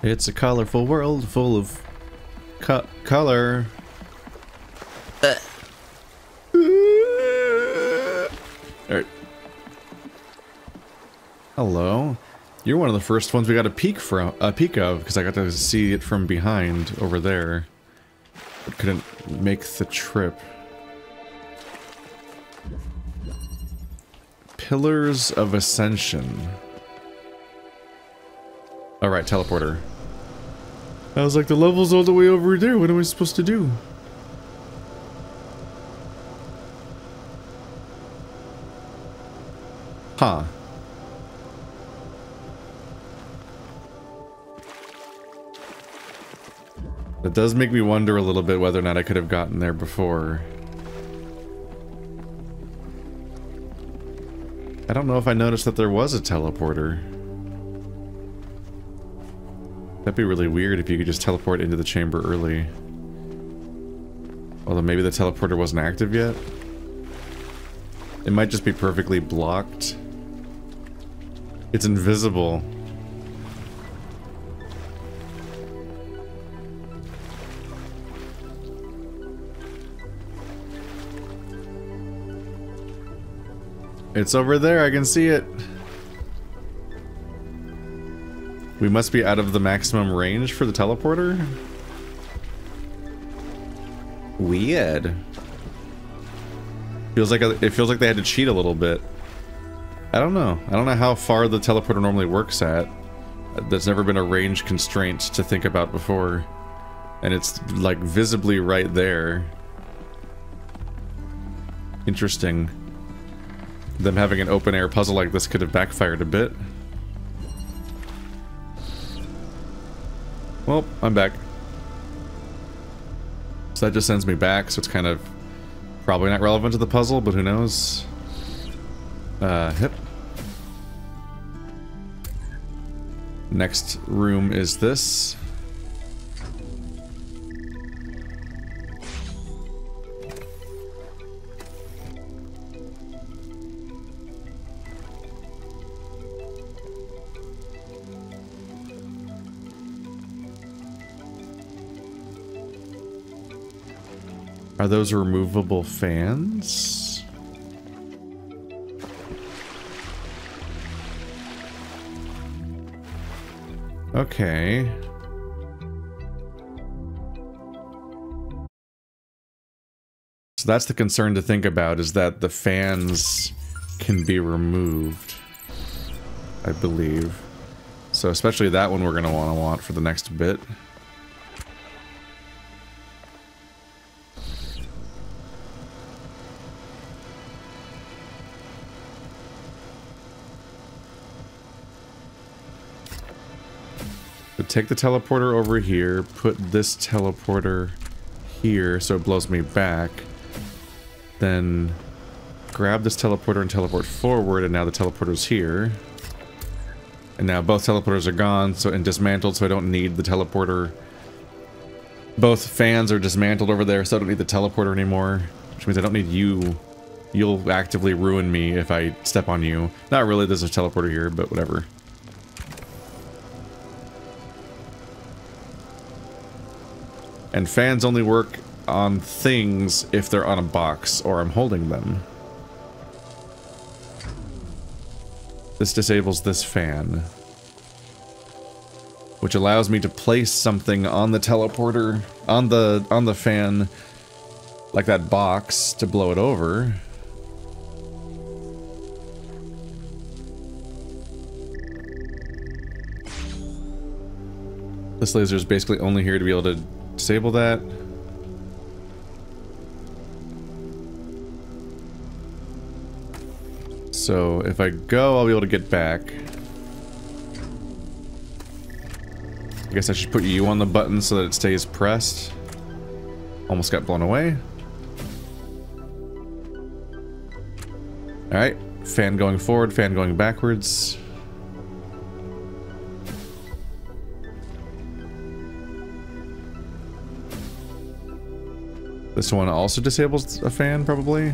It's a colorful world full of color. Alright. Hello. You're one of the first ones we got a peek of, because I got to see it from behind over there. But couldn't make the trip. Pillars of Ascension. Alright, teleporter. I was like, the level's all the way over there. What am I supposed to do? Huh. It does make me wonder a little bit whether or not I could have gotten there before. I don't know if I noticed that there was a teleporter. That'd be really weird if you could just teleport into the chamber early. Although maybe the teleporter wasn't active yet. It might just be perfectly blocked. It's invisible. It's over there, I can see it. We must be out of the maximum range for the teleporter? Weird. It feels like they had to cheat a little bit. I don't know. I don't know how far the teleporter normally works at. There's never been a range constraint to think about before. And it's like visibly right there. Interesting. Them having an open air puzzle like this could have backfired a bit. Well, I'm back. So that just sends me back, so it's kind of probably not relevant to the puzzle, but who knows? Hip. Next room is this. Are those removable fans? Okay. So that's the concern to think about, is that the fans can be removed, I believe. So especially that one we're going to want for the next bit. Take the teleporter over here, put this teleporter here so it blows me back, then grab this teleporter and teleport forward, and now the teleporter's here. And now both teleporters are gone and dismantled, so I don't need the teleporter. Both fans are dismantled over there, so I don't need the teleporter anymore, which means I don't need you. You'll actively ruin me if I step on you. Not really, there's a teleporter here, but whatever. And fans only work on things if they're on a box or I'm holding them. This disables this fan, which allows me to place something on the teleporter, on the fan, like that box, to blow it over. This laser is basically only here to be able to disable that. So if I go, I'll be able to get back. I guess I should put you on the button so that it stays pressed. Almost got blown away. Alright, fan going forward, fan going backwards. This one also disables a fan, probably.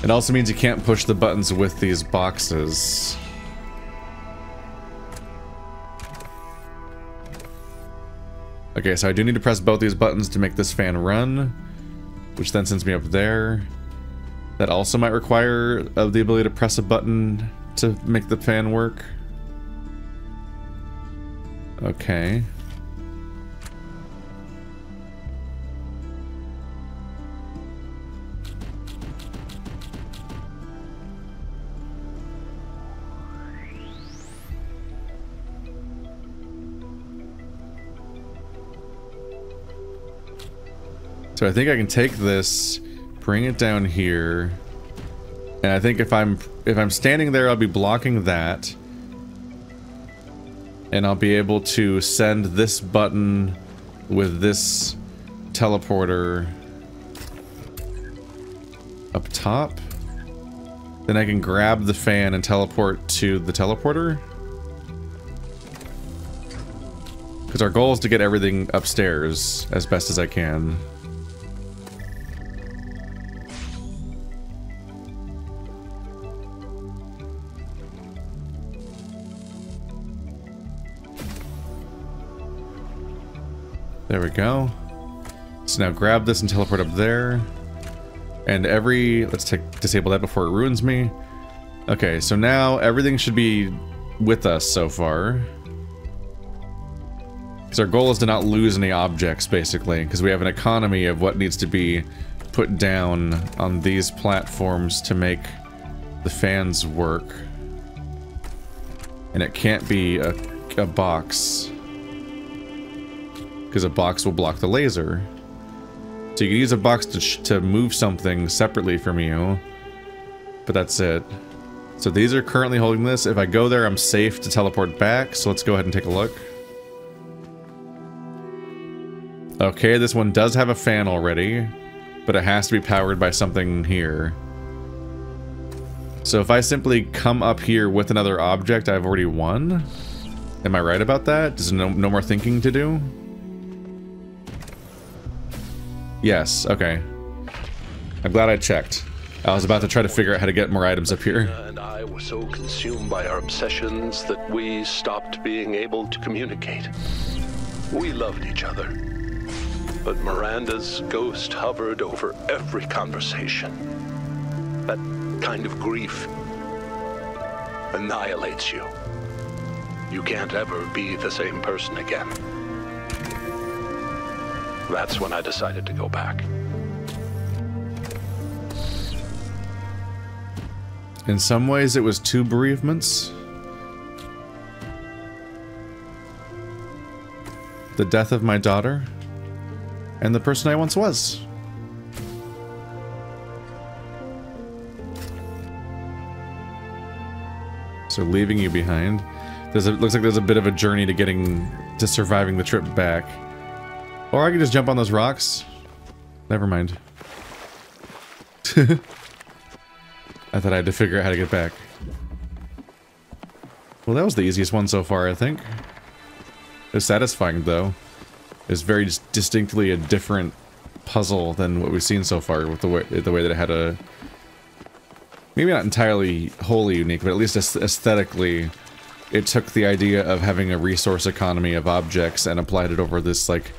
It also means you can't push the buttons with these boxes. Okay, so I do need to press both these buttons to make this fan run, which then sends me up there. That also might require the ability to press a button to make the fan work. Okay. So I think I can take this, bring it down here, and I think if I'm standing there, I'll be blocking that, and I'll be able to send this button with this teleporter up top. Then I can grab the fan and teleport to the teleporter. Because our goal is to get everything upstairs as best as I can. There we go. So now grab this and teleport up there. And let's disable that before it ruins me. Okay, so now everything should be with us so far. Because our goal is to not lose any objects, basically. Because we have an economy of what needs to be put down on these platforms to make the fans work. And it can't be a box. Because a box will block the laser. So you can use a box to move something separately from you. But that's it. So these are currently holding this. If I go there, I'm safe to teleport back. So let's go ahead and take a look. Okay, this one does have a fan already. But it has to be powered by something here. So if I simply come up here with another object, I've already won. Am I right about that? There's no more thinking to do? Yes, okay. I'm glad I checked. I was about to try to figure out how to get more items up here. And I were so consumed by our obsessions that we stopped being able to communicate. We loved each other. But Miranda's ghost hovered over every conversation. That kind of grief annihilates you. You can't ever be the same person again. That's when I decided to go back. In some ways, it was two bereavements. The death of my daughter, and the person I once was. So leaving you behind. Looks like there's a bit of a journey to surviving the trip back. Or I can just jump on those rocks. Never mind. I thought I had to figure out how to get back. Well, that was the easiest one so far, I think. It was satisfying, though. It's very distinctly a different puzzle than what we've seen so far, with the way that it had a... Maybe not entirely wholly unique, but at least aesthetically, it took the idea of having a resource economy of objects and applied it over this, like,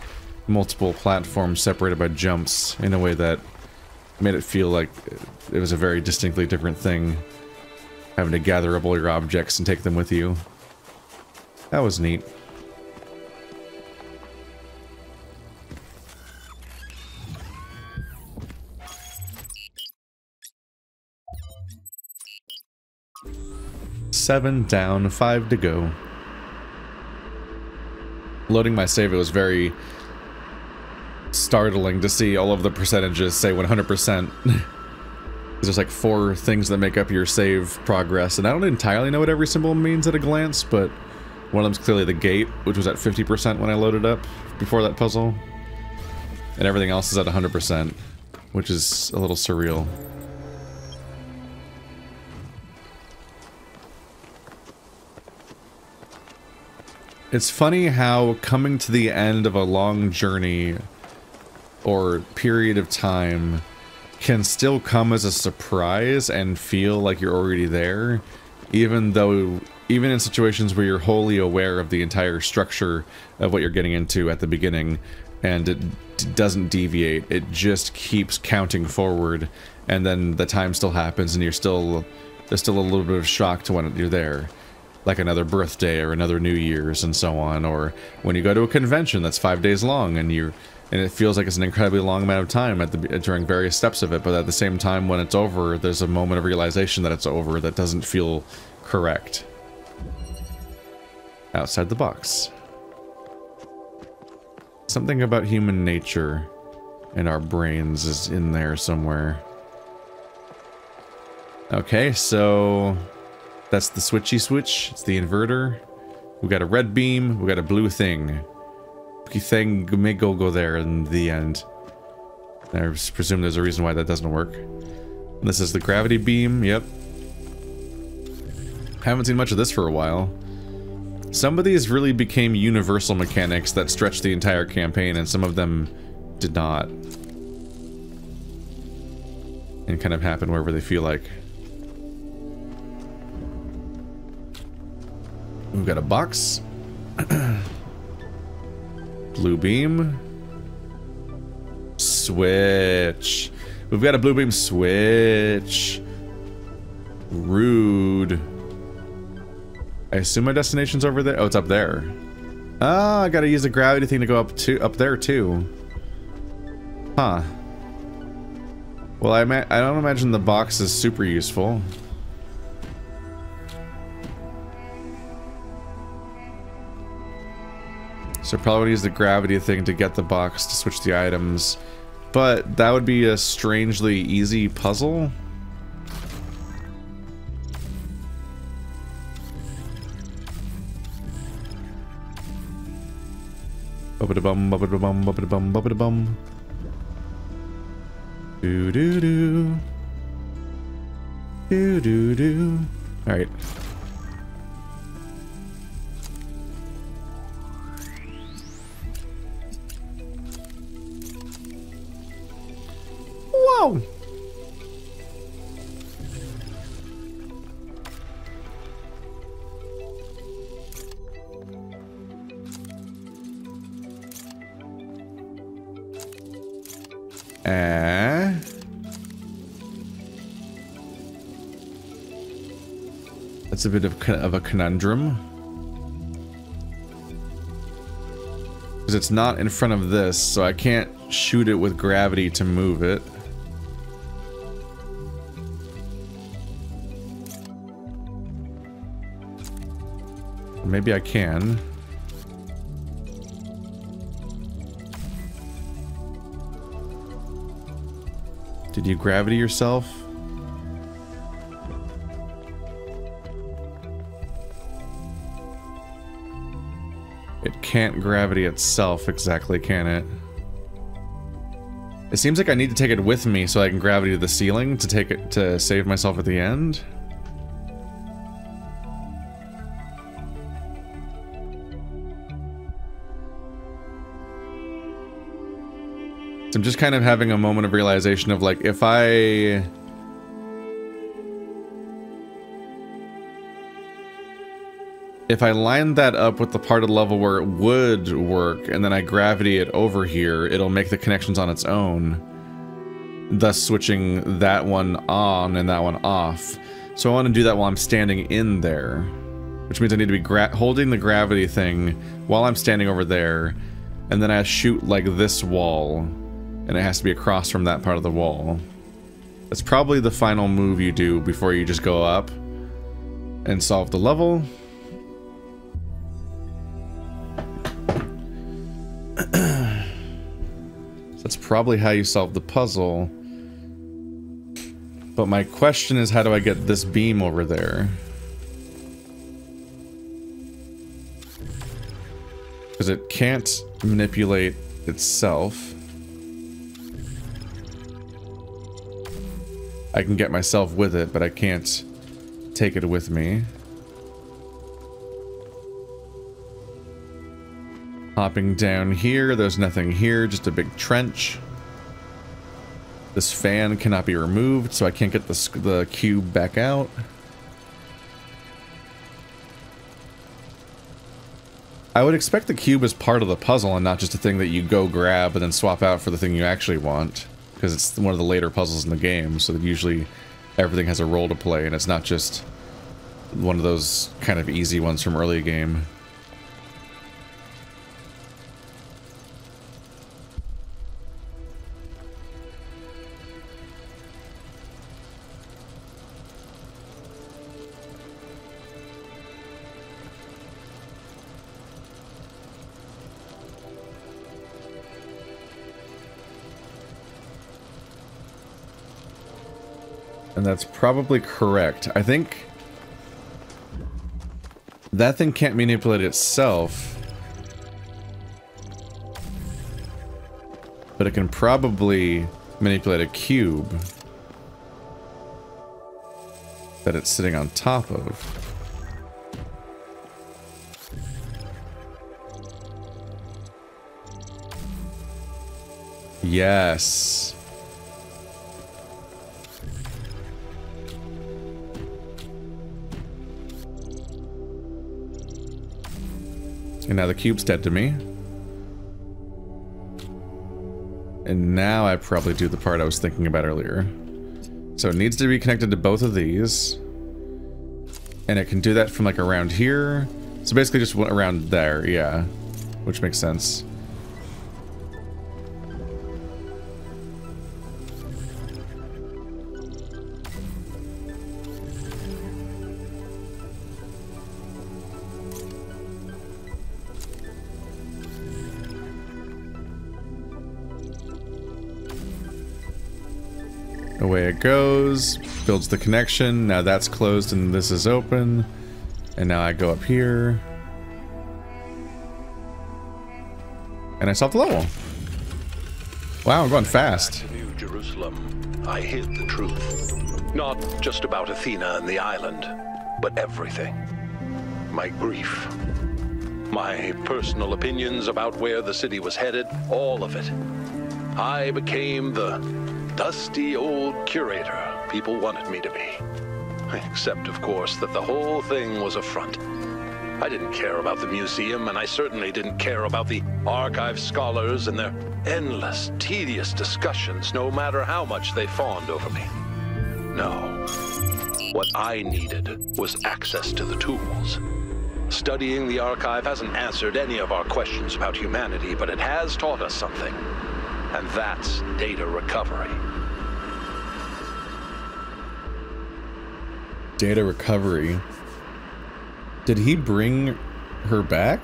multiple platforms separated by jumps in a way that made it feel like it was a very distinctly different thing, having to gather up all your objects and take them with you. That was neat. Seven down, 5 to go. Loading my save, it was very startling to see all of the percentages say 100%. There's like 4 things that make up your save progress, and I don't entirely know what every symbol means at a glance, but one of them's clearly the gate, which was at 50% when I loaded up before that puzzle. And everything else is at 100%, which is a little surreal. It's funny how coming to the end of a long journey or period of time can still come as a surprise and feel like you're already there, even in situations where you're wholly aware of the entire structure of what you're getting into at the beginning, and it doesn't deviate. It just keeps counting forward, and then the time still happens, and there's still a little bit of shock to when you're there. Like another birthday or another New Year's and so on, or when you go to a convention that's 5 days long and it feels like it's an incredibly long amount of time during various steps of it, but at the same time when it's over, there's a moment of realization that it's over that doesn't feel correct. Outside the box. Something about human nature and our brains is in there somewhere. Okay, so that's the switchy switch. It's the inverter. We got a red beam. We got a blue thing. Thing may go there in the end. I presume there's a reason why that doesn't work. And this is the gravity beam. Yep. Haven't seen much of this for a while. Some of these really became universal mechanics that stretched the entire campaign, and some of them did not. And kind of happen wherever they feel like. We've got a box. Blue beam. Switch. We've got a blue beam switch. Rude. I assume my destination's over there. Oh, it's up there. Ah, I gotta use the gravity thing to go up there too. Huh. Well, I don't imagine the box is super useful. So probably use the gravity thing to get the box to switch the items. But that would be a strangely easy puzzle. Bum bum bum bum bum bum bum. Do do do. Do do do. All right. Whoa. That's a bit of a conundrum. Because it's not in front of this, so I can't shoot it with gravity to move it. Maybe I can. Did you gravity yourself? It can't gravity itself exactly, can it? It seems like I need to take it with me so I can gravity to the ceiling to save myself at the end. So I'm just kind of having a moment of realization of like, if I line that up with the part of the level where it would work, and then I gravity it over here, it'll make the connections on its own, thus switching that one on and that one off. So I want to do that while I'm standing in there, which means I need to be holding the gravity thing while I'm standing over there, and then I shoot like this wall, and it has to be across from that part of the wall. That's probably the final move you do before you just go up and solve the level. So that's probably how you solve the puzzle. But my question is, how do I get this beam over there? Because it can't manipulate itself. I can get myself with it, but I can't take it with me. Hopping down here, there's nothing here, just a big trench. This fan cannot be removed, so I can't get the cube back out. I would expect the cube as part of the puzzle and not just a thing that you go grab and then swap out for the thing you actually want. Because it's one of the later puzzles in the game, so that usually everything has a role to play and it's not just one of those kind of easy ones from early game. And that's probably correct. I think that thing can't manipulate itself, but it can probably manipulate a cube that it's sitting on top of. Yes. And now the cube's dead to me. And now I probably do the part I was thinking about earlier. So it needs to be connected to both of these. And it can do that from like around here. So basically just around there, yeah. Which makes sense. Away it goes, builds the connection, now that's closed and this is open, and now I go up here, and I solved the level. Wow, I'm going fast. Back to New Jerusalem, I hid the truth. Not just about Athena and the island, but everything. My grief, my personal opinions about where the city was headed, all of it. I became the dusty old curator people wanted me to be. Except, of course, that the whole thing was a front. I didn't care about the museum, and I certainly didn't care about the archive scholars and their endless, tedious discussions, no matter how much they fawned over me. No. What I needed was access to the tools. Studying the archive hasn't answered any of our questions about humanity, but it has taught us something. And that's data recovery. Data recovery. Did he bring her back?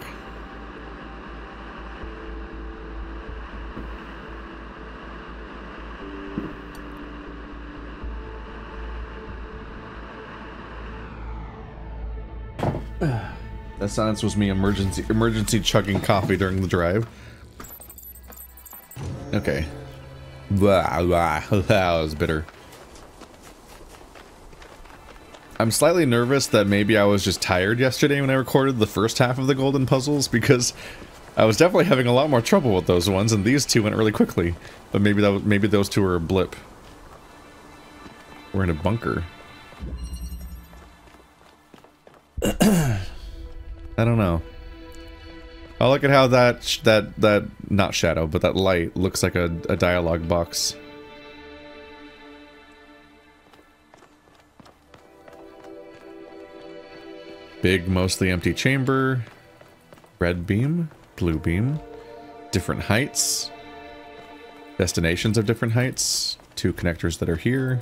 That silence was me emergency chugging coffee during the drive. Okay. Blah, blah. That was bitter. I'm slightly nervous that maybe I was just tired yesterday when I recorded the first half of the golden puzzles, because I was definitely having a lot more trouble with those ones, and these two went really quickly. But maybe those two were a blip. We're in a bunker. I don't know. I look at how that not shadow, but that light looks like a dialogue box. Big, mostly empty chamber. Red beam, blue beam. Different heights. Destinations of different heights. Two connectors that are here.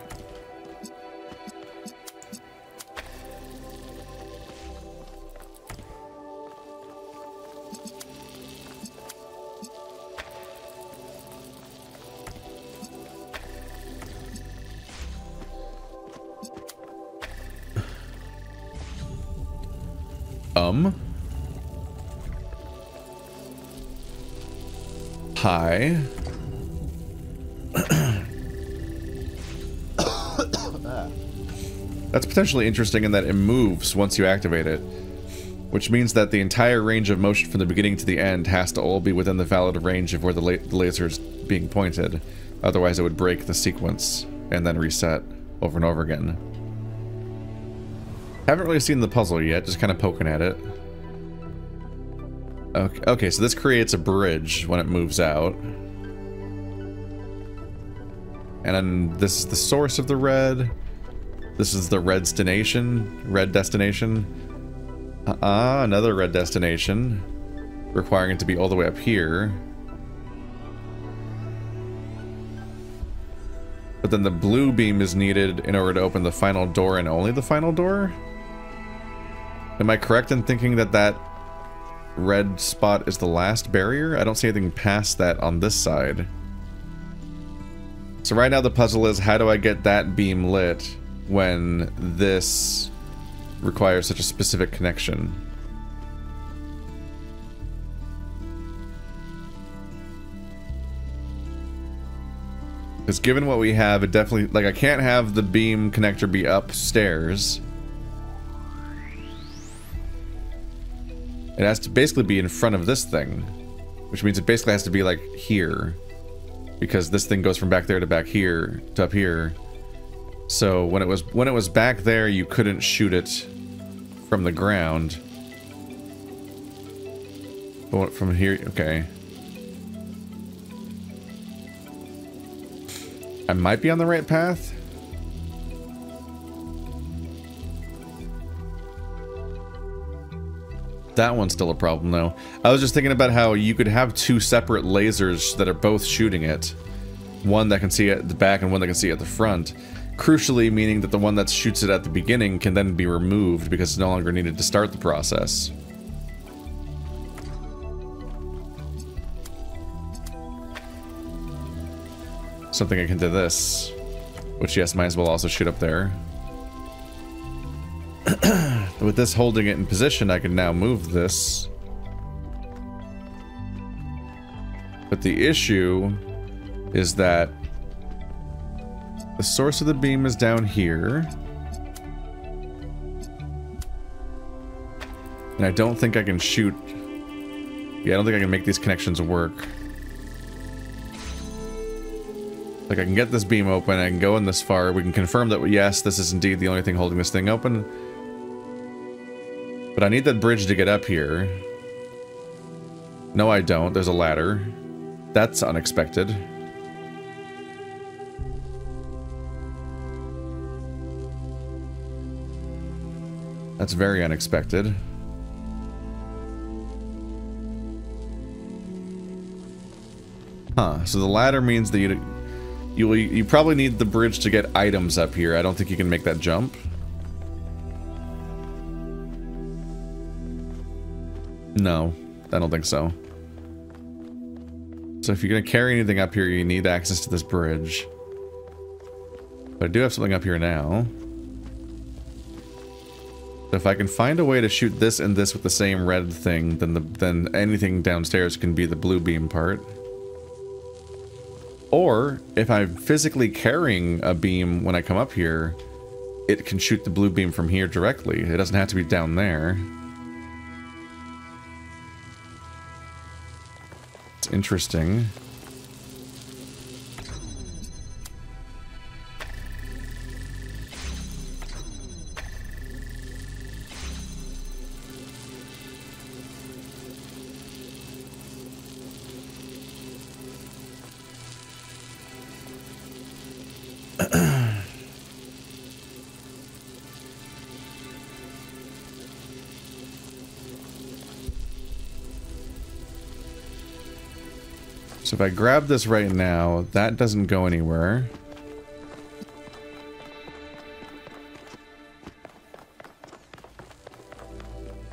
Hi. That's potentially interesting in that it moves once you activate it, which means that the entire range of motion from the beginning to the end has to all be within the valid range of where the laser is being pointed. Otherwise it would break the sequence and then reset over and over again. Haven't really seen the puzzle yet, just kind of poking at it. Okay, so this creates a bridge when it moves out. And then this is the source of the red. This is the red destination. Another red destination. Requiring it to be all the way up here. But then the blue beam is needed in order to open the final door and only the final door? Am I correct in thinking that that red spot is the last barrier? I don't see anything past that on this side. So right now the puzzle is, how do I get that beam lit when this requires such a specific connection? Because given what we have, it definitely, like, I can't have the beam connector be upstairs. It has to basically be in front of this thing, which means it basically has to be like here, because this thing goes from back there to back here to up here. So when it was back there, you couldn't shoot it from the ground. But from here, okay. I might be on the right path. That one's still a problem, though. I was just thinking about how you could have two separate lasers that are both shooting it. One that can see at the back and one that can see at the front. Crucially, meaning that the one that shoots it at the beginning can then be removed because it's no longer needed to start the process. Something akin to this. Which, yes, might as well also shoot up there. With this holding it in position, I can now move this. But the issue is that the source of the beam is down here. And I don't think I can shoot... Yeah, I don't think I can make these connections work. Like, I can get this beam open, I can go in this far, we can confirm that, yes, this is indeed the only thing holding this thing open. But I need that bridge to get up here. No, I don't. There's a ladder. That's unexpected. That's very unexpected. Huh, so the ladder means that you probably need the bridge to get items up here. I don't think you can make that jump. No, I don't think so. So if you're gonna carry anything up here, you need access to this bridge. But I do have something up here now. So if I can find a way to shoot this and this with the same red thing, then anything downstairs can be the blue beam part. Or, if I'm physically carrying a beam when I come up here, it can shoot the blue beam from here directly. It doesn't have to be down there. It's interesting. So if I grab this right now, that doesn't go anywhere.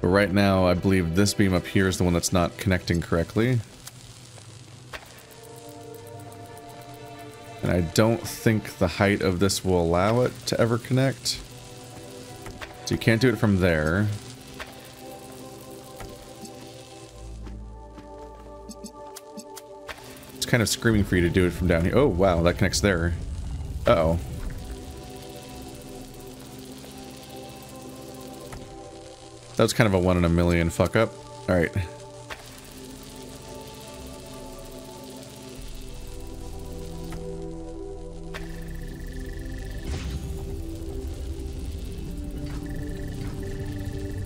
But right now, I believe this beam up here is the one that's not connecting correctly. And I don't think the height of this will allow it to ever connect. So you can't do it from there. Kind of screaming for you to do it from down here. Oh, wow, that connects there. Uh-oh. That was kind of a 1 in a million fuck up. Alright.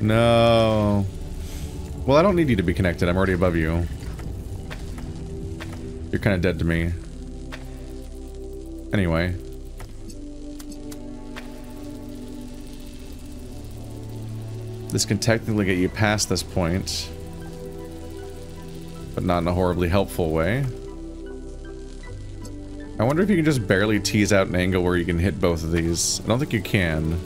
No. Well, I don't need you to be connected. I'm already above you. You're kind of dead to me. Anyway. This can technically get you past this point, but not in a horribly helpful way. I wonder if you can just barely tease out an angle where you can hit both of these. I don't think you can.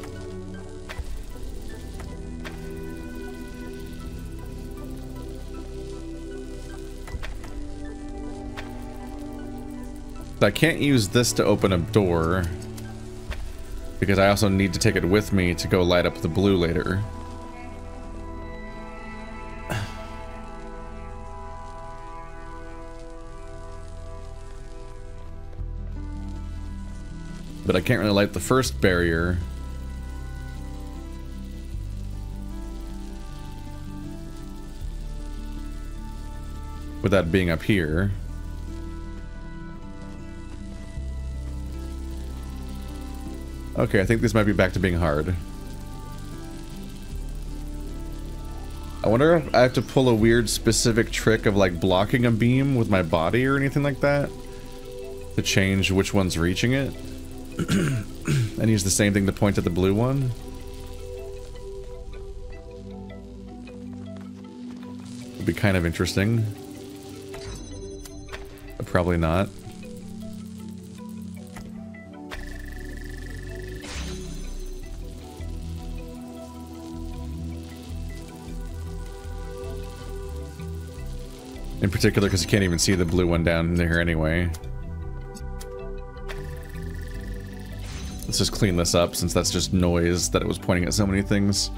I can't use this to open a door, because I also need to take it with me to go light up the blue later. But I can't really light the first barrier. With that being up here. Okay, I think this might be back to being hard. I wonder if I have to pull a weird specific trick of like blocking a beam with my body or anything like that to change which one's reaching it. And use the same thing to point at the blue one. Would be kind of interesting. But probably not. In particular, because you can't even see the blue one down there anyway. Let's just clean this up, since that's just noise that it was pointing at so many things.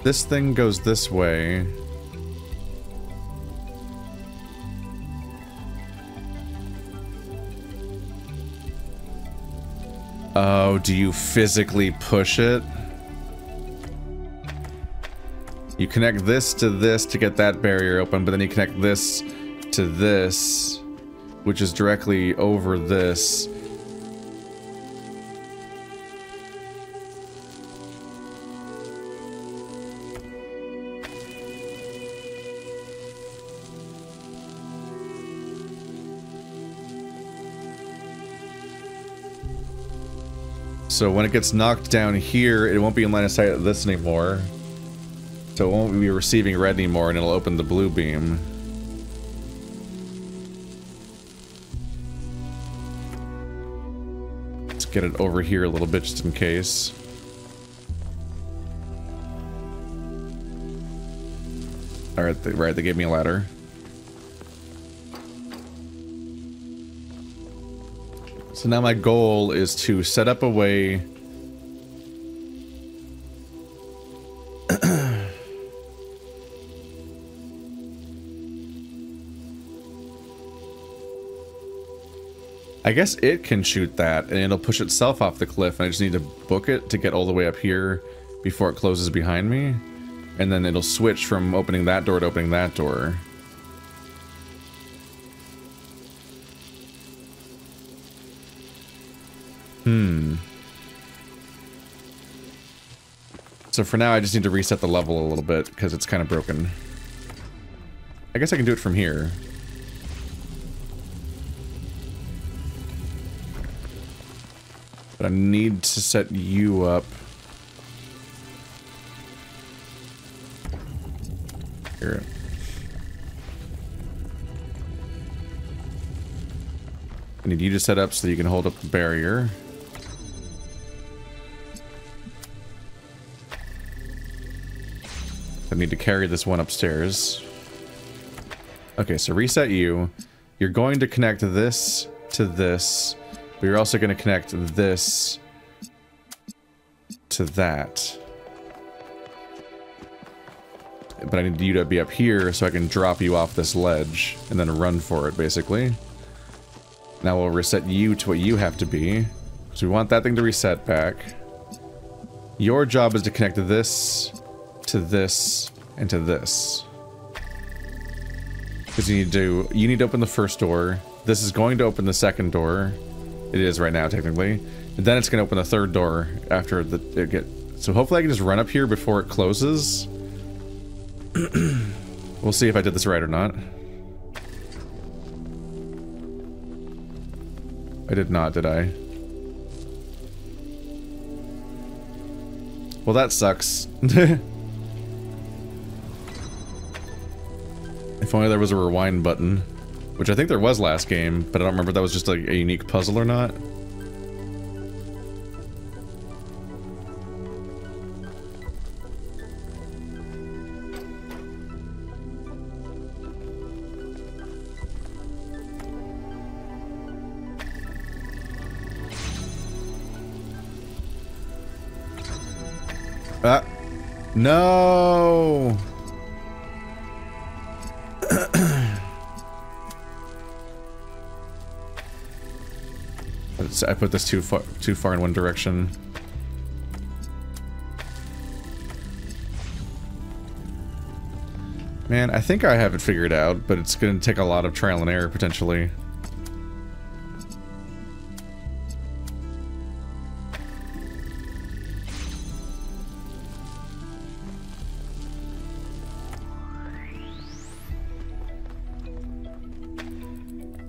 This thing goes this way. Oh, do you physically push it? You connect this to get that barrier open, but then you connect this to this, which is directly over this. So when it gets knocked down here, it won't be in line of sight of this anymore. So it won't be receiving red anymore, and it'll open the blue beam. Let's get it over here a little bit just in case. Alright, they gave me a ladder. So now my goal is to set up a way I guess it can shoot that and it'll push itself off the cliff, and I just need to book it to get all the way up here before it closes behind me, and then it'll switch from opening that door to opening that door. So for now, I just need to reset the level a little bit, because it's kind of broken. I guess I can do it from here. But I need to set you up. Here. I need you to set up so that you can hold up the barrier. I need to carry this one upstairs. Okay, so reset you. You're going to connect this to this, but you're also going to connect this to that. But I need you to be up here so I can drop you off this ledge and then run for it, basically. Now we'll reset you to what you have to be, because we want that thing to reset back. Your job is to connect this, to this, and to this. Because you need to open the first door. This is going to open the second door. It is right now, technically. And then it's going to open the third door after it gets... So hopefully I can just run up here before it closes. We'll see if I did this right or not. I did not, did I? Well, that sucks. If only there was a rewind button. Which I think there was last game, but I don't remember if that was just like a unique puzzle or not. No! I put this too far in one direction. Man, I think I have it figured out, but it's going to take a lot of trial and error, potentially.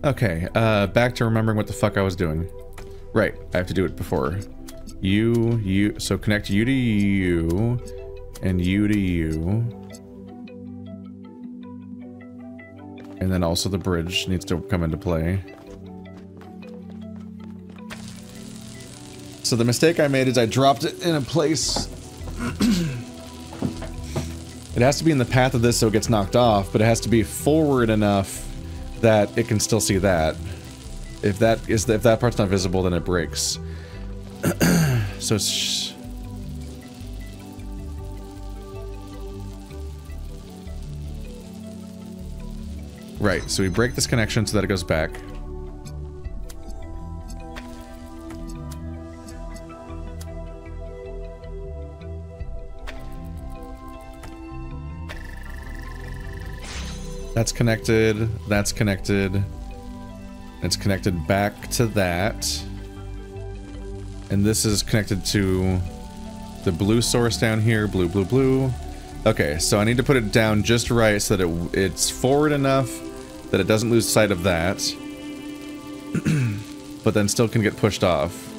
Okay, back to remembering what the fuck I was doing. Right, I have to do it before. So connect you to you, and you to you. And then also the bridge needs to come into play. So the mistake I made is I dropped it in a place. It has to be in the path of this so it gets knocked off, but it has to be forward enough that it can still see that. If that part's not visible, then it breaks. So it's... Right, so we break this connection so that it goes back. That's connected, that's connected. It's connected back to that. And this is connected to the blue source down here, blue, blue, blue. Okay, so I need to put it down just right so that it's forward enough that it doesn't lose sight of that. But then still can get pushed off.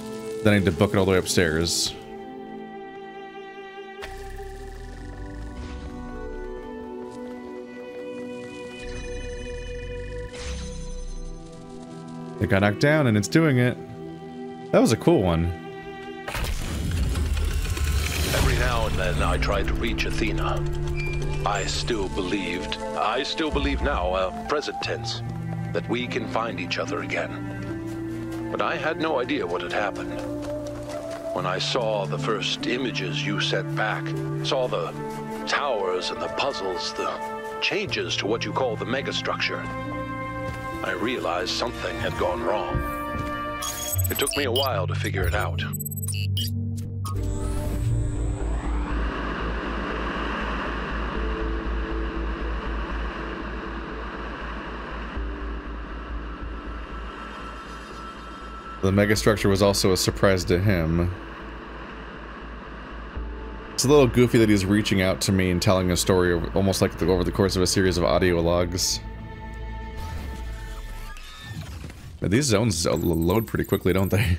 Then I need to book it all the way upstairs. It got knocked down and it's doing it. That was a cool one. Every now and then I tried to reach Athena. I still believe now, present tense, that we can find each other again. But I had no idea what had happened. When I saw the first images you sent back, saw the towers and the puzzles, the changes to what you call the megastructure, I realized something had gone wrong. It took me a while to figure it out. The megastructure was also a surprise to him. It's a little goofy that he's reaching out to me and telling a story almost like over the course of a series of audio logs. These zones load pretty quickly, don't they?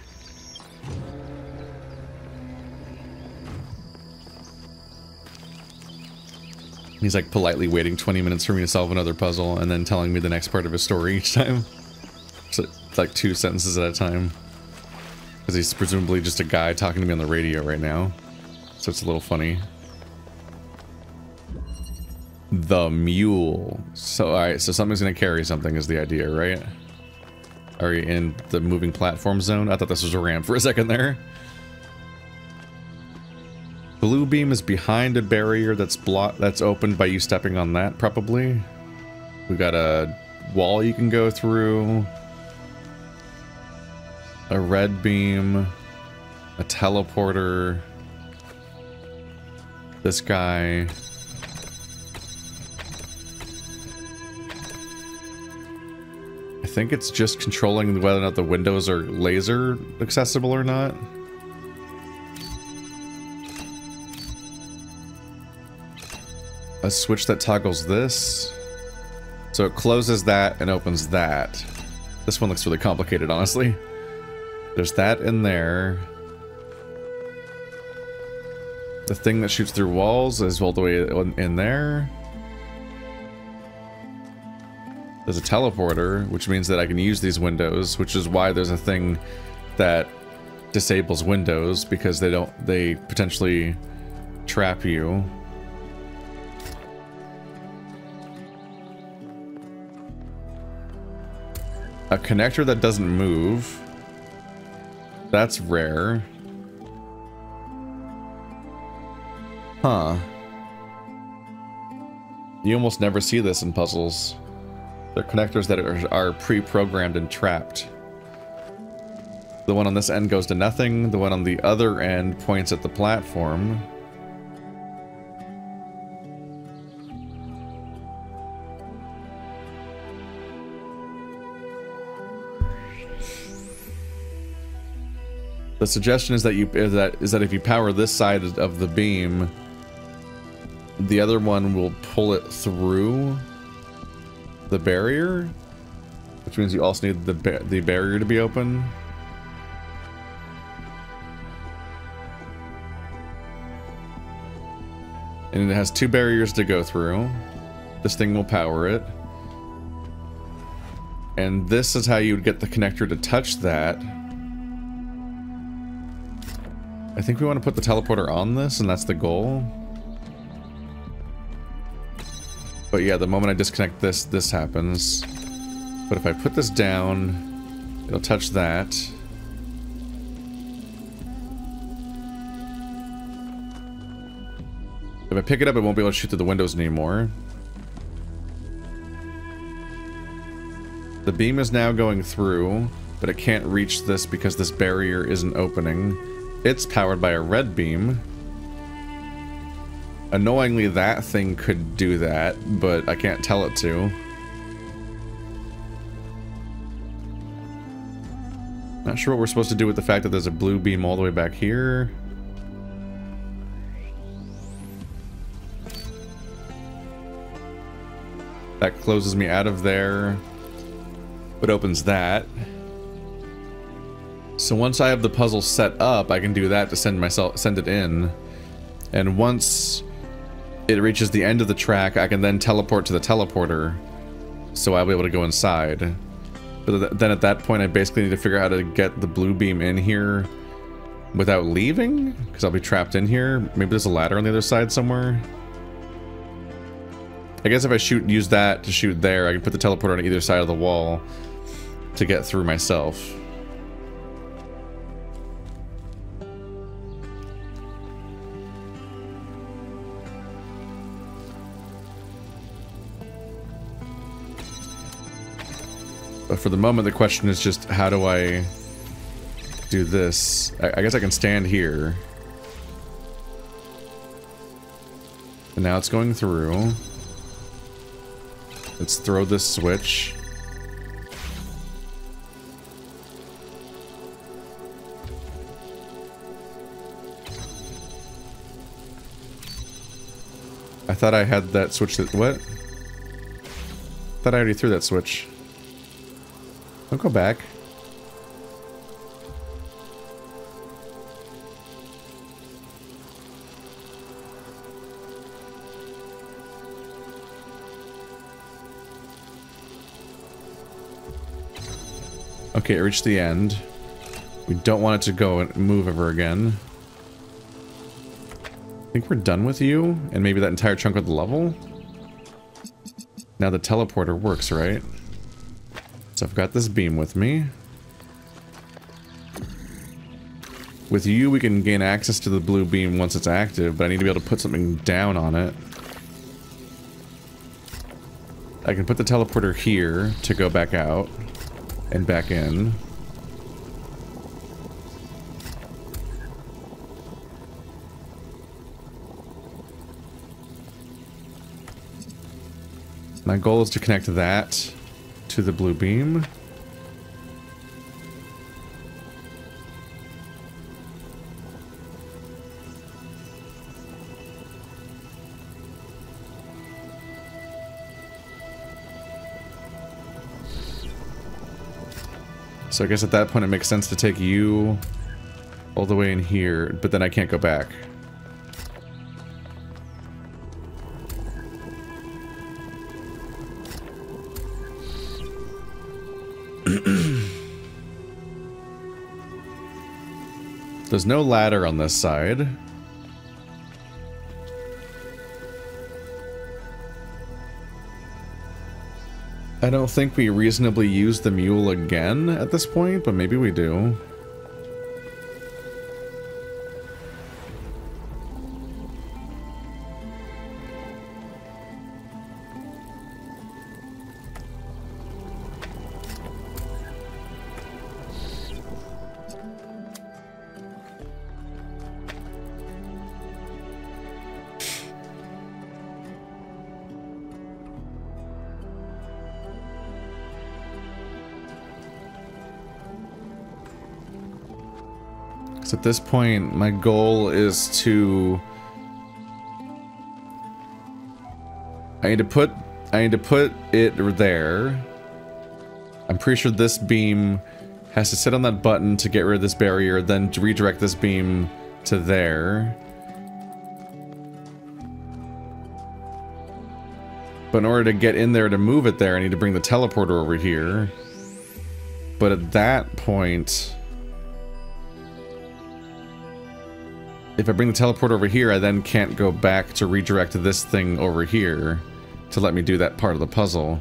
He's like politely waiting 20 minutes for me to solve another puzzle and then telling me the next part of his story each time. So it's like 2 sentences at a time. Because he's presumably just a guy talking to me on the radio right now. So it's a little funny. The mule. So, alright, so something's gonna carry something is the idea, right? Are you in the moving platform zone? I thought this was a ramp for a second there. Blue beam is behind a barrier that's opened by you stepping on that, probably. We got a wall you can go through. A red beam. A teleporter. This guy. I think it's just controlling whether or not the windows are laser accessible or not. A switch that toggles this. So it closes that and opens that. This one looks really complicated, honestly. There's that in there. The thing that shoots through walls is all the way in there. There's a teleporter, which means that I can use these windows, which is why there's a thing that disables windows, because they potentially trap you. A connector that doesn't move. That's rare. Huh. You almost never see this in puzzles. They're connectors that are pre-programmed and trapped. The one on this end goes to nothing. The one on the other end points at the platform. The suggestion is that if you power this side of the beam, the other one will pull it through the barrier, which means you also need the barrier to be open. And it has 2 barriers to go through. This thing will power it. And this is how you would get the connector to touch that. I think we want to put the teleporter on this, and that's the goal. But yeah, the moment I disconnect this, this happens. But if I put this down, it'll touch that. If I pick it up, it won't be able to shoot through the windows anymore. The beam is now going through, but it can't reach this because this barrier isn't opening. It's powered by a red beam. Annoyingly, that thing could do that, but I can't tell it to. Not sure what we're supposed to do with the fact that there's a blue beam all the way back here. That closes me out of there, but opens that. So once I have the puzzle set up, I can do that to send it in. And once it reaches the end of the track, I can then teleport to the teleporter, so I'll be able to go inside. But then at that point, I basically need to figure out how to get the blue beam in here without leaving, because I'll be trapped in here. Maybe there's a ladder on the other side somewhere. I guess if I use that to shoot there, I can put the teleporter on either side of the wall to get through myself. But for the moment, the question is just, how do I do this? I guess I can stand here. And now it's going through. Let's throw this switch. I thought I had that switch that... What? I thought I already threw that switch. Don't go back. Okay, it reached the end. We don't want it to go and move ever again. I think we're done with you, and maybe that entire chunk of the level. Now the teleporter works, right? So I've got this beam with me. With you, we can gain access to the blue beam once it's active, but I need to be able to put something down on it. I can put the teleporter here to go back out and back in. My goal is to connect that to the blue beam. So I guess at that point it makes sense to take you all the way in here, but then I can't go back. There's no ladder on this side. I don't think we reasonably use the mule again at this point, but maybe we do. At this point, my goal is to... I need to put it there. I'm pretty sure this beam has to sit on that button to get rid of this barrier, then to redirect this beam to there. But in order to get in there to move it there, I need to bring the teleporter over here. But at that point... if I bring the teleporter over here, I then can't go back to redirect this thing over here to let me do that part of the puzzle.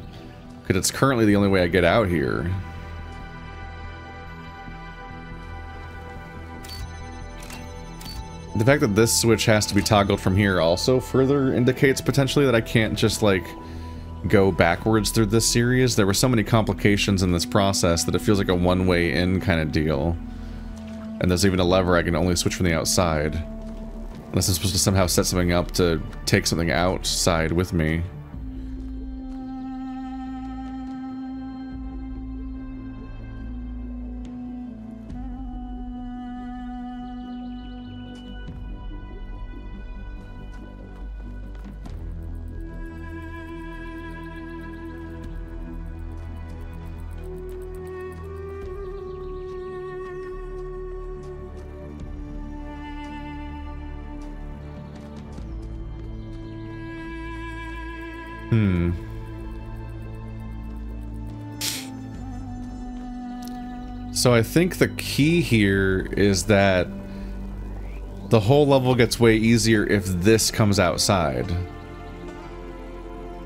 Because it's currently the only way I get out here. The fact that this switch has to be toggled from here also further indicates potentially that I can't just, like, go backwards through this series. There were so many complications in this process that it feels like a one-way in kind of deal. And there's even a lever I can only switch from the outside. Unless I'm supposed to somehow set something up to take something outside with me. So I think the key here is that the whole level gets way easier if this comes outside.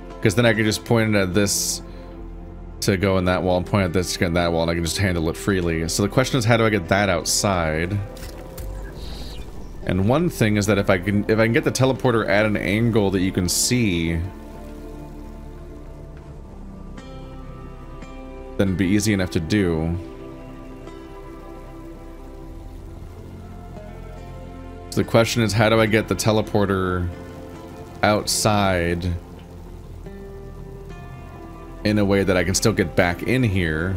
Because then I can just point it at this to go in that wall and point at this to get in that wall, and I can just handle it freely. So the question is, how do I get that outside? And one thing is that if I can get the teleporter at an angle that you can see, then it'd be easy enough to do. So the question is, how do I get the teleporter outside in a way that I can still get back in here?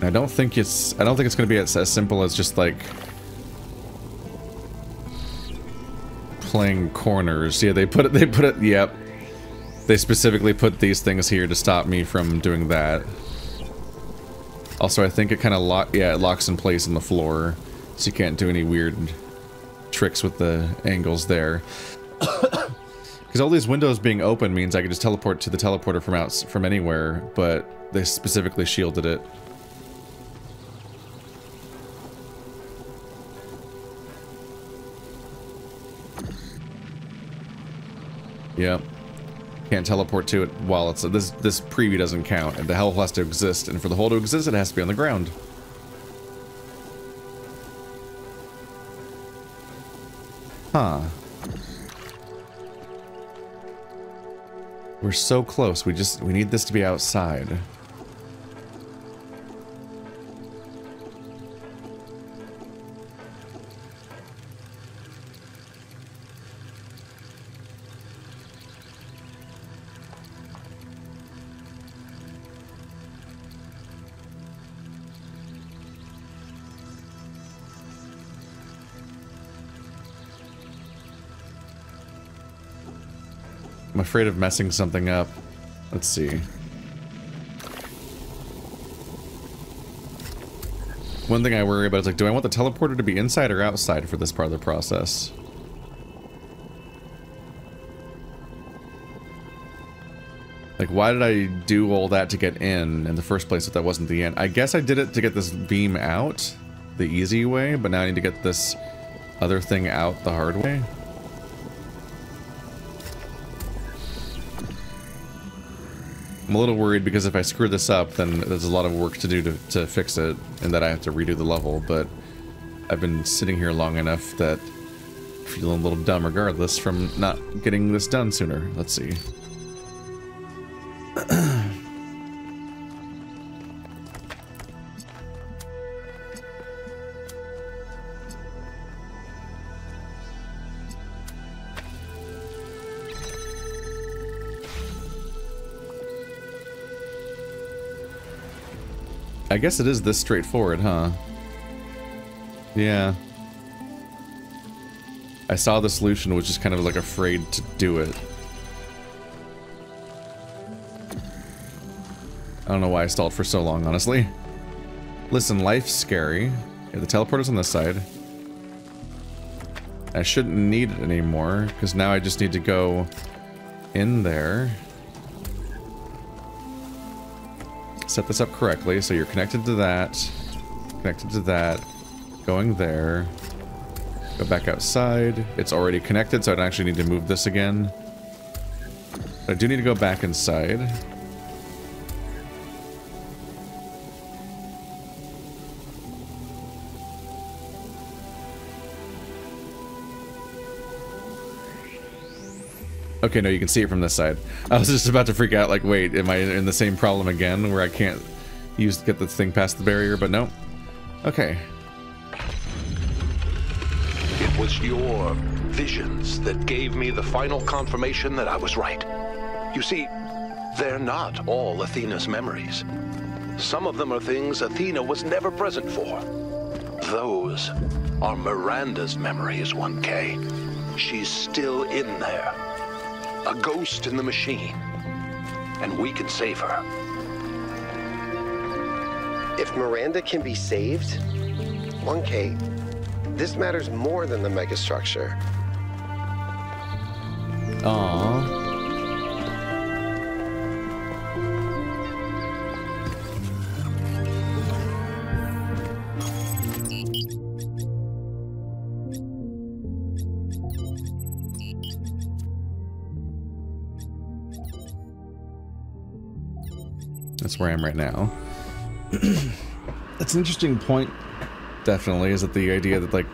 I don't think it's going to be as simple as just like playing corners. Yeah, they put it, yep. They specifically put these things here to stop me from doing that. Also, I think it kind of it locks in place in the floor, so you can't do any weird tricks with the angles there. Because all these windows being open means I can just teleport to the teleporter from anywhere, but they specifically shielded it. Yep. Can't teleport to it while it's... This preview doesn't count, and the hole has to exist, and for the hole to exist, it has to be on the ground. Huh. We're so close, we need this to be outside. I'm afraid of messing something up. Let's see. One thing I worry about is like, do I want the teleporter to be inside or outside for this part of the process? Like, why did I do all that to get in the first place if that wasn't the end? I guess I did it to get this beam out the easy way, but now I need to get this other thing out the hard way. I'm a little worried because if I screw this up, then there's a lot of work to do to fix it, and that I have to redo the level, but I've been sitting here long enough that I'm feeling a little dumb regardless from not getting this done sooner. Let's see. I guess it is this straightforward, huh? Yeah. I saw the solution, was just kind of like afraid to do it. I don't know why I stalled for so long, honestly. Listen, life's scary. Yeah, the teleporter's on this side. I shouldn't need it anymore, because now I just need to go in there. Set this up correctly, so you're connected to that, going there, go back outside. It's already connected, so I don't actually need to move this again. But I do need to go back inside. Okay, no, you can see it from this side. I was just about to freak out, like, wait, am I in the same problem again, where I can't get this thing past the barrier, but no. Okay. It was your visions that gave me the final confirmation that I was right. You see, they're not all Athena's memories. Some of them are things Athena was never present for. Those are Miranda's memories, 1K. She's still in there. A ghost in the machine. And we can save her. If Miranda can be saved, 1K, this matters more than the megastructure. Aww. That's where I am right now. That's an interesting point, definitely, is that the idea that, like,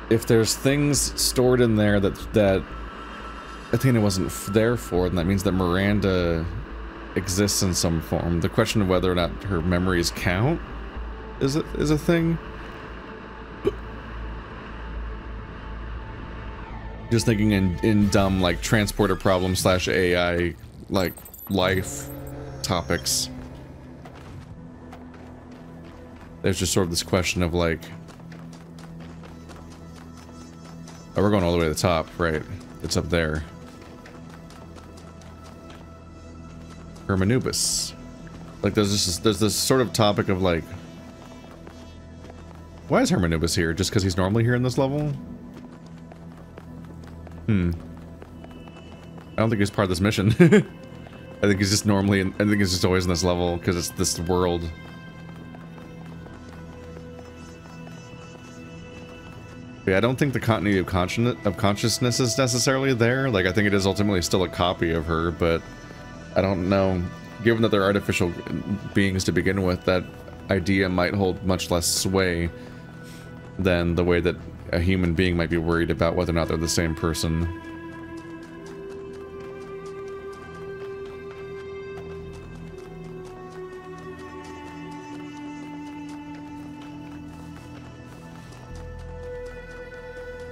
if there's things stored in there that Athena wasn't there for, then that means that Miranda exists in some form. The question of whether or not her memories count is a thing. Just thinking in dumb, like, transporter problem / AI, like, life topics. There's just sort of this question of, like, oh, we're going all the way to the top, right? It's up there. Hermanubis. Like, there's this sort of topic of, like, why is Hermanubis here? Just because he's normally here in this level? I don't think he's part of this mission. I think he's just normally, I think he's just always in this level because it's this world. Yeah, I don't think the continuity of consciousness is necessarily there. Like, I think it is ultimately still a copy of her, but I don't know. Given that they're artificial beings to begin with, that idea might hold much less sway than the way that a human being might be worried about whether or not they're the same person.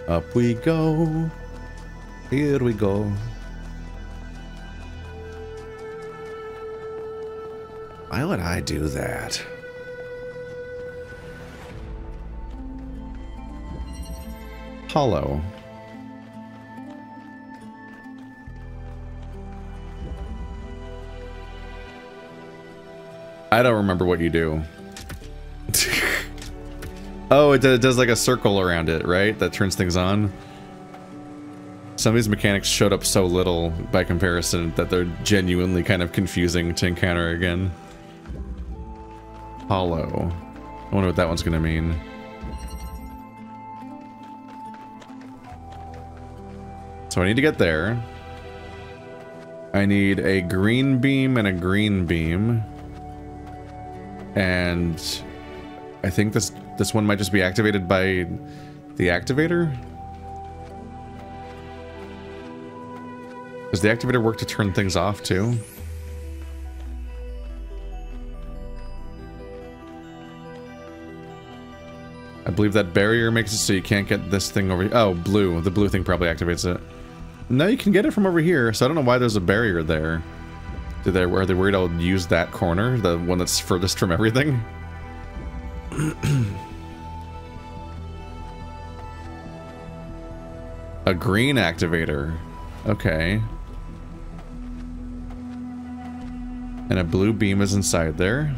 Up we go. Here we go. Why would I do that? Hollow. I don't remember what you do. Oh, it does like a circle around it, right? That turns things on. Some of these mechanics showed up so little by comparison that they're genuinely kind of confusing to encounter again. Hollow. I wonder what that one's gonna mean. So I need to get there. I need a green beam and a green beam. And I think this one might just be activated by the activator. Does the activator work to turn things off too? I believe that barrier makes it so you can't get this thing over here. Oh, blue. The blue thing probably activates it. No, you can get it from over here, so I don't know why there's a barrier there. Are they worried I'll use that corner? The one that's furthest from everything? A green activator. Okay. And a blue beam is inside there.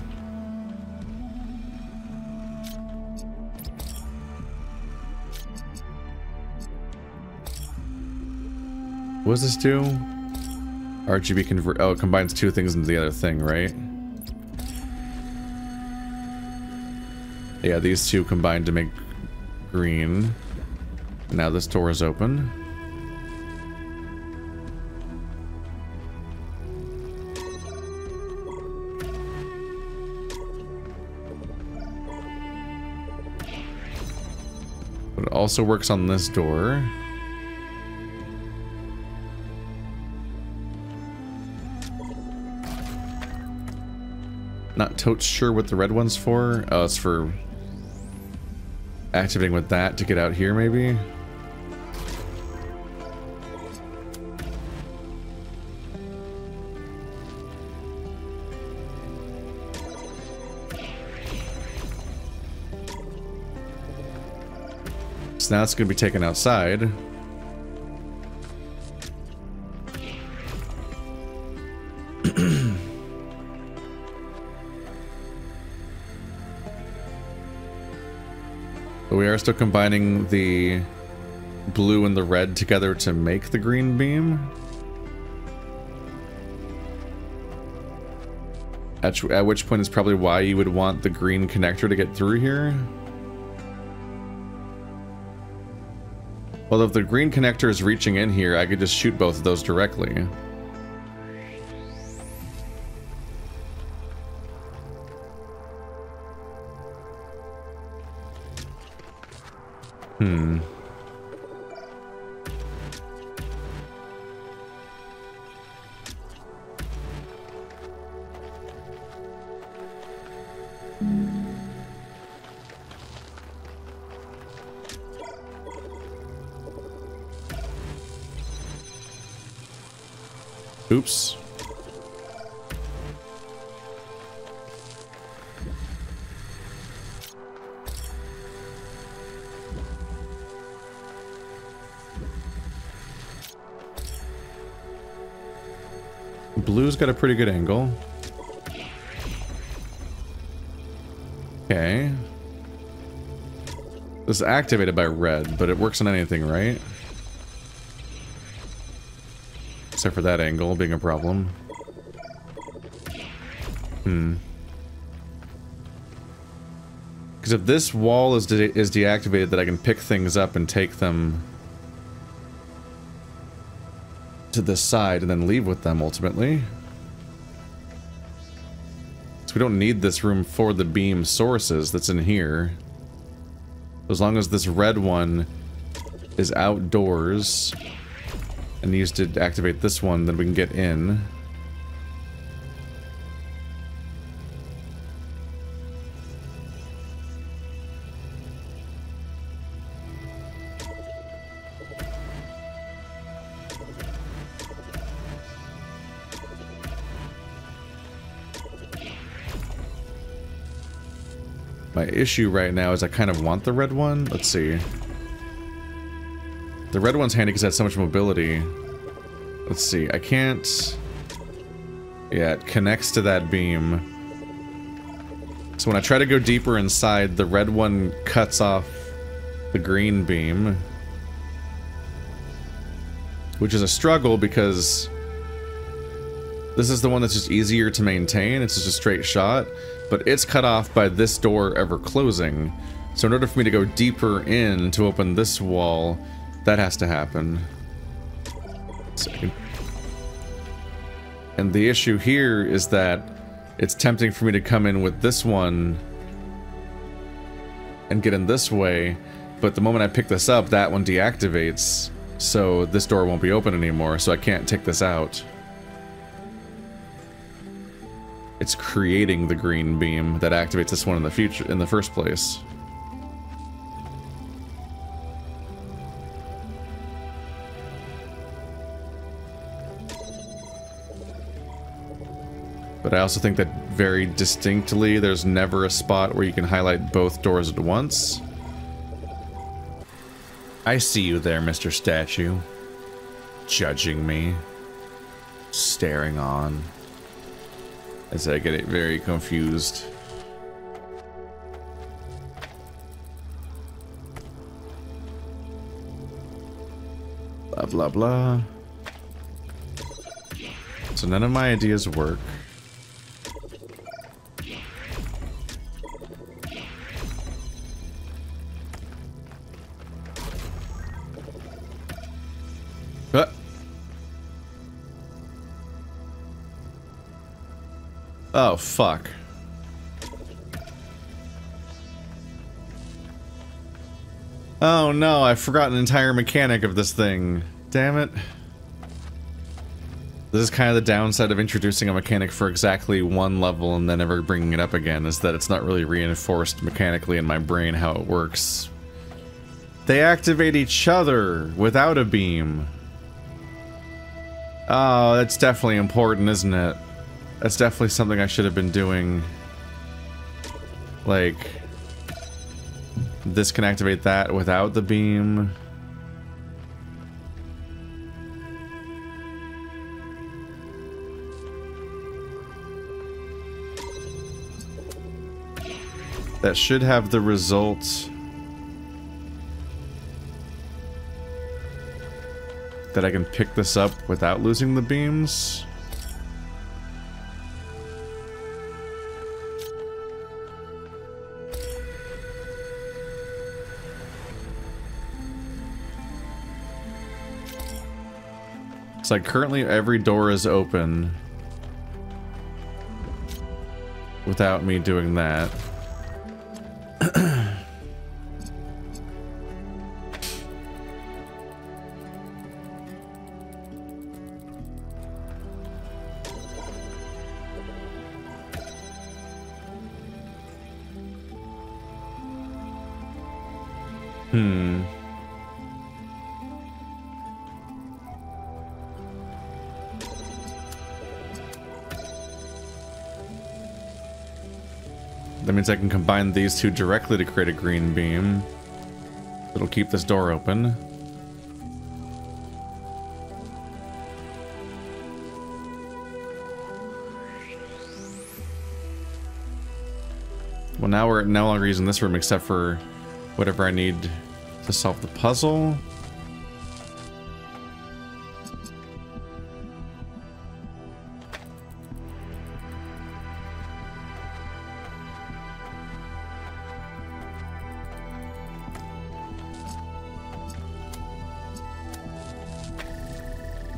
What does this do? RGB convert. Oh, it combines two things into the other thing, right? Yeah, these two combine to make green. Now this door is open. But it also works on this door. Not totes sure what the red one's for. Oh, it's for activating with that to get out here, maybe? So now it's going to be taken outside. But we are still combining the blue and the red together to make the green beam. At which point is probably why you would want the green connector to get through here. Well, if the green connector is reaching in here, I could just shoot both of those directly. Oops. Blue's got a pretty good angle. Okay. This is activated by red, but it works on anything, right? Except for that angle being a problem. Because if this wall is deactivated, that I can pick things up and take them to this side and then leave with them ultimately. So we don't need this room for the beam sources that's in here. As long as this red one is outdoors and needs to activate this one, then we can get in. My issue right now is I kind of want the red one. Let's see. The red one's handy because it has so much mobility. Let's see. I can't... Yeah, it connects to that beam. So when I try to go deeper inside, the red one cuts off the green beam. Which is a struggle because this is the one that's just easier to maintain. It's just a straight shot, but it's cut off by this door ever closing. So in order for me to go deeper in to open this wall, that has to happen. And the issue here is that it's tempting for me to come in with this one and get in this way, but the moment I pick this up, that one deactivates. So this door won't be open anymore, so I can't take this out. It's creating the green beam that activates this one in the future, in the first place. But I also think that very distinctly, there's never a spot where you can highlight both doors at once. I see you there, Mr. Statue. Judging me. Staring on. As I get very confused. Blah, blah, blah. So none of my ideas work. Oh, fuck. Oh no, I forgot an entire mechanic of this thing. Damn it. This is kind of the downside of introducing a mechanic for exactly one level and then never bringing it up again, is that it's not really reinforced mechanically in my brain how it works. They activate each other without a beam. Oh, that's definitely important, isn't it? That's definitely something I should have been doing. Like, this can activate that without the beam. That should have the result that I can pick this up without losing the beams. It's like currently every door is open without me doing that. That means I can combine these two directly to create a green beam. It'll keep this door open. Well, now we're no longer using this room except for whatever I need to solve the puzzle.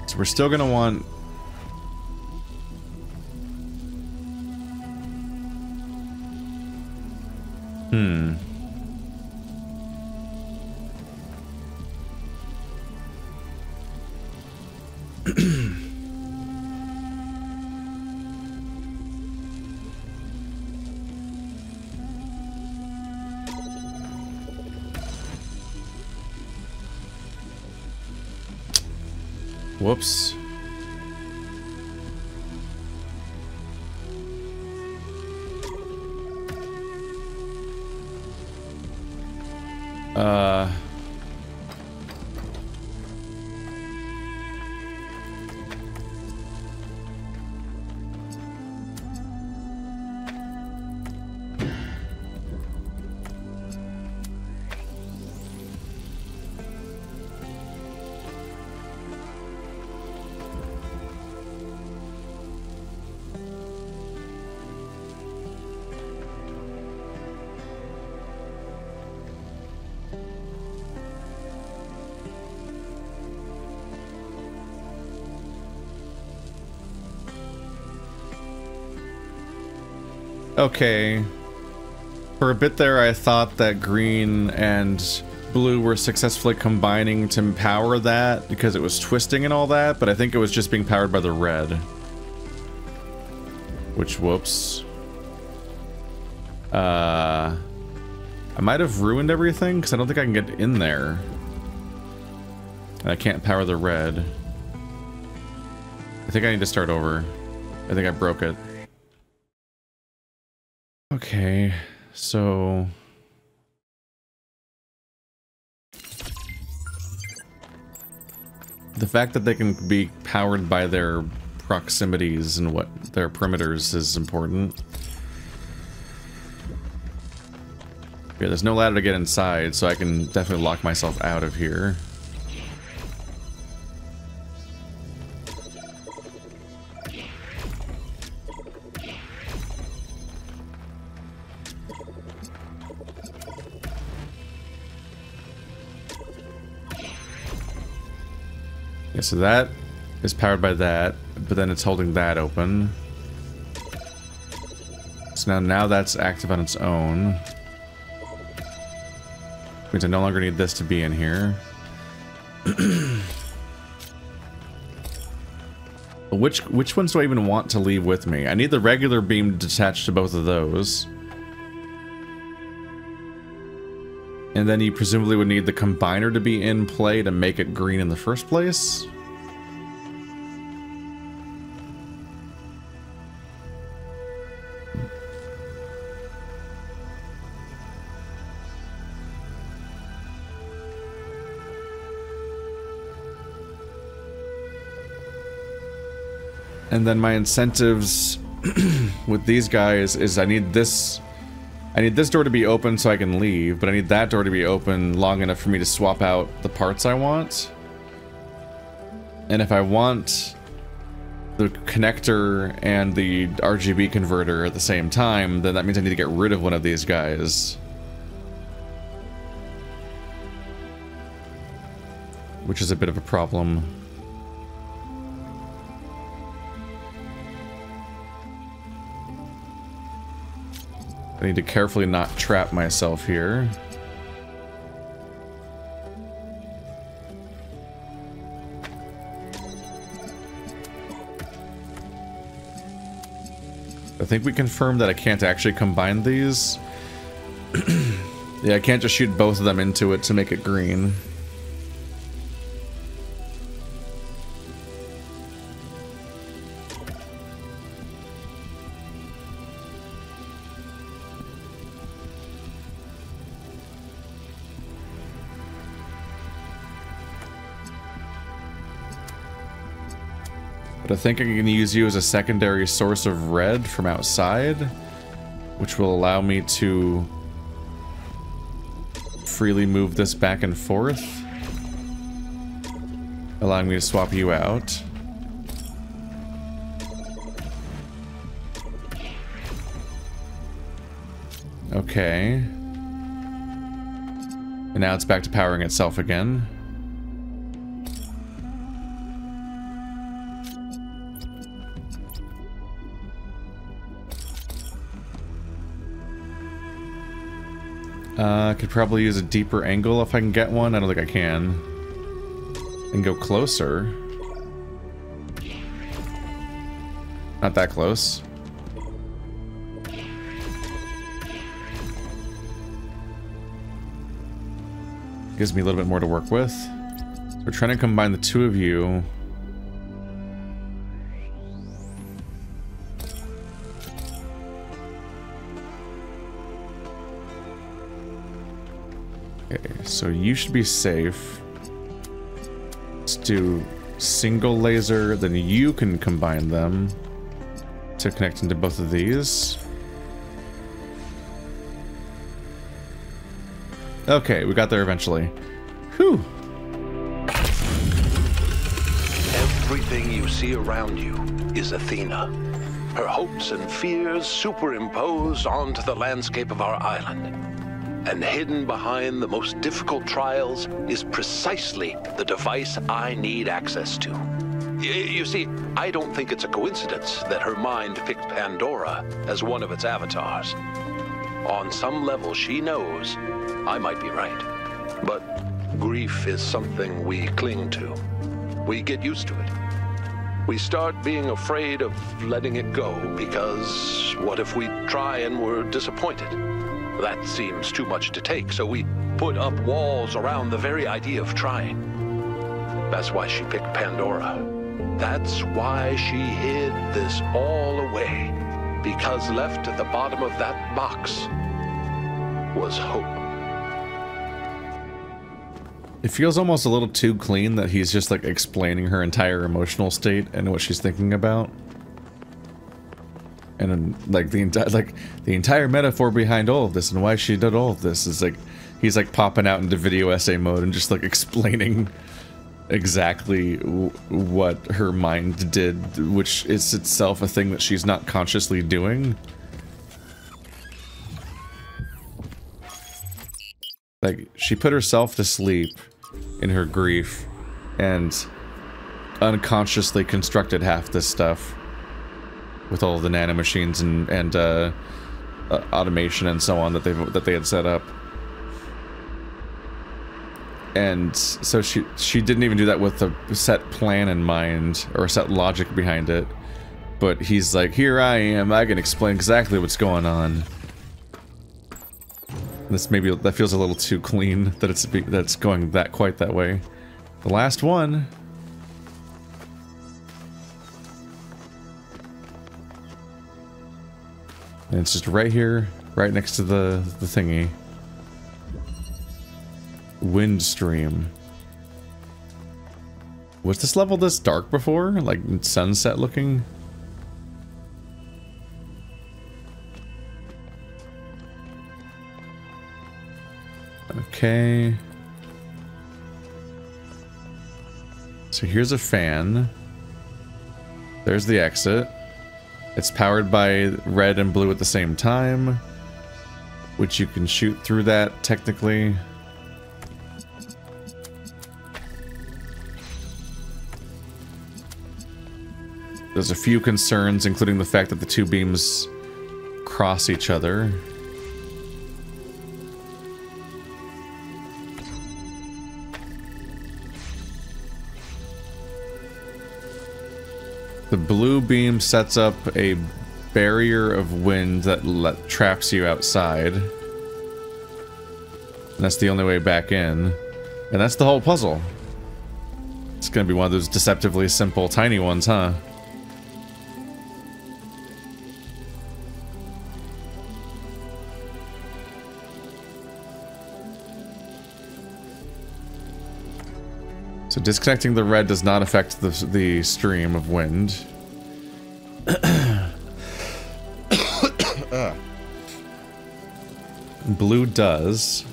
So we're still gonna want whoops. Okay. For a bit there, I thought that green and blue were successfully combining to power that because it was twisting and all that, but I think it was just being powered by the red. Which, whoops. I might have ruined everything because I don't think I can get in there. And I can't power the red. I think I need to start over. I think I broke it. Okay, so... the fact that they can be powered by their proximities and what their perimeters is important. Yeah, there's no ladder to get inside, so I can definitely lock myself out of here. Yeah, so that is powered by that, but then it's holding that open. So now that's active on its own. Means I no longer need this to be in here. Which ones do I even want to leave with me? I need the regular beam detached to both of those. And then you presumably would need the combiner to be in play to make it green in the first place. And then my incentives with these guys is I need this door to be open so I can leave, but I need that door to be open long enough for me to swap out the parts I want. And if I want the connector and the RGB converter at the same time, then that means I need to get rid of one of these guys. Which is a bit of a problem. I need to carefully not trap myself here. I think we confirmed that I can't actually combine these. Yeah, I can't just shoot both of them into it to make it green. But I think I'm going to use you as a secondary source of red from outside, which will allow me to freely move this back and forth, allowing me to swap you out. Okay. And now it's back to powering itself again. I could probably use a deeper angle if I can get one. I don't think I can. And go closer. Not that close. Gives me a little bit more to work with. So we're trying to combine the two of you. So you should be safe. Let's do single laser, then you can combine them to connect into both of these. Okay, we got there eventually. Whew. Everything you see around you is Athena. Her hopes and fears superimposed onto the landscape of our island. And hidden behind the most difficult trials is precisely the device I need access to. You see, I don't think it's a coincidence that her mind picked Pandora as one of its avatars. On some level, she knows I might be right. But grief is something we cling to. We get used to it. We start being afraid of letting it go because what if we try and we're disappointed? That seems too much to take, so we put up walls around the very idea of trying. That's why she picked Pandora. That's why she hid this all away. Because left at the bottom of that box was hope. It feels almost a little too clean that he's just like explaining her entire emotional state and what she's thinking about. And like the entire metaphor behind all of this and why she did all of this is like he's like popping out into video essay mode and just like explaining exactly what her mind did, which is itself a thing that she's not consciously doing. Like, she put herself to sleep in her grief and unconsciously constructed half this stuff with all the nanomachines and automation and so on that they had set up. And so she didn't even do that with a set plan in mind or a set logic behind it. But he's like, here I am, I can explain exactly what's going on. That feels a little too clean that that's going quite that way. The last one. And it's just right here, right next to the thingy. Wind stream. Was this level this dark before? Like sunset looking? Okay. So here's a fan. There's the exit. It's powered by red and blue at the same time, which you can shoot through that technically. There's a few concerns, including the fact that the two beams cross each other. The blue beam sets up a barrier of wind that traps you outside. And that's the only way back in. And that's the whole puzzle. It's gonna be one of those deceptively simple, tiny ones, huh? So disconnecting the red does not affect the stream of wind. Blue does.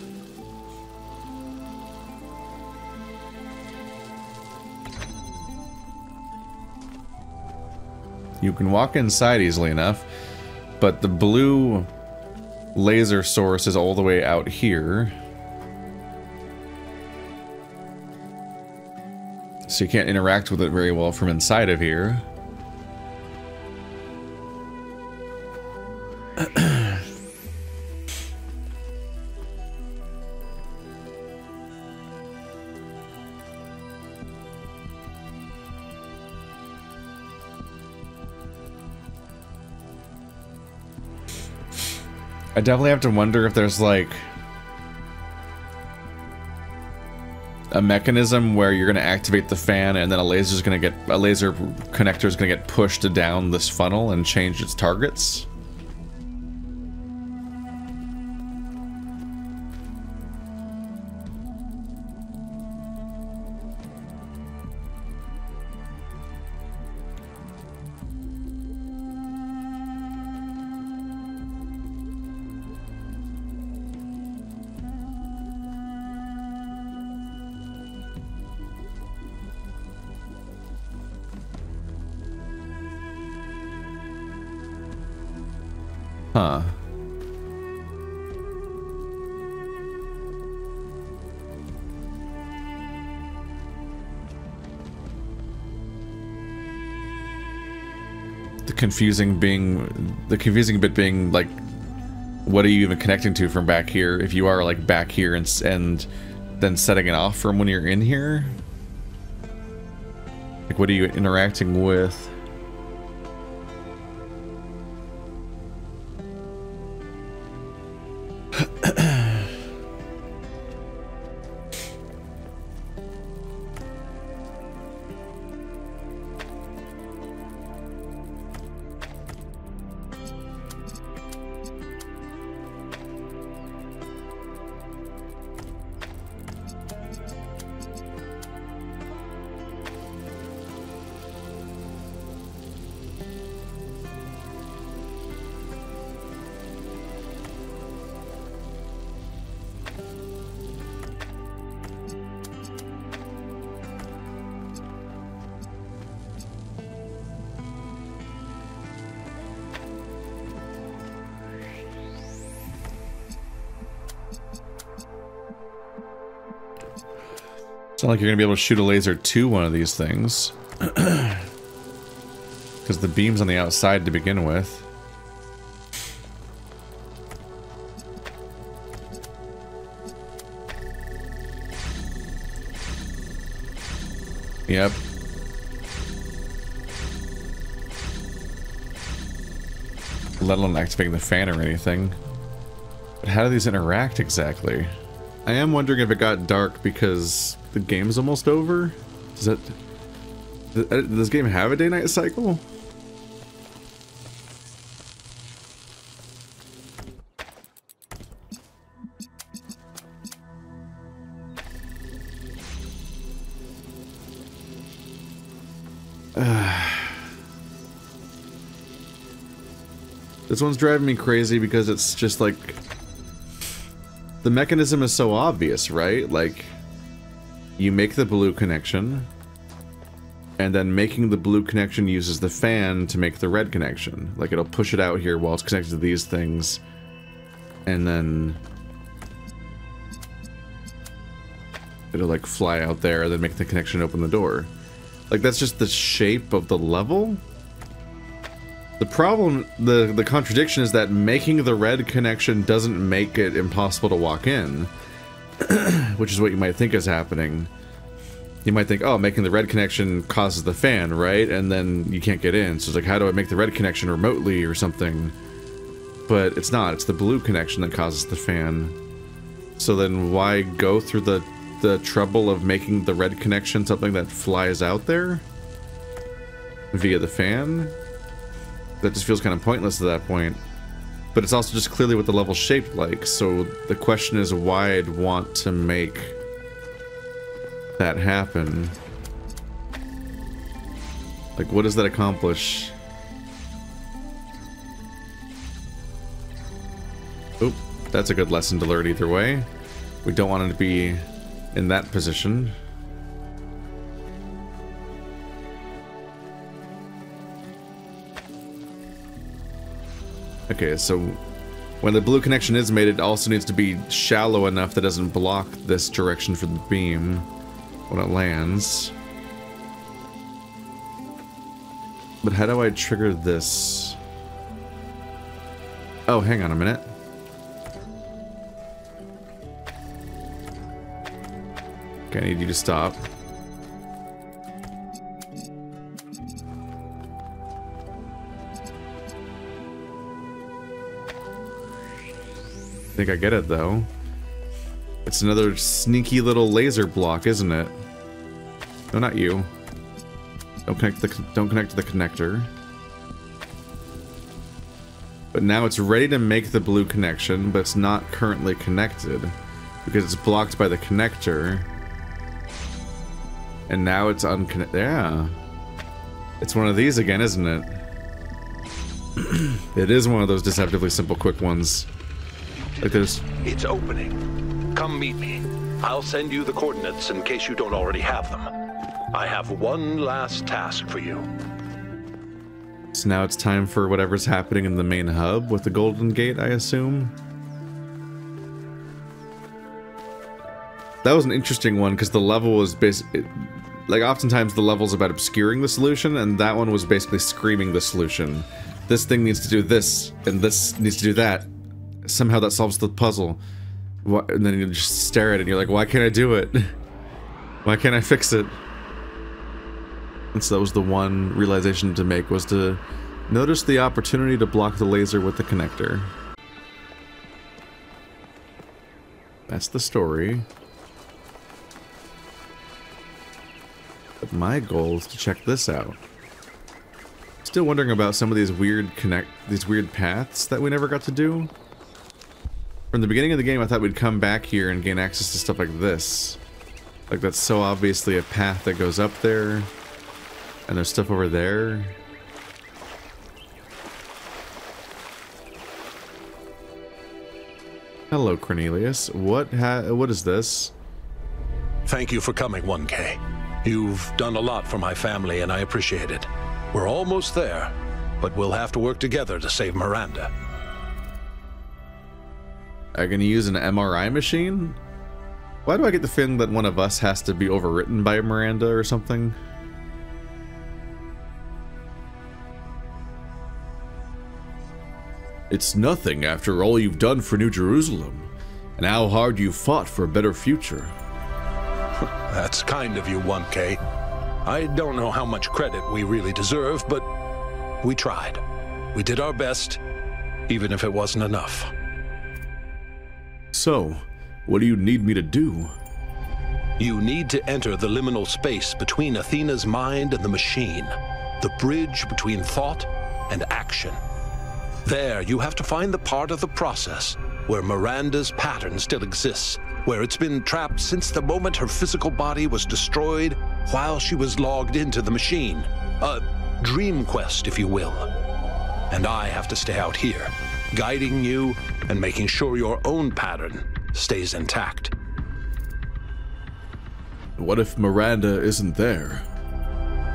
You can walk inside easily enough, but the blue laser source is all the way out here. So you can't interact with it very well from inside of here. I definitely have to wonder if there's like a mechanism where you're going to activate the fan and then a laser connector is going to get pushed down this funnel and change its targets. Huh. The confusing bit being like, what are you even connecting to from back here? If you are like back here and then setting it off from when you're in here, like what are you interacting with? It's not like you're gonna be able to shoot a laser to one of these things. Because the beam's on the outside to begin with. Yep. Let alone activating the fan or anything. But how do these interact exactly? I am wondering if it got dark because the game's almost over. Does this game have a day-night cycle? This one's driving me crazy because it's just like, the mechanism is so obvious, right? Like, you make the blue connection, and then making the blue connection uses the fan to make the red connection. Like, it'll push it out here while it's connected to these things, and then it'll like fly out there and then make the connection, open the door. Like, that's just the shape of the level. The problem, the contradiction is that making the red connection doesn't make it impossible to walk in. Which is what you might think is happening. You might think, oh, making the red connection causes the fan, right? And then you can't get in. So it's like, how do I make the red connection remotely or something? But it's not. It's the blue connection that causes the fan. So then why go through the trouble of making the red connection something that flies out there? Via the fan? That just feels kind of pointless at that point. But it's also just clearly what the level's shaped like, so the question is why I'd want to make that happen. Like, what does that accomplish? Oop, that's a good lesson to learn either way. We don't want it to be in that position. Okay, so when the blue connection is made, it also needs to be shallow enough that it doesn't block this direction for the beam when it lands. But how do I trigger this? Oh, hang on a minute. Okay, I need you to stop. I think I get it though. It's another sneaky little laser block, isn't it? No, not you. Don't connect to the connector. But now it's ready to make the blue connection, but it's not currently connected because it's blocked by the connector. And now it's unconnected. Yeah. It's one of these again, isn't it? It is one of those deceptively simple quick ones. Like there's... It's opening. Come meet me. I'll send you the coordinates in case you don't already have them. I have one last task for you. So now it's time for whatever's happening in the main hub with the Golden Gate, I assume. That was an interesting one because the level was basically... like, oftentimes the level's about obscuring the solution, and that one was basically screaming the solution. This thing needs to do this, and this needs to do that. Somehow that solves the puzzle. And then you just stare at it and you're like, why can't I do it? Why can't I fix it? And so that was the one realization to make, was to notice the opportunity to block the laser with the connector. That's the story. But my goal is to check this out. Still wondering about some of these weird paths that we never got to do. From the beginning of the game, I thought we'd come back here and gain access to stuff like this. Like, that's so obviously a path that goes up there. And there's stuff over there. Hello, Cornelius. What is this? Thank you for coming, 1K. You've done a lot for my family, and I appreciate it. We're almost there, but we'll have to work together to save Miranda. Are you gonna use an MRI machine? Why do I get the feeling that one of us has to be overwritten by Miranda or something? It's nothing after all you've done for New Jerusalem, and how hard you've fought for a better future. That's kind of you, 1K. I don't know how much credit we really deserve, but we tried. We did our best, even if it wasn't enough. So, what do you need me to do? You need to enter the liminal space between Athena's mind and the machine, the bridge between thought and action. There, you have to find the part of the process where Miranda's pattern still exists, where it's been trapped since the moment her physical body was destroyed while she was logged into the machine. A dream quest, if you will. And I have to stay out here, guiding you and making sure your own pattern stays intact. What if Miranda isn't there?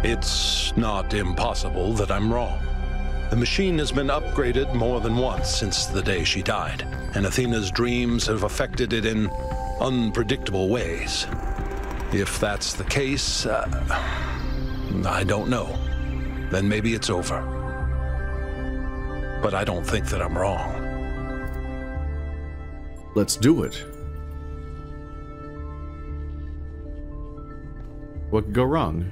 It's not impossible that I'm wrong. The machine has been upgraded more than once since the day she died, and Athena's dreams have affected it in unpredictable ways. If that's the case, I don't know. Then maybe it's over. But I don't think that I'm wrong. Let's do it. What could go wrong?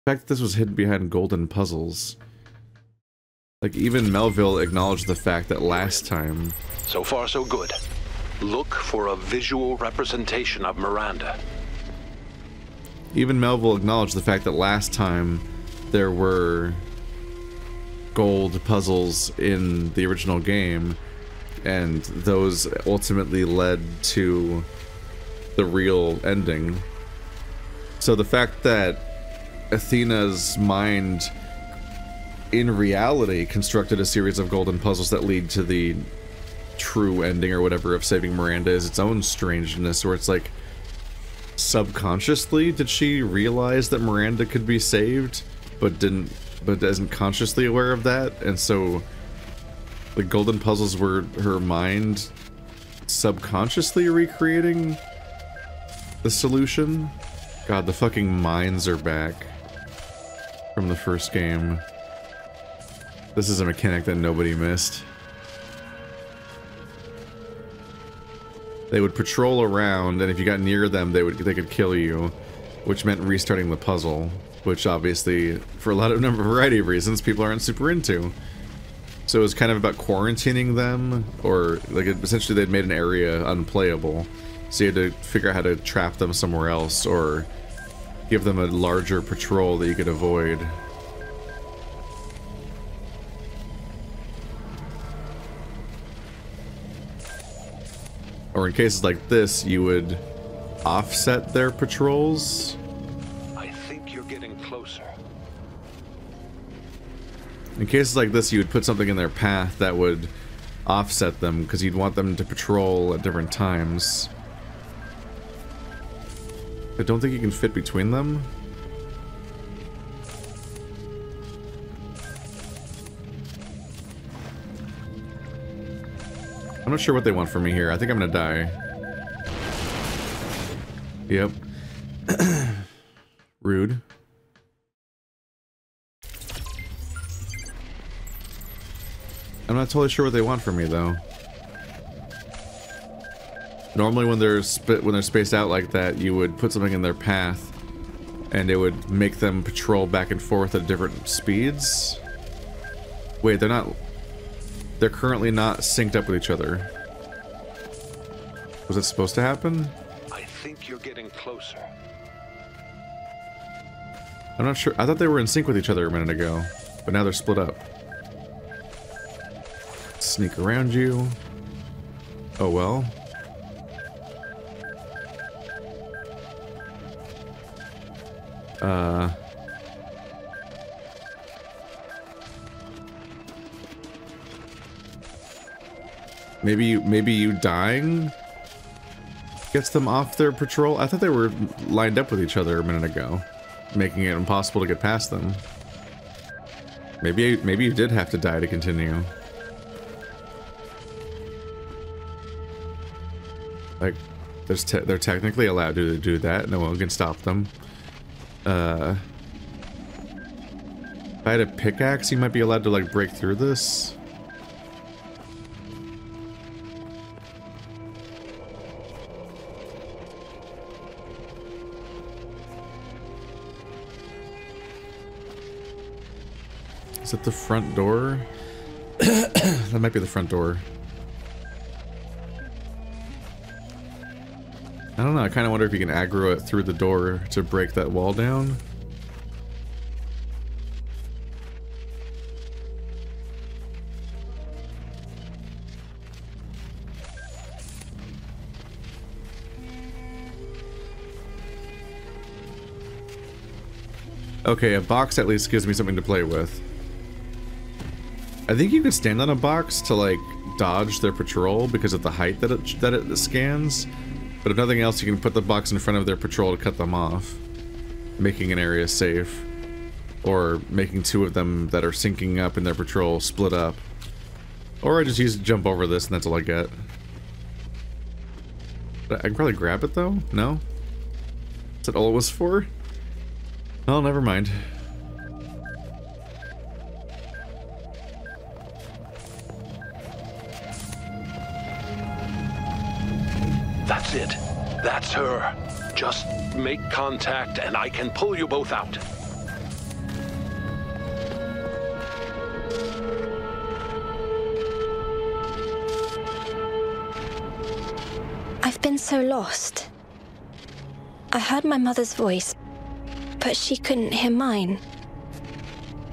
The fact that this was hidden behind golden puzzles. Like, even Melville acknowledged the fact that last time... So far, so good. Look for a visual representation of Miranda. Even Melville acknowledged the fact that last time there were gold puzzles in the original game, and those ultimately led to the real ending. So the fact that Athena's mind in reality constructed a series of golden puzzles that lead to the true ending or whatever of saving Miranda is its own strangeness, where it's like, subconsciously did she realize that Miranda could be saved but isn't consciously aware of that, and so the golden puzzles were her mind subconsciously recreating the solution. God, the fucking mines are back from the first game. This is a mechanic that nobody missed. They would patrol around, and if you got near them, they could kill you, which meant restarting the puzzle, which obviously, for a variety of reasons, people aren't super into. So it was kind of about quarantining them, or like essentially they'd made an area unplayable, so you had to figure out how to trap them somewhere else, or give them a larger patrol that you could avoid. Or in cases like this, you would offset their patrols. I think you're getting closer. In cases like this, you would put something in their path that would offset them, because you'd want them to patrol at different times. I don't think you can fit between them. not sure what they want from me here. I think I'm gonna die. Yep. Rude. I'm not totally sure what they want from me, though. Normally when they're spaced out like that, you would put something in their path, and it would make them patrol back and forth at different speeds. Wait, they're not... They're currently not synced up with each other. Was it supposed to happen? I think you're getting closer. I'm not sure. I thought they were in sync with each other a minute ago, but now they're split up. Sneak around you. Oh well. Maybe you dying gets them off their patrol? I thought they were lined up with each other a minute ago, making it impossible to get past them. Maybe you did have to die to continue. Like, they're technically allowed to do that. No one can stop them. If I had a pickaxe, you might be allowed to, like, break through this. Is it the front door? That might be the front door. I don't know, I kind of wonder if you can aggro it through the door to break that wall down. Okay, a box at least gives me something to play with. I think you could stand on a box to, like, dodge their patrol because of the height that it scans. But if nothing else, you can put the box in front of their patrol to cut them off, making an area safe. Or making two of them that are syncing up in their patrol split up. Or I just jump over this and that's all I get. I can probably grab it though? No? Is that all it was for? Oh, never mind. That's it. That's her. Just make contact and I can pull you both out. I've been so lost. I heard my mother's voice, but she couldn't hear mine.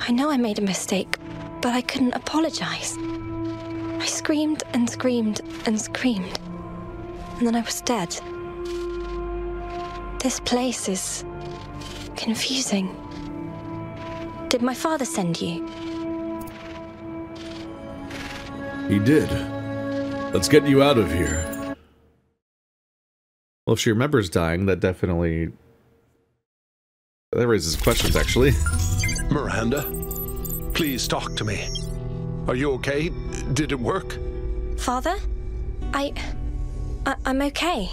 I know I made a mistake, but I couldn't apologize. I screamed and screamed and screamed. And then I was dead. This place is confusing. Did my father send you? He did. Let's get you out of here. Well, if she remembers dying, that definitely... That raises questions, actually. Miranda, please talk to me. Are you okay? Did it work? Father? I'm okay.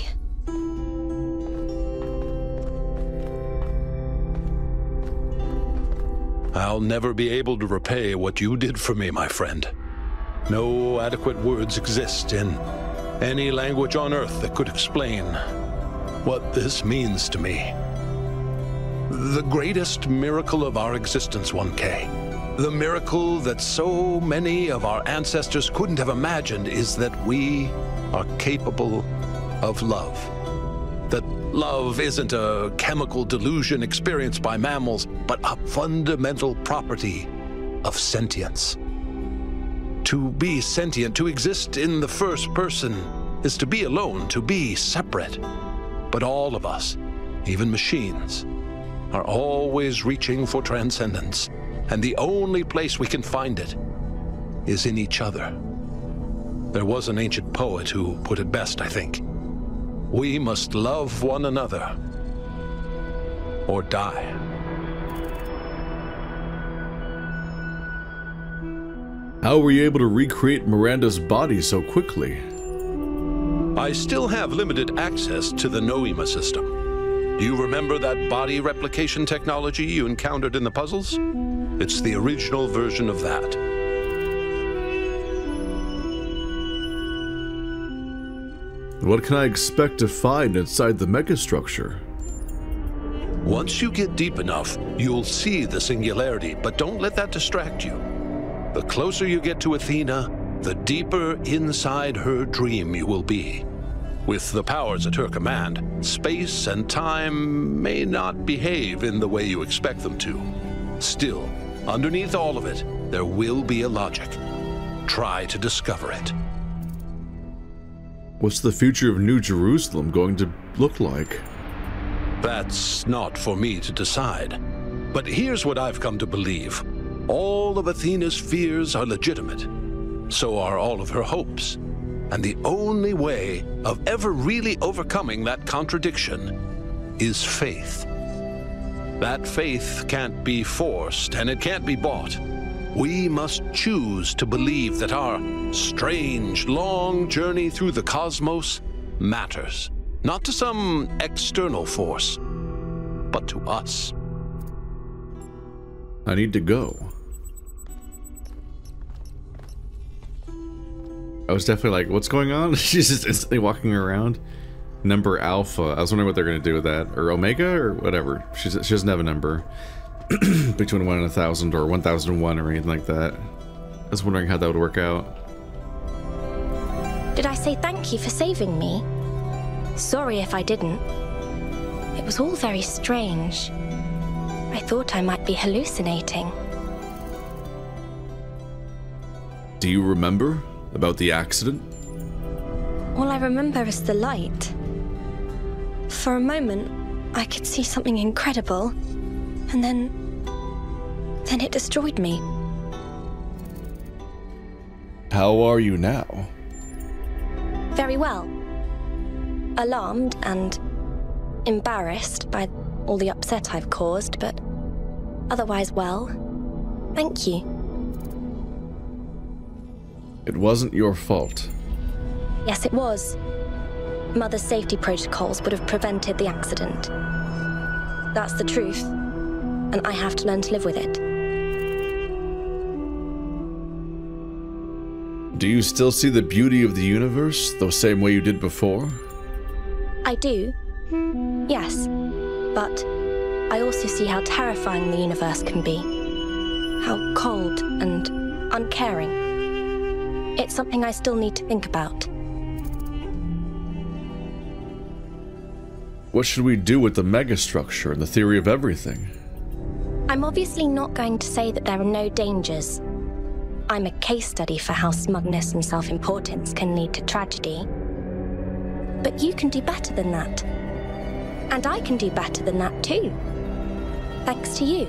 I'll never be able to repay what you did for me, my friend. No adequate words exist in any language on Earth that could explain what this means to me. The greatest miracle of our existence, 1K. The miracle that so many of our ancestors couldn't have imagined is that we are capable of love. That love isn't a chemical delusion experienced by mammals, but a fundamental property of sentience. To be sentient, to exist in the first person, is to be alone, to be separate. But all of us, even machines, are always reaching for transcendence. And the only place we can find it is in each other. There was an ancient poet who put it best, I think. We must love one another or die. How were you able to recreate Miranda's body so quickly? I still have limited access to the Noema system. Do you remember that body replication technology you encountered in the puzzles? It's the original version of that. What can I expect to find inside the megastructure? Once you get deep enough, you'll see the singularity, but don't let that distract you. The closer you get to Athena, the deeper inside her dream you will be. With the powers at her command, space and time may not behave in the way you expect them to. Still, underneath all of it, there will be a logic. Try to discover it. What's the future of New Jerusalem going to look like? That's not for me to decide. But here's what I've come to believe. All of Athena's fears are legitimate. So are all of her hopes. And the only way of ever really overcoming that contradiction is faith. That faith can't be forced, and it can't be bought. We must choose to believe that our strange, long journey through the cosmos matters. Not to some external force, but to us. I need to go. I was definitely like, what's going on? She's just instantly walking around. Number Alpha. I was wondering what they're going to do with that. Or Omega, or whatever. She doesn't have a number. Between 1 and 1,000, or 1,001, or anything like that. I was wondering how that would work out. Did I say thank you for saving me? Sorry if I didn't. It was all very strange. I thought I might be hallucinating. Do you remember about the accident? All I remember is the light. For a moment, I could see something incredible, and then it destroyed me. How are you now? Very well. Alarmed and embarrassed by all the upset I've caused, but otherwise well. Thank you. It wasn't your fault. Yes, it was. Mother's safety protocols would have prevented the accident. That's the truth, and I have to learn to live with it. Do you still see the beauty of the universe the same way you did before? I do, yes, but I also see how terrifying the universe can be. How cold and uncaring. It's something I still need to think about. What should we do with the megastructure and the theory of everything? I'm obviously not going to say that there are no dangers. I'm a case study for how smugness and self-importance can lead to tragedy. But you can do better than that. And I can do better than that too. Thanks to you.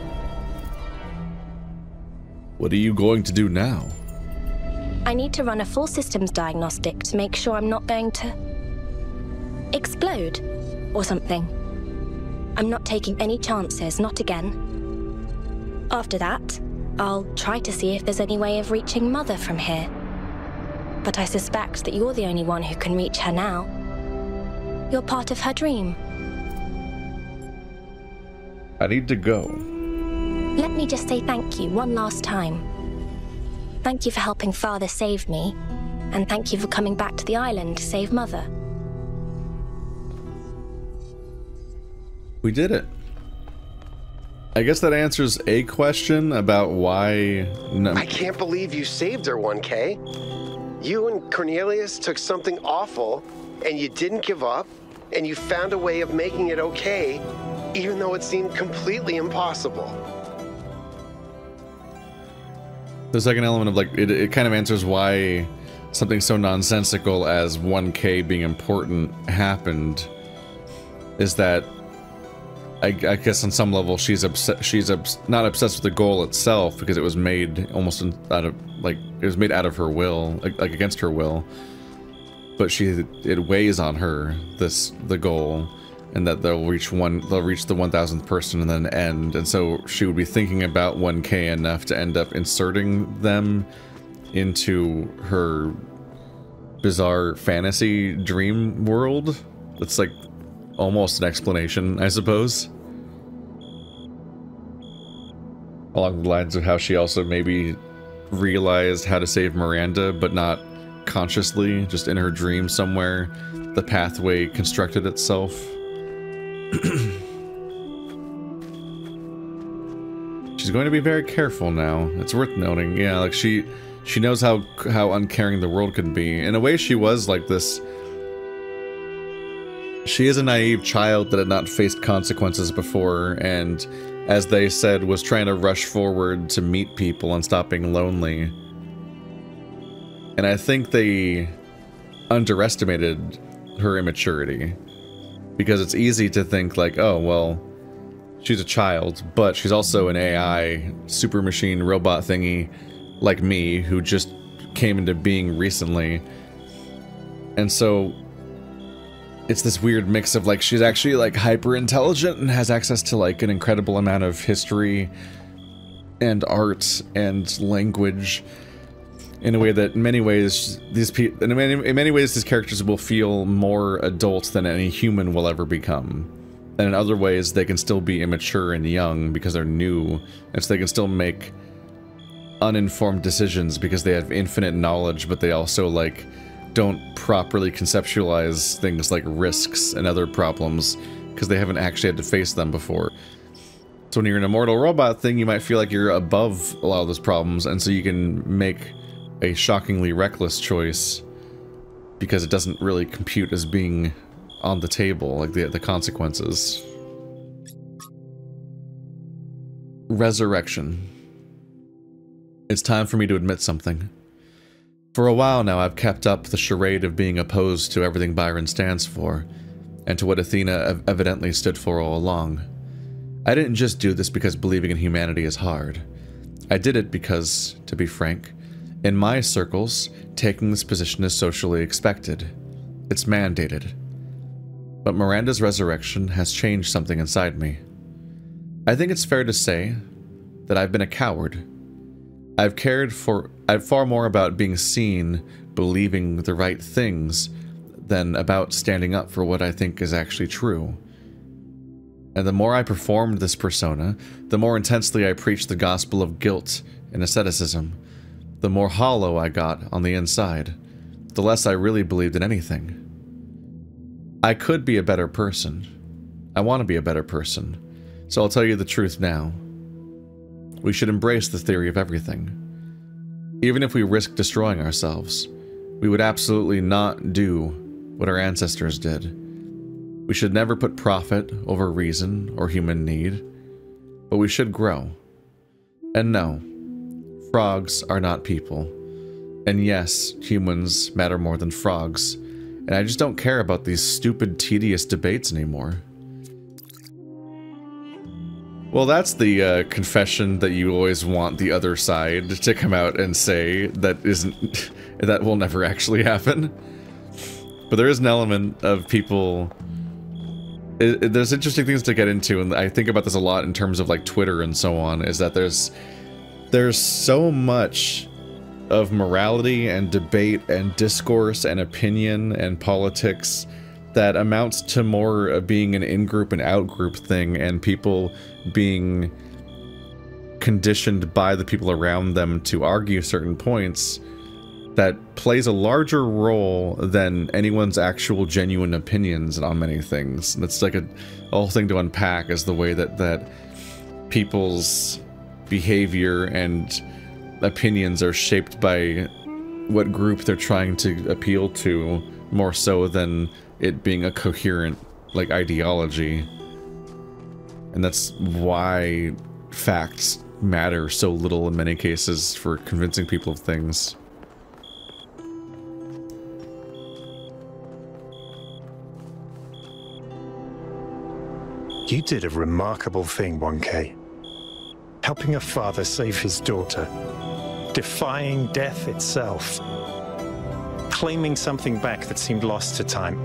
What are you going to do now? I need to run a full systems diagnostic to make sure I'm not going to explode or something. I'm not taking any chances, not again. After that, I'll try to see if there's any way of reaching Mother from here. But I suspect that you're the only one who can reach her now. You're part of her dream. I need to go. Let me just say thank you one last time. Thank you for helping Father save me, and thank you for coming back to the island to save Mother. We did it. I guess that answers a question about why... I can't believe you saved her, 1K. You and Cornelius took something awful, and you didn't give up, and you found a way of making it okay, even though it seemed completely impossible. The second element of, like, it kind of answers why something so nonsensical as 1K being important happened, is that I guess on some level she's not obsessed with the goal itself, because it was made almost out of, like, it was made out of her will, like against her will, but it weighs on her, the goal, and that they'll reach the 1,000th person and then end, and so she would be thinking about 1K enough to end up inserting them into her bizarre fantasy dream world. It's like almost an explanation, I suppose. Along the lines of how she also maybe realized how to save Miranda, but not consciously, just in her dream somewhere. The pathway constructed itself. She's going to be very careful now. It's worth noting. Yeah, like she knows how uncaring the world could be. In a way, she was like this. She is a naive child that had not faced consequences before, and as they said, was trying to rush forward to meet people and stop being lonely. And I think they underestimated her immaturity. Because it's easy to think like, oh, well, she's a child, but she's also an AI, super machine, robot thingy, like me, who just came into being recently. And so it's this weird mix of like, she's actually like hyper intelligent and has access to like an incredible amount of history and art and language in a way that in many ways these characters will feel more adult than any human will ever become. And in other ways, they can still be immature and young because they're new, and so they can still make uninformed decisions because they have infinite knowledge, but they also like don't properly conceptualize things like risks and other problems because they haven't actually had to face them before. So when you're an immortal robot thing, you might feel like you're above a lot of those problems, and so you can make a shockingly reckless choice because it doesn't really compute as being on the table, like the consequences. Resurrection. It's time for me to admit something. For a while now, I've kept up the charade of being opposed to everything Byron stands for, and to what Athena evidently stood for all along. I didn't just do this because believing in humanity is hard. I did it because, to be frank, in my circles, taking this position is socially expected. It's mandated. But Miranda's resurrection has changed something inside me. I think it's fair to say that I've been a coward. I've far more about being seen, believing the right things, than about standing up for what I think is actually true. And the more I performed this persona, the more intensely I preached the gospel of guilt and asceticism, the more hollow I got on the inside, the less I really believed in anything. I could be a better person. I want to be a better person, so I'll tell you the truth now. We should embrace the theory of everything. Even if we risk destroying ourselves, we would absolutely not do what our ancestors did. We should never put profit over reason or human need, but we should grow. And no, frogs are not people. And yes, humans matter more than frogs, and I just don't care about these stupid, tedious debates anymore. Well, that's the confession that you always want the other side to come out and say that that will never actually happen. But there is an element of people... there's interesting things to get into, and I think about this a lot in terms of like Twitter and so on, is that there's so much of morality and debate and discourse and opinion and politics that amounts to more of being an in-group and out-group thing, and people being conditioned by the people around them to argue certain points, that plays a larger role than anyone's actual genuine opinions on many things. That's like a whole thing to unpack, is the way that people's behavior and opinions are shaped by what group they're trying to appeal to, more so than it being a coherent, like, ideology. And that's why facts matter so little in many cases for convincing people of things. You did a remarkable thing, 1K. Helping a father save his daughter. Defying death itself. Claiming something back that seemed lost to time.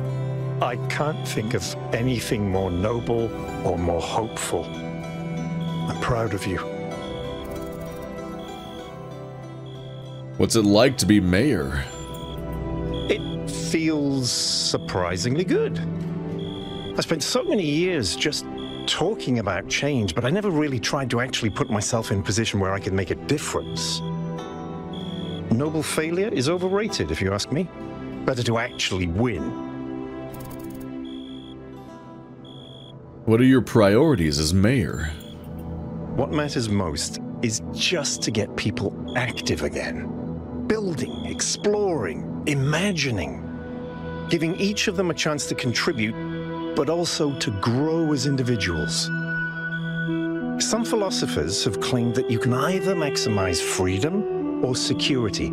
I can't think of anything more noble or more hopeful. I'm proud of you. What's it like to be mayor? It feels surprisingly good. I spent so many years just talking about change, but I never really tried to actually put myself in a position where I could make a difference. Noble failure is overrated, if you ask me. Better to actually win. What are your priorities as mayor? What matters most is just to get people active again. Building, exploring, imagining. Giving each of them a chance to contribute, but also to grow as individuals. Some philosophers have claimed that you can either maximize freedom or security.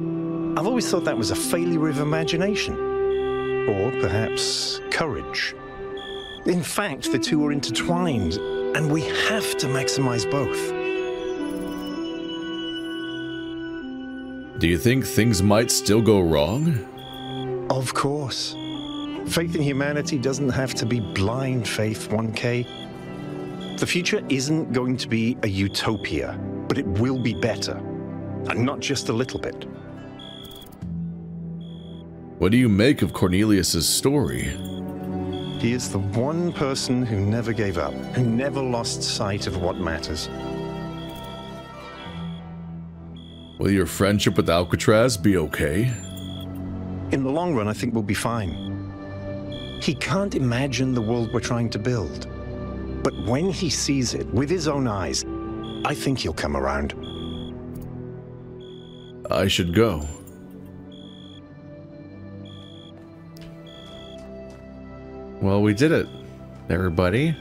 I've always thought that was a failure of imagination, or perhaps courage. In fact, the two are intertwined, and we have to maximize both. Do you think things might still go wrong? Of course. Faith in humanity doesn't have to be blind faith, 1K. The future isn't going to be a utopia, but it will be better. And not just a little bit. What do you make of Cornelius's story? He is the one person who never gave up, who never lost sight of what matters. Will your friendship with Alcatraz be okay? In the long run, I think we'll be fine. He can't imagine the world we're trying to build. But when he sees it with his own eyes, I think he'll come around. I should go. Well, we did it, everybody.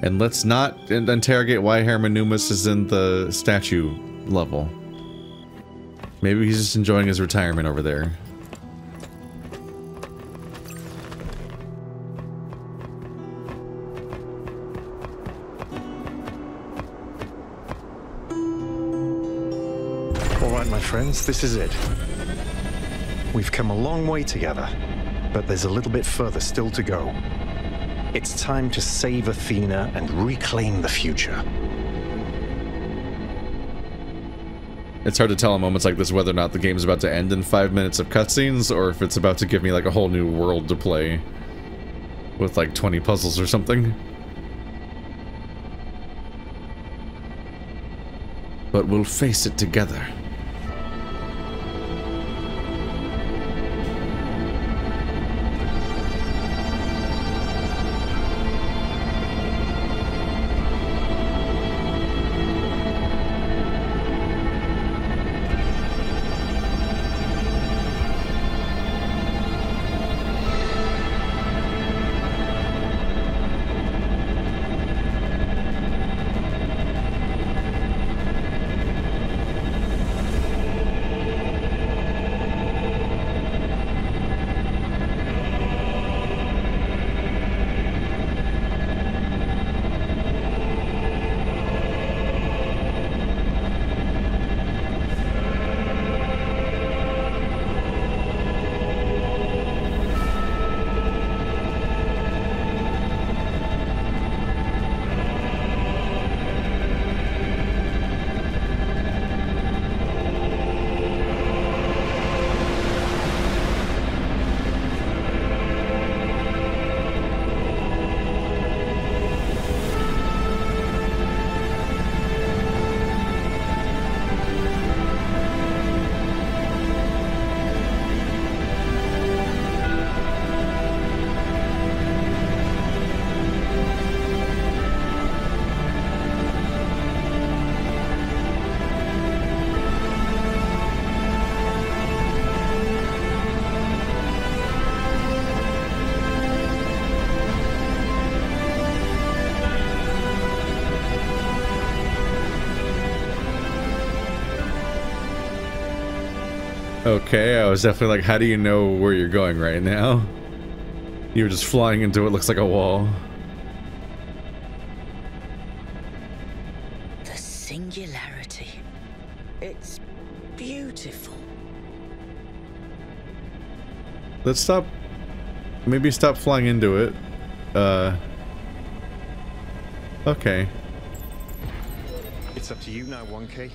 And let's not interrogate why Hermaneumas is in the statue level. Maybe he's just enjoying his retirement over there. All right, my friends, this is it. We've come a long way together, but there's a little bit further still to go. It's time to save Athena and reclaim the future. It's hard to tell in moments like this whether or not the game's about to end in 5 minutes of cutscenes, or if it's about to give me like a whole new world to play with like 20 puzzles or something. But we'll face it together. Okay, I was definitely like, how do you know where you're going right now? You were just flying into what looks like a wall. The singularity. It's beautiful. Let's stop. Maybe stop flying into it. Okay. It's up to you now, 1K.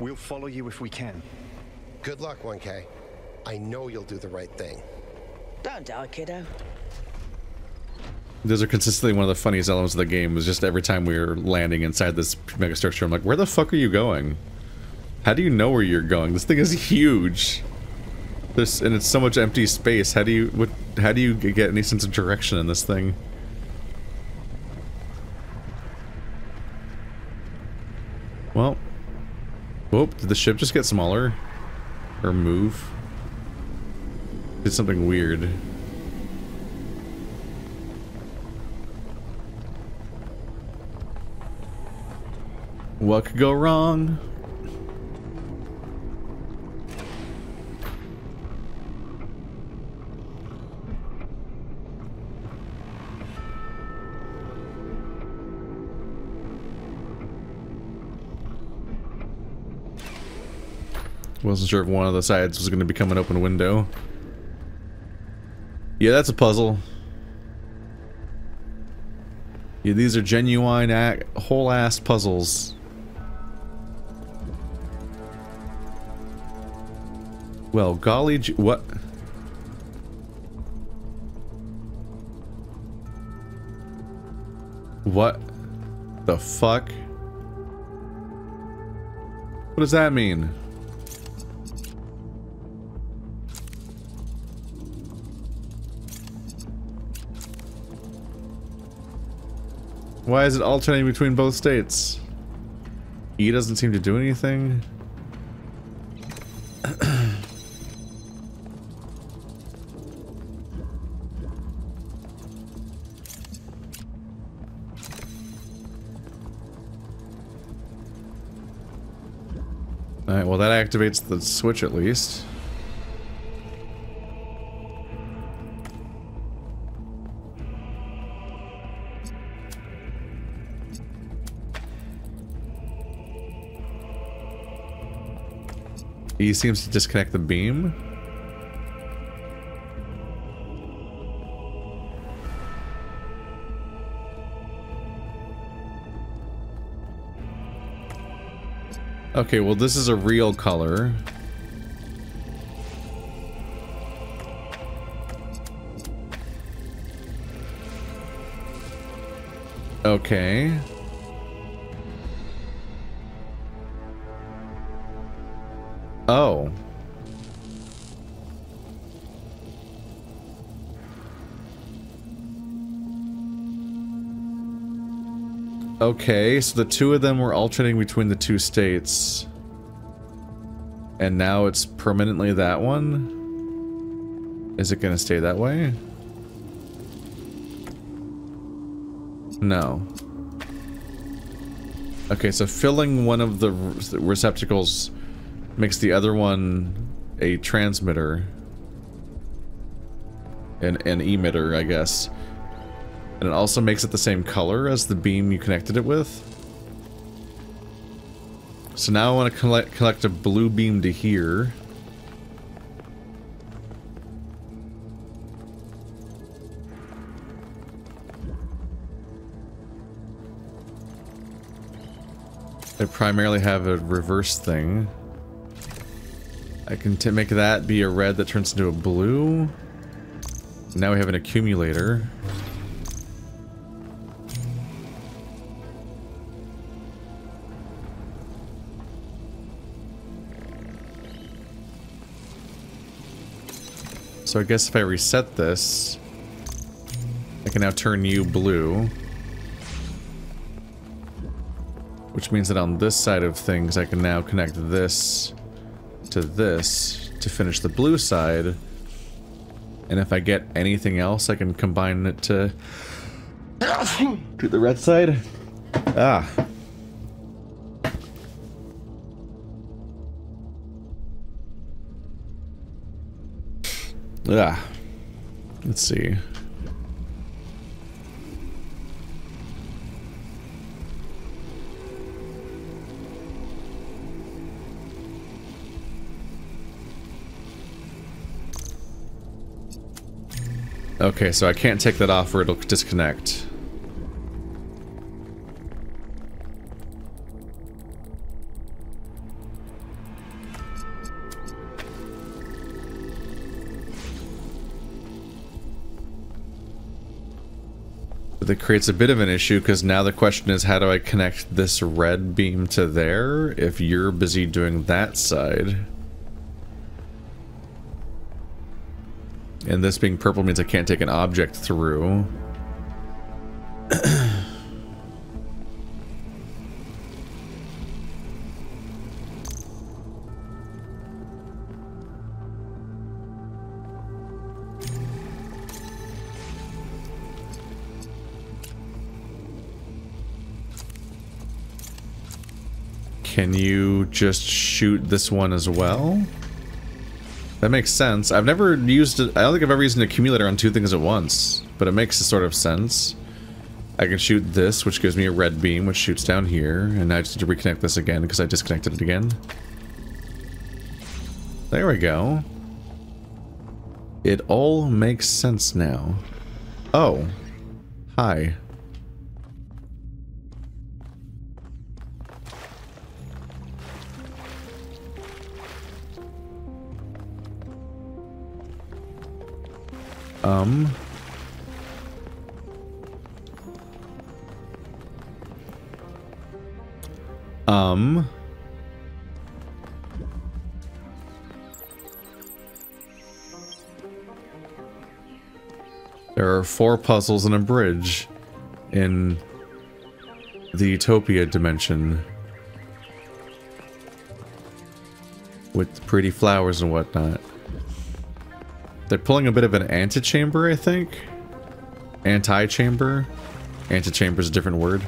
We'll follow you if we can. Good luck, 1K. I know you'll do the right thing. Don't die, kiddo. Those are consistently one of the funniest elements of the game, is just every time we're landing inside this megastructure, I'm like, where the fuck are you going? How do you know where you're going? This thing is huge. And it's so much empty space. How do you get any sense of direction in this thing? Well, whoop, did the ship just get smaller? Or move? Did something weird. What could go wrong? Wasn't sure if one of the sides was going to become an open window. Yeah, that's a puzzle. Yeah, these are genuine whole-ass puzzles. Well, golly what? What the fuck? What does that mean? Why is it alternating between both states? E doesn't seem to do anything. Alright, well that activates the switch at least. E seems to disconnect the beam. Okay, well this is a real color. Okay. Oh. Okay, so the two of them were alternating between the two states. And now it's permanently that one? Is it gonna stay that way? No. Okay, so filling one of the receptacles makes the other one a transmitter. An emitter, I guess. And it also makes it the same color as the beam you connected it with. So now I want to collect a blue beam to here. I primarily have a reverse thing. I can make that be a red that turns into a blue. Now we have an accumulator. So I guess if I reset this, I can now turn you blue. Which means that on this side of things, I can now connect this to finish the blue side. And if I get anything else, I can combine it to the red side. Ah. Ah. Let's see. Okay, so I can't take that off or it'll disconnect. But that creates a bit of an issue, because now the question is, how do I connect this red beam to there if you're busy doing that side? And this being purple means I can't take an object through. Can you just shoot this one as well? That makes sense. I've never used it. I don't think I've ever used an accumulator on two things at once, but it makes a sort of sense. I can shoot this, which gives me a red beam, which shoots down here, and I just need to reconnect this again because I disconnected it again. There we go. It all makes sense now. Oh. Hi. There are 4 puzzles and a bridge in the Utopia dimension with pretty flowers and whatnot. They're pulling a bit of an antechamber, I think. Anti-chamber. Antechamber is a different word.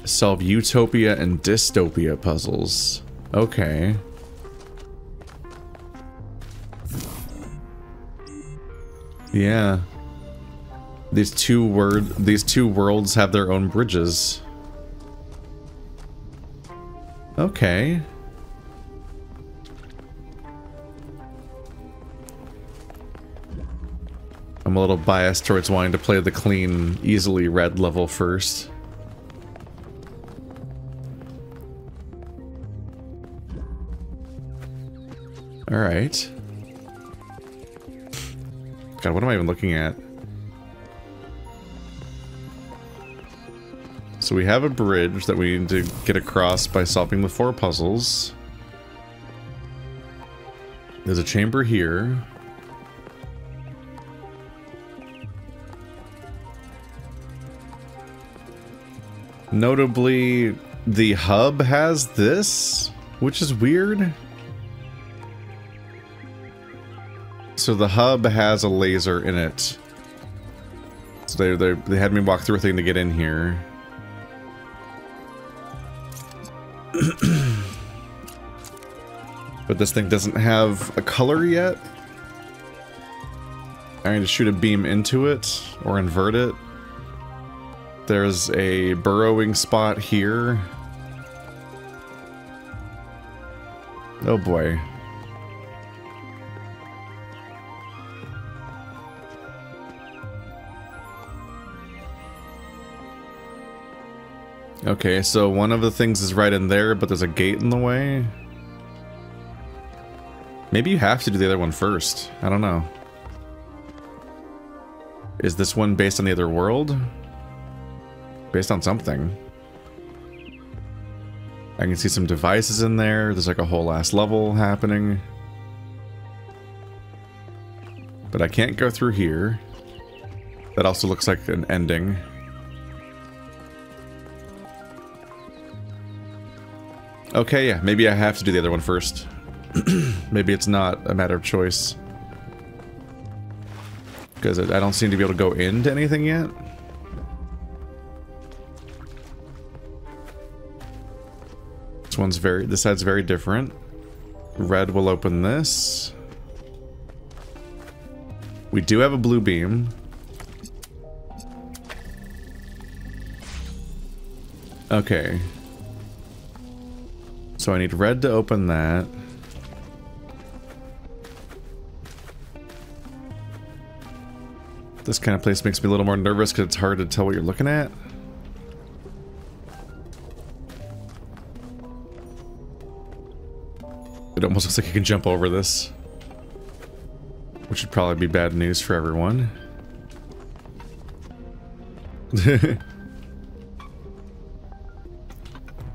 Solve utopia and dystopia puzzles. Okay. Yeah. These two worlds have their own bridges. Okay. I'm a little biased towards wanting to play the clean, easily read level first. Alright. God, what am I even looking at? So we have a bridge that we need to get across by solving the 4 puzzles. There's a chamber here. Notably, the hub has this, which is weird. So the hub has a laser in it. So they had me walk through a thing to get in here. But this thing doesn't have a color yet. I need to shoot a beam into it or invert it. There's a burrowing spot here. Oh boy. Okay, so one of the things is right in there, but there's a gate in the way. Maybe you have to do the other one first. I don't know. Is this one based on the other world? Based on something. I can see some devices in there. There's like a whole ass level happening. But I can't go through here. That also looks like an ending. Okay, yeah, maybe I have to do the other one first. Maybe it's not a matter of choice. Because I don't seem to be able to go into anything yet. This side's very different. Red will open this. We do have a blue beam. Okay. So I need red to open that. This kind of place makes me a little more nervous because it's hard to tell what you're looking at. It almost looks like you can jump over this. Which would probably be bad news for everyone.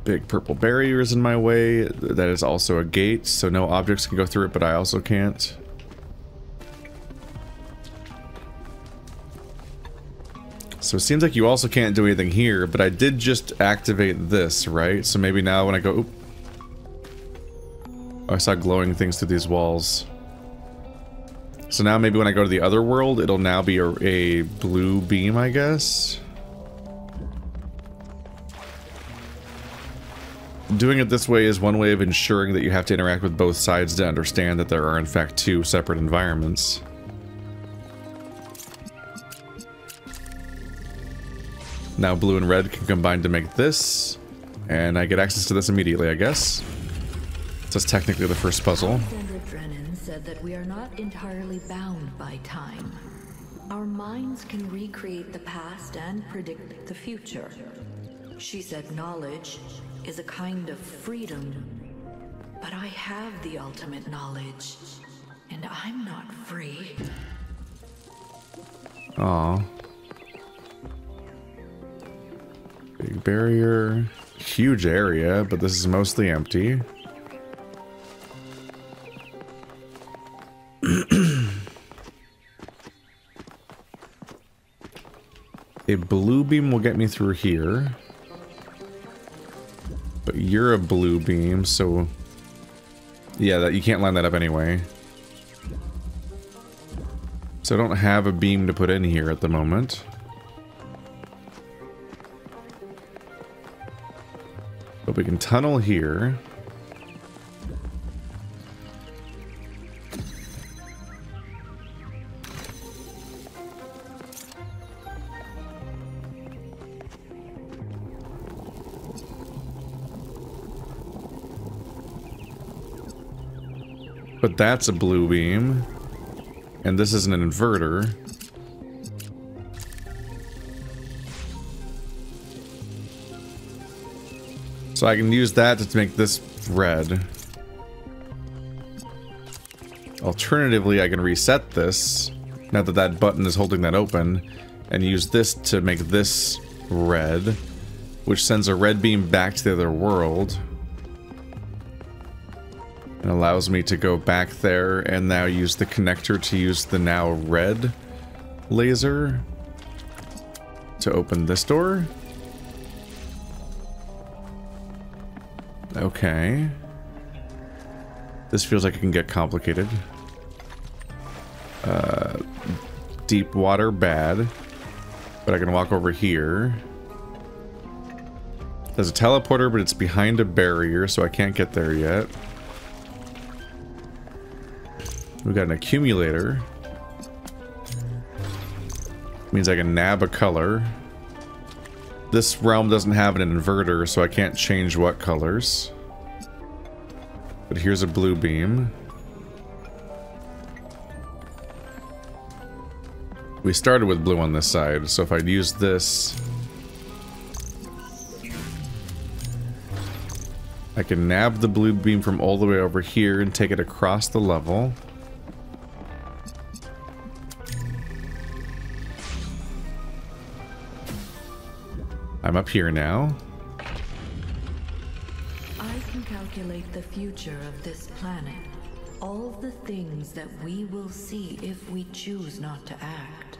Big purple barrier is in my way. That is also a gate, so no objects can go through it, but I also can't. So it seems like you also can't do anything here, but I did just activate this, right? So maybe now when I go... Oop. Oh, I saw glowing things through these walls. So now maybe when I go to the other world, it'll now be a blue beam, I guess? Doing it this way is one way of ensuring that you have to interact with both sides to understand that there are in fact two separate environments. Now blue and red can combine to make this, and I get access to this immediately, I guess. So it's technically the first puzzle. Said that we are not entirely bound by time. Our minds can recreate the past and predict the future. She said knowledge is a kind of freedom, but I have the ultimate knowledge, and I'm not free. Aw. Big barrier. Huge area, but this is mostly empty. A blue beam will get me through here. But you're a blue beam, so... Yeah, that you can't line that up anyway. So I don't have a beam to put in here at the moment. But we can tunnel here. But that's a blue beam. And this is an inverter. So I can use that to make this red. Alternatively, I can reset this, now that that button is holding that open, and use this to make this red, which sends a red beam back to the other world. And allows me to go back there and now use the connector to use the now red laser to open this door. Okay. This feels like it can get complicated. Deep water, bad. But I can walk over here. There's a teleporter, but it's behind a barrier, so I can't get there yet. We've got an accumulator. Means I can nab a color. This realm doesn't have an inverter, so I can't change what colors. But here's a blue beam. We started with blue on this side, so if I'd use this... I can nab the blue beam from all the way over here and take it across the level. I'm up here now. I can calculate the future of this planet. All the things that we will see if we choose not to act.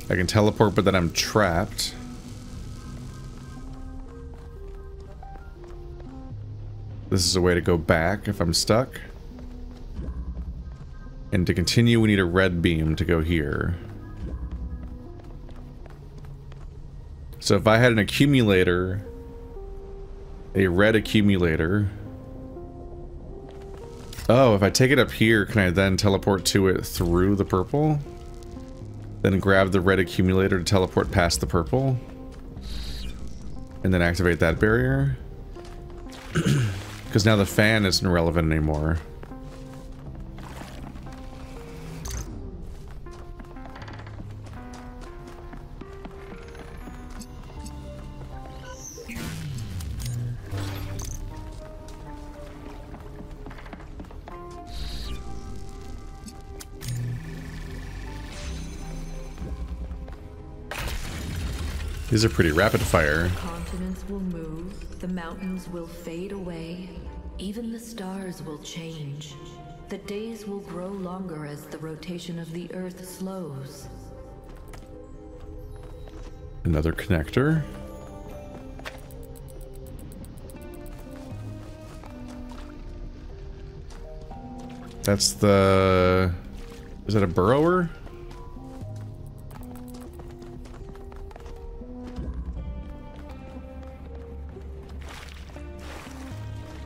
I can teleport, but then I'm trapped. This is a way to go back if I'm stuck. And to continue, we need a red beam to go here. So if I had an accumulator, a red accumulator. Oh, if I take it up here, can I then teleport to it through the purple? Then grab the red accumulator to teleport past the purple? And then activate that barrier? Because now the fan isn't relevant anymore. These are pretty rapid fire. Continents will move, the mountains will fade away, even the stars will change. The days will grow longer as the rotation of the Earth slows. Another connector. That's the... Is that a burrower?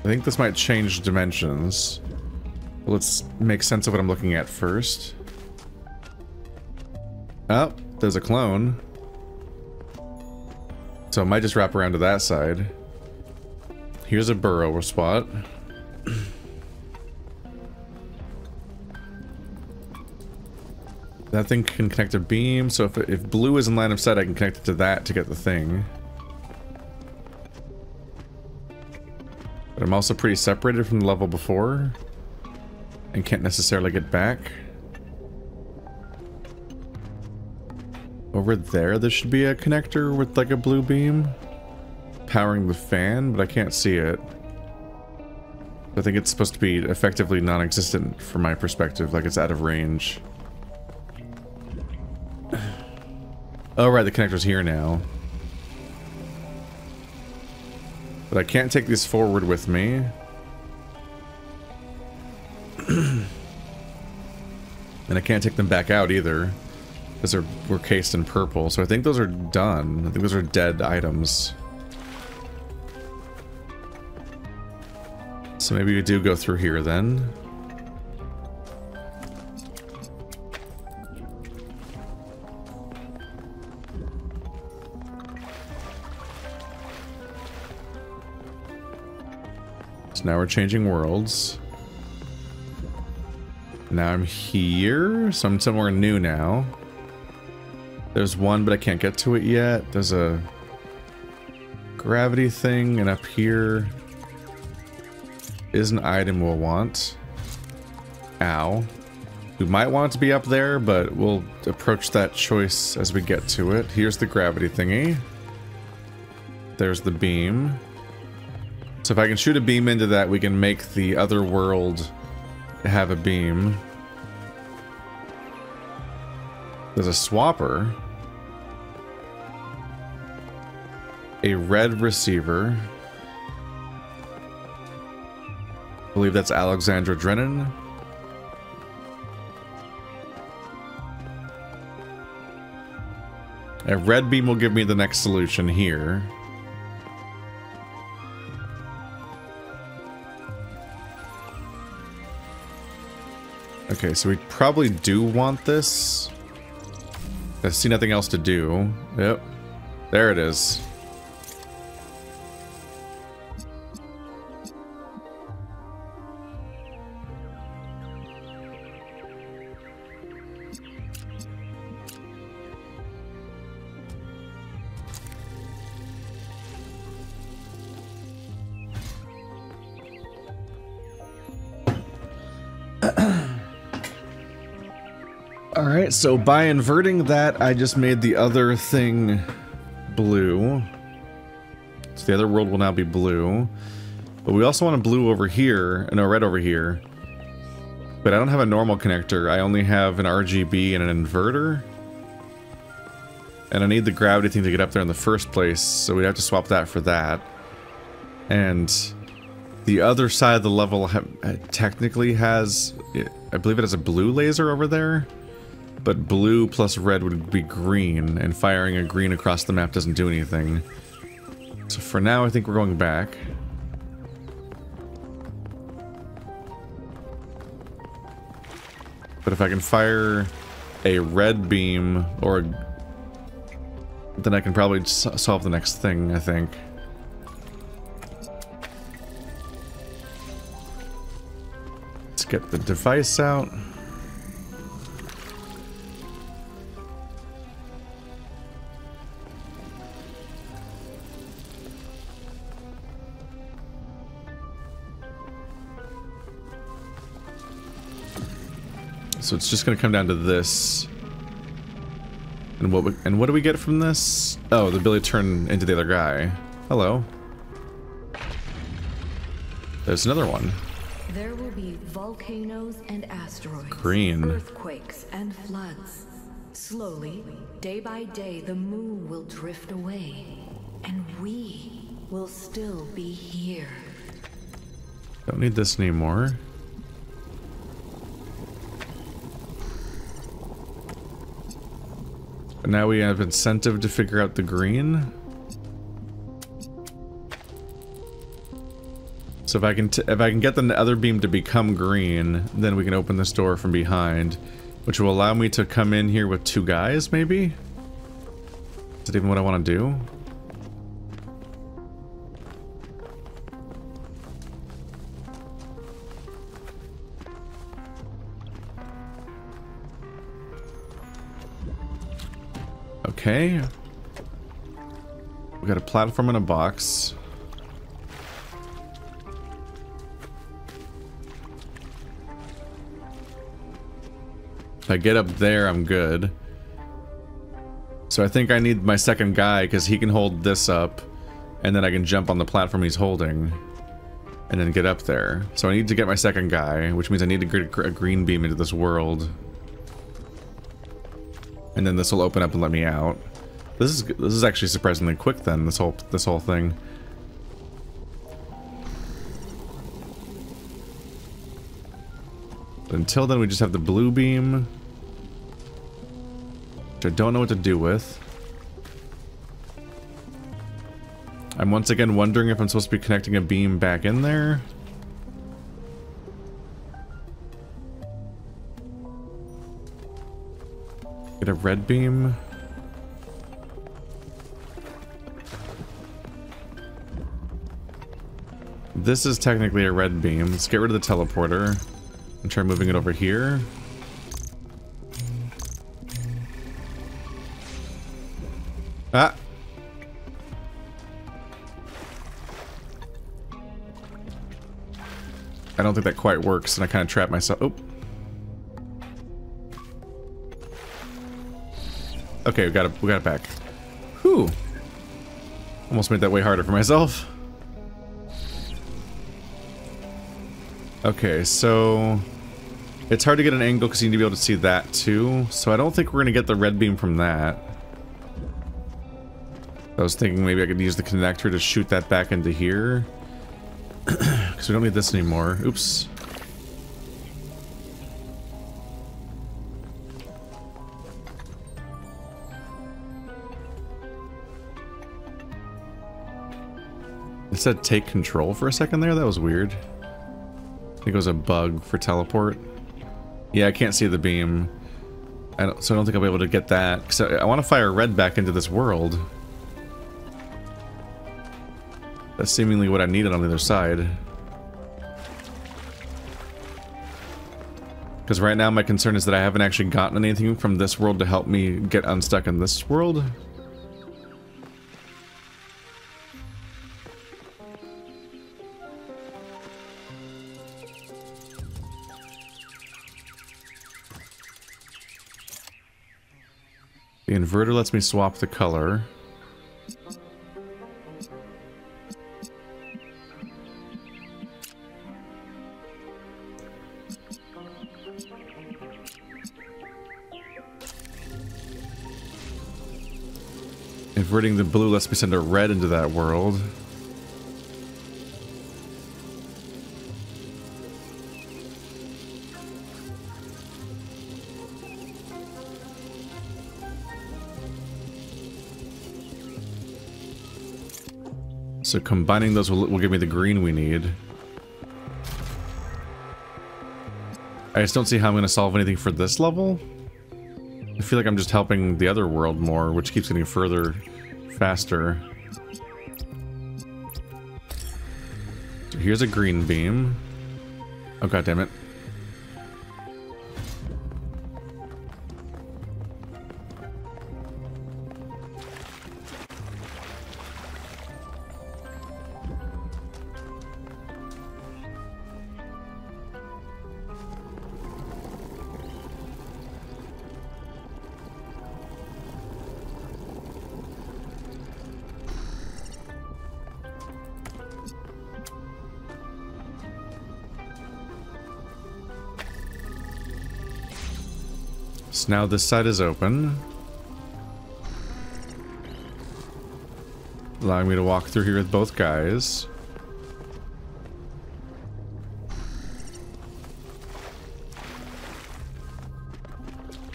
I think this might change dimensions. Let's make sense of what I'm looking at first. Oh, there's a clone. So I might just wrap around to that side. Here's a burrower spot. That thing can connect a beam, so if blue is in line of sight, I can connect it to that to get the thing. But I'm also pretty separated from the level before, and can't necessarily get back. Over there should be a connector with like a blue beam powering the fan, but I can't see it. I think it's supposed to be effectively non-existent from my perspective, like it's out of range. Oh right, the connector's here now. But I can't take these forward with me. And I can't take them back out either, because we're cased in purple. So I think those are done. I think those are dead items. So maybe we do go through here then. So now we're changing worlds. Now I'm here, so I'm somewhere new now. There's one, but I can't get to it yet. There's a gravity thing, and up here is an item we'll want. Ow. We might want it to be up there, but we'll approach that choice as we get to it. Here's the gravity thingy. There's the beam. So if I can shoot a beam into that, we can make the other world have a beam. There's a swapper. A red receiver. I believe that's Alexandra Drennan. A red beam will give me the next solution here. Okay, so we probably do want this. I see nothing else to do. Yep. There it is. Alright, so by inverting that, I just made the other thing blue. So the other world will now be blue. But we also want a blue over here, and a red over here. But I don't have a normal connector, I only have an RGB and an inverter. And I need the gravity thing to get up there in the first place, so we'd have to swap that for that. And the other side of the level technically has, I believe it has a blue laser over there. But blue plus red would be green, and firing a green across the map doesn't do anything. So for now, I think we're going back. But if I can fire a red beam, or then I can probably solve the next thing, I think. Let's get the device out. So it's just going to come down to this. And what do we get from this? Oh, the ability to turn into the other guy. Hello. There's another one. There will be volcanoes and asteroids. Green. Earthquakes and floods. Slowly, day by day, the moon will drift away. And we will still be here. Don't need this anymore. But now we have incentive to figure out the green. So if I can get the other beam to become green, then we can open this door from behind, which will allow me to come in here with 2 guys, maybe? Is that even what I want to do? Okay. We got a platform and a box. If I get up there, I'm good. So I think I need my second guy because he can hold this up, and then I can jump on the platform he's holding, and then get up there. So I need to get my second guy, which means I need to get a green beam into this world. And then this will open up and let me out. This is actually surprisingly quick then, this whole thing. But until then we just have the blue beam, which I don't know what to do with. I'm once again wondering if I'm supposed to be connecting a beam back in there. Get a red beam. This is technically a red beam. Let's get rid of the teleporter and try moving it over here. Ah! I don't think that quite works, and I kind of trapped myself. Oh. Okay, we got it back. Whew. Almost made that way harder for myself. Okay, so it's hard to get an angle because you need to be able to see that too. So I don't think we're gonna get the red beam from that. I was thinking maybe I could use the connector to shoot that back into here. Because we don't need this anymore. Oops. It said take control for a second there? That was weird. I think it was a bug for teleport. Yeah, I can't see the beam. So I don't think I'll be able to get that. Because I want to fire red back into this world. That's seemingly what I needed on the other side. Because right now my concern is that I haven't actually gotten anything from this world to help me get unstuck in this world. The inverter lets me swap the color. Inverting the blue lets me send a red into that world. So combining those will give me the green we need. I just don't see how I'm going to solve anything for this level. I feel like I'm just helping the other world more, which keeps getting further, faster. So here's a green beam. Oh, god damn it. So now this side is open, allowing me to walk through here with both guys.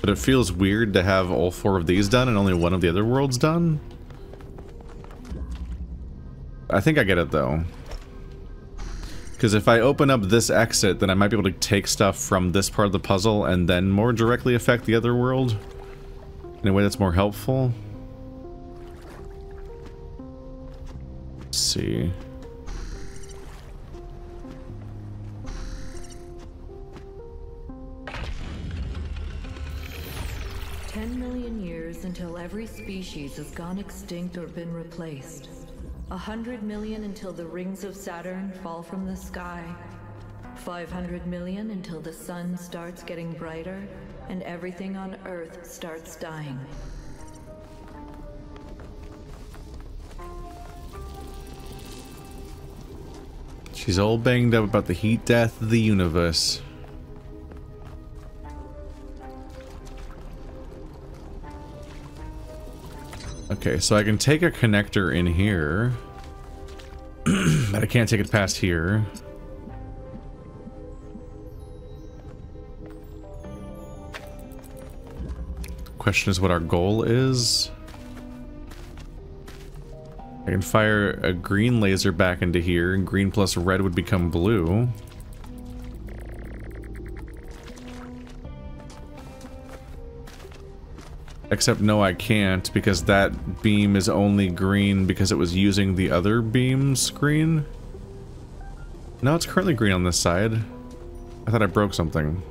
But it feels weird to have all 4 of these done and only one of the other worlds done. I think I get it though. Because if I open up this exit, then I might be able to take stuff from this part of the puzzle and then more directly affect the other world in a way that's more helpful. Let's see. Until every species has gone extinct or been replaced. 100 million until the rings of Saturn fall from the sky. 500 million until the sun starts getting brighter and everything on Earth starts dying. She's all banged up about the heat death of the universe. Okay, so I can take a connector in here, but I can't take it past here. The question is what our goal is. I can fire a green laser back into here, and green plus red would become blue. Except no, I can't, because that beam is only green because it was using the other beam's green. No, it's currently green on this side. I thought I broke something.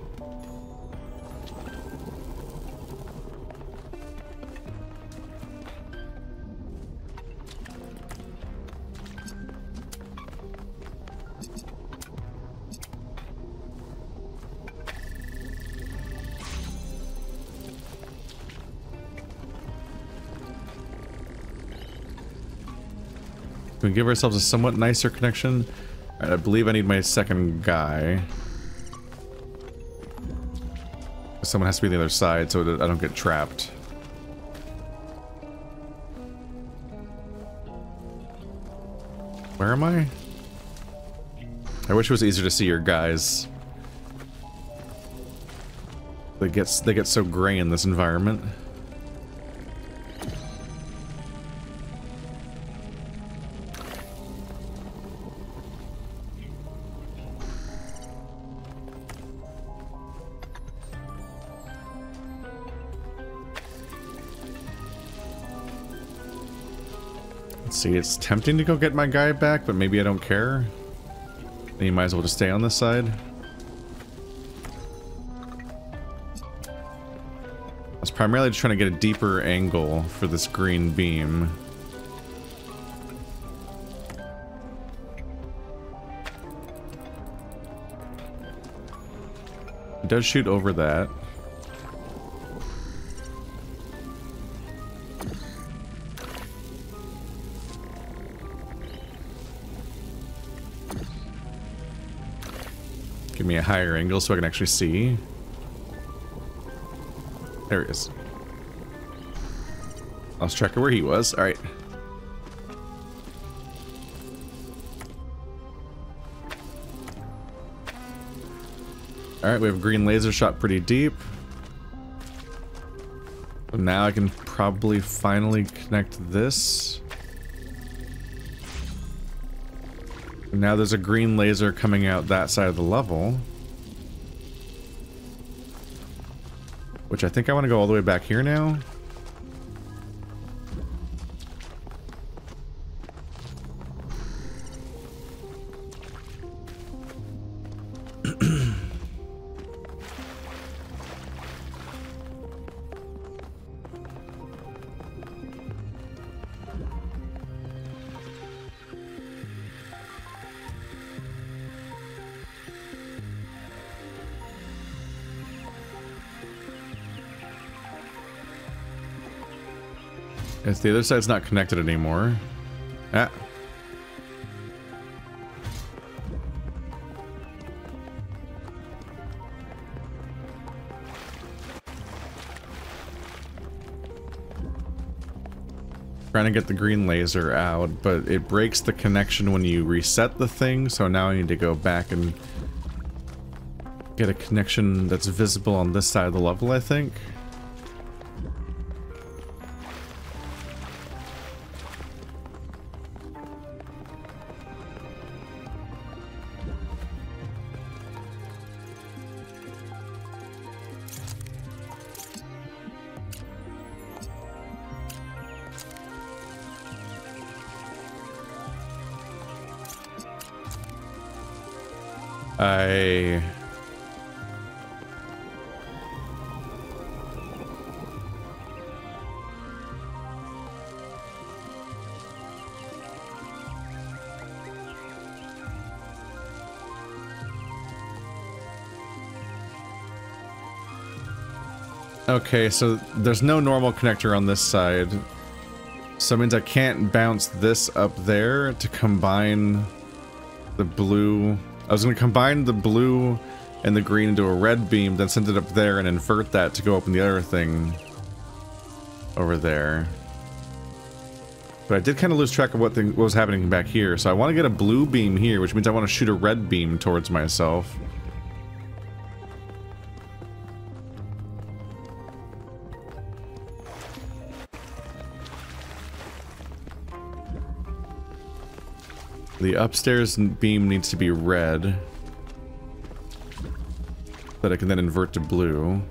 Can we give ourselves a somewhat nicer connection? Alright, I believe I need my second guy. Someone has to be on the other side so that I don't get trapped. Where am I? I wish it was easier to see your guys. They get so gray in this environment. See, it's tempting to go get my guy back, but maybe I don't care. Then you might as well just stay on this side. I was primarily just trying to get a deeper angle for this green beam. It does shoot over that. Give me a higher angle so I can actually see. There he is. I was checking where he was. Alright. Alright, we have green laser shot pretty deep. So now I can probably finally connect this. Now there's a green laser coming out that side of the level. Which I think I want to go all the way back here now. It's the other side's not connected anymore. Ah. Trying to get the green laser out, but it breaks the connection when you reset the thing, so now I need to go back and get a connection that's visible on this side of the level, I think. Okay, so there's no normal connector on this side. So it means I can't bounce this up there to combine the blue. I was going to combine the blue and the green into a red beam, then send it up there and invert that to go open the other thing over there. But I did kind of lose track of what was happening back here. So I want to get a blue beam here, which means I want to shoot a red beam towards myself. The upstairs beam needs to be red, that I can then invert to blue.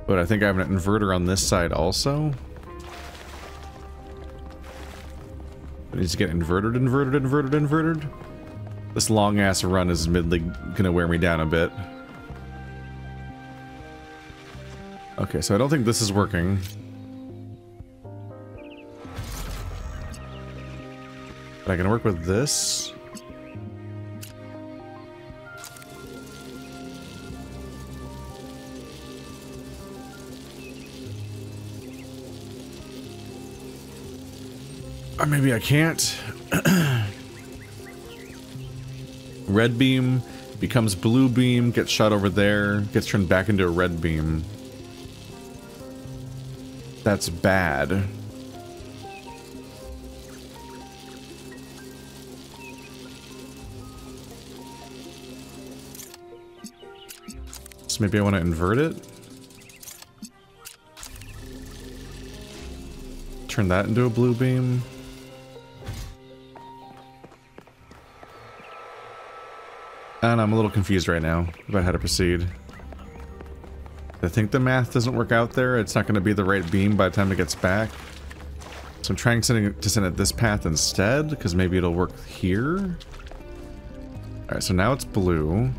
But I think I have an inverter on this side also. It needs to get inverted. This long ass run is admittedly gonna wear me down a bit. Okay, so I don't think this is working. I can work with this. Or maybe I can't. Red beam becomes blue beam, gets shot over there, gets turned back into a red beam. That's bad. Maybe I want to invert it. Turn that into a blue beam. And I'm a little confused right now about how to proceed. I think the math doesn't work out there. It's not going to be the right beam by the time it gets back. So I'm trying to send it this path instead, because maybe it'll work here. Alright, so now it's blue.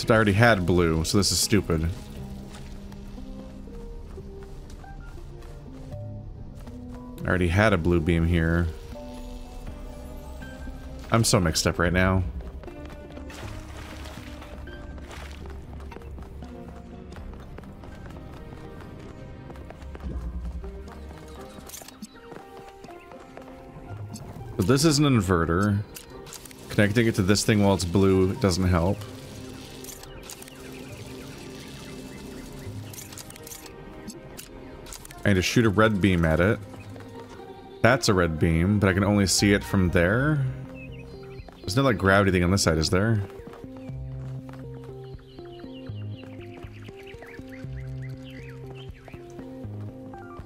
I already had blue, so this is stupid. I already had a blue beam here. I'm so mixed up right now. But this is an inverter. Connecting it to this thing while it's blue doesn't help. I need to shoot a red beam at it. That's a red beam, but I can only see it from there. There's no like gravity thing on this side, is there?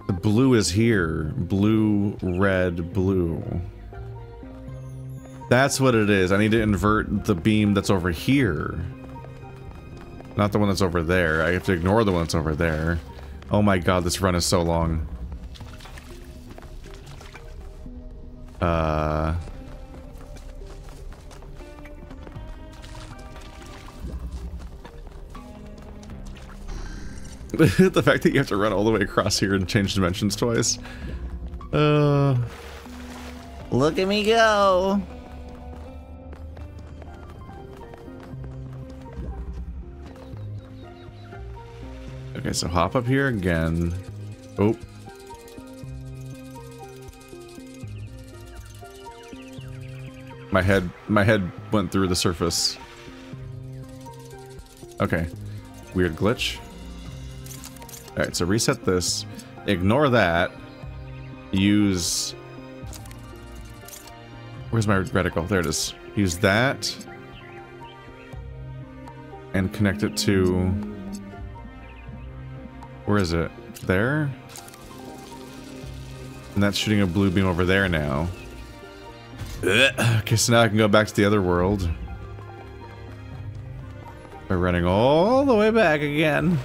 The blue is here. Blue, red, blue. That's what it is. I need to invert the beam that's over here. Not the one that's over there. I have to ignore the one that's over there. Oh my god, this run is so long. The fact that you have to run all the way across here and change dimensions twice. Look at me go. Okay, so hop up here again. Oh. My head went through the surface. Okay. Weird glitch. Alright, so reset this. Ignore that. Use... Where's my reticle? There it is. Use that. And connect it to... Where is it? There? And that's shooting a blue beam over there now. Ugh. Okay, so now I can go back to the other world. By running all the way back again.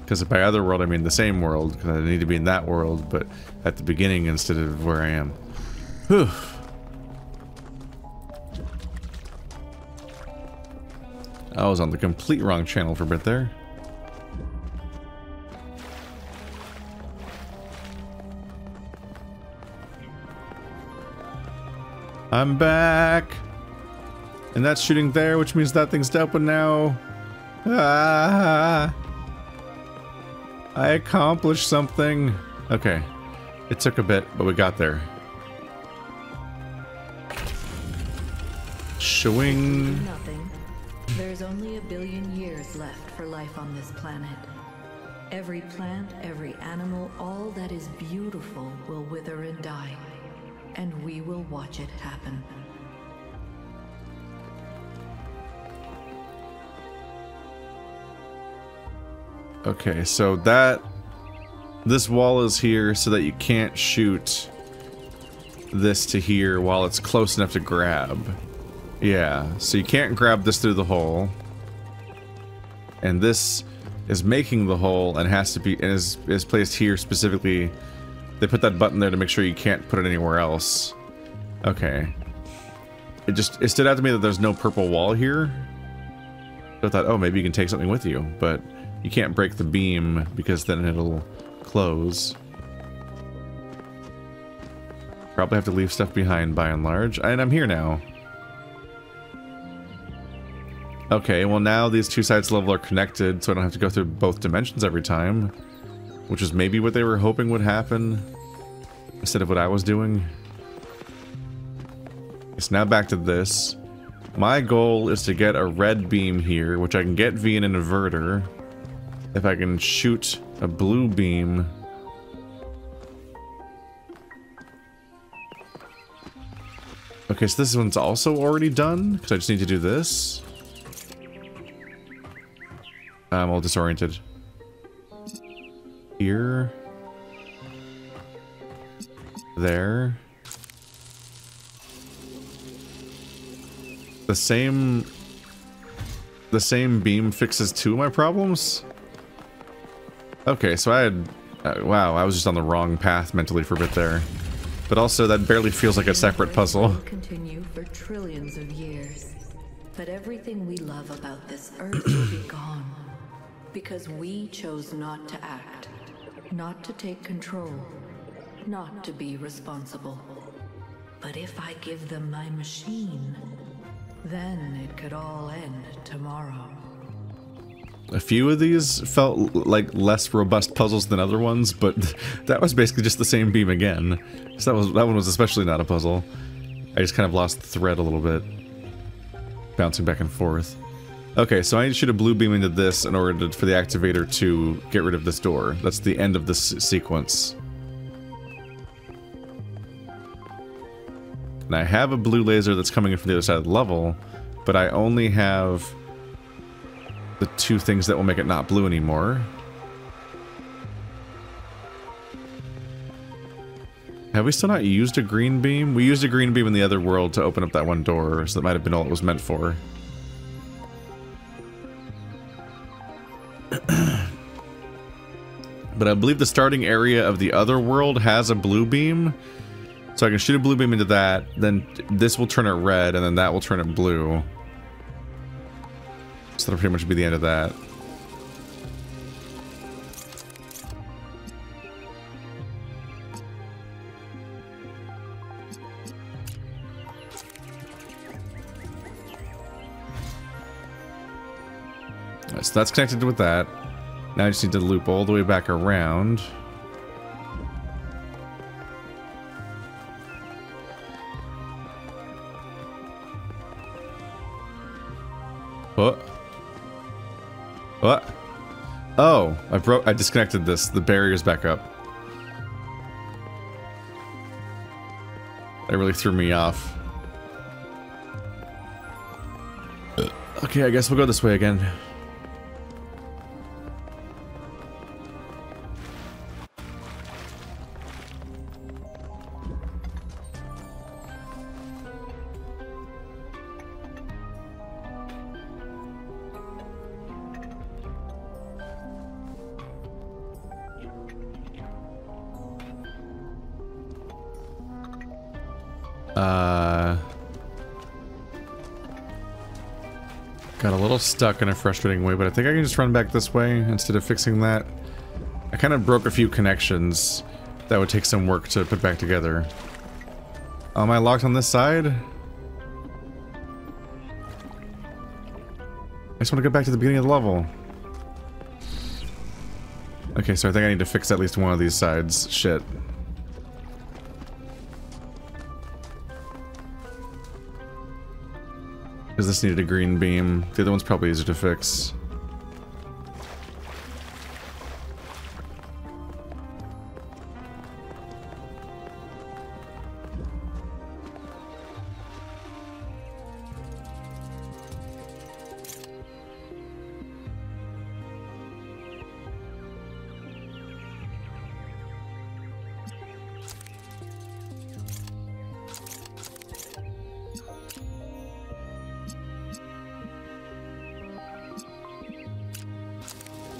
Because by other world, I mean the same world. Because I need to be in that world, but at the beginning instead of where I am. Whew. I was on the complete wrong channel for a bit there. I'm back! And that's shooting there, which means that thing's open now. Ah! I accomplished something. Okay. It took a bit, but we got there. Showing... Nothing. There's only 1 billion years left for life on this planet. Every plant, every animal, all that is beautiful will wither and die. And we will watch it happen. Okay, so this wall is here so that you can't shoot this to here while it's close enough to grab. Yeah, so you can't grab this through the hole. And this is making the hole and has to be, and is placed here specifically. They put that button there to make sure you can't put it anywhere else. Okay. It stood out to me that there's no purple wall here. So I thought, oh, maybe you can take something with you, but you can't break the beam because then it'll close. Probably have to leave stuff behind by and large. And I'm here now. Okay, well now these two sides of the level are connected, so I don't have to go through both dimensions every time. Which is maybe what they were hoping would happen, instead of what I was doing. It's now back to this. My goal is to get a red beam here, which I can get via an inverter. If I can shoot a blue beam... Okay, so this one's also already done, because I just need to do this. I'm all disoriented. Here. There. The same beam fixes 2 of my problems? Okay, so I had... wow, I was just on the wrong path mentally for a bit there. But also, that barely feels like a separate puzzle. Will continue for trillions of years. But everything we love about this Earth will be gone. Because we chose not to act. Not to take control. Not to be responsible. But if I give them my machine, then it could all end tomorrow. A few of these felt like less robust puzzles than other ones, but that was basically just the same beam again. So that one was especially not a puzzle. I just kind of lost the thread a little bit. Bouncing back and forth. Okay, so I need to shoot a blue beam into this in order for the activator to get rid of this door. That's the end of this sequence. And I have a blue laser that's coming in from the other side of the level, but I only have the 2 things that will make it not blue anymore. Have we still not used a green beam? We used a green beam in the other world to open up that one door, so that might have been all it was meant for. But I believe the starting area of the other world has a blue beam. So I can shoot a blue beam into that, then this will turn it red, and then that will turn it blue. So that'll pretty much be the end of that. Right, so that's connected with that. Now I just need to loop all the way back around. What? Oh, I disconnected this. The barrier's back up. That really threw me off. Okay, I guess we'll go this way again. Got a little stuck in a frustrating way, but I think I can just run back this way instead of fixing that. I kind of broke a few connections that would take some work to put back together. Am I locked on this side? I just want to go back to the beginning of the level. Okay, so I think I need to fix at least one of these sides. Shit. Because this needed a green beam. The other one's probably easier to fix.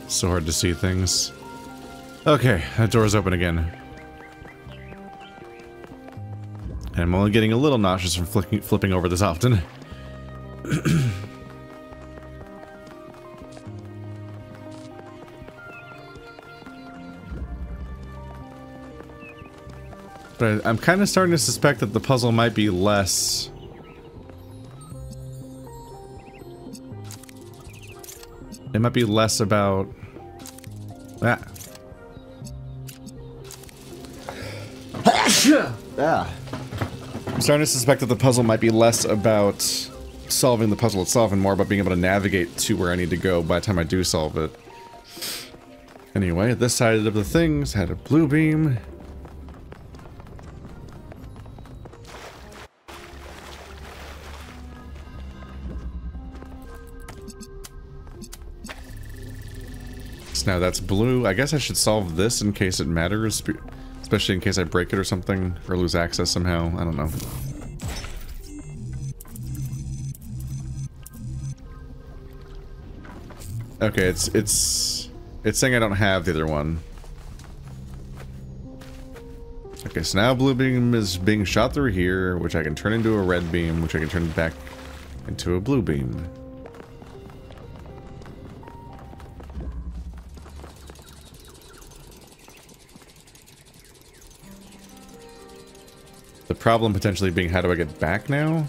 So hard to see things. Okay, that door's open again. And I'm only getting a little nauseous from flipping over this often. But I'm kind of starting to suspect that the puzzle might be less... It might be less about... Ah. I'm starting to suspect that the puzzle might be less about solving the puzzle itself and more about being able to navigate to where I need to go by the time I do solve it. Anyway, this side of the things had a blue beam. Now that's blue. I guess I should solve this in case it matters, especially in case I break it or something, or lose access somehow. I don't know. Okay, it's saying I don't have the other one. Okay, so now blue beam is being shot through here, which I can turn into a red beam, which I can turn back into a blue beam. The problem potentially being, how do I get back now?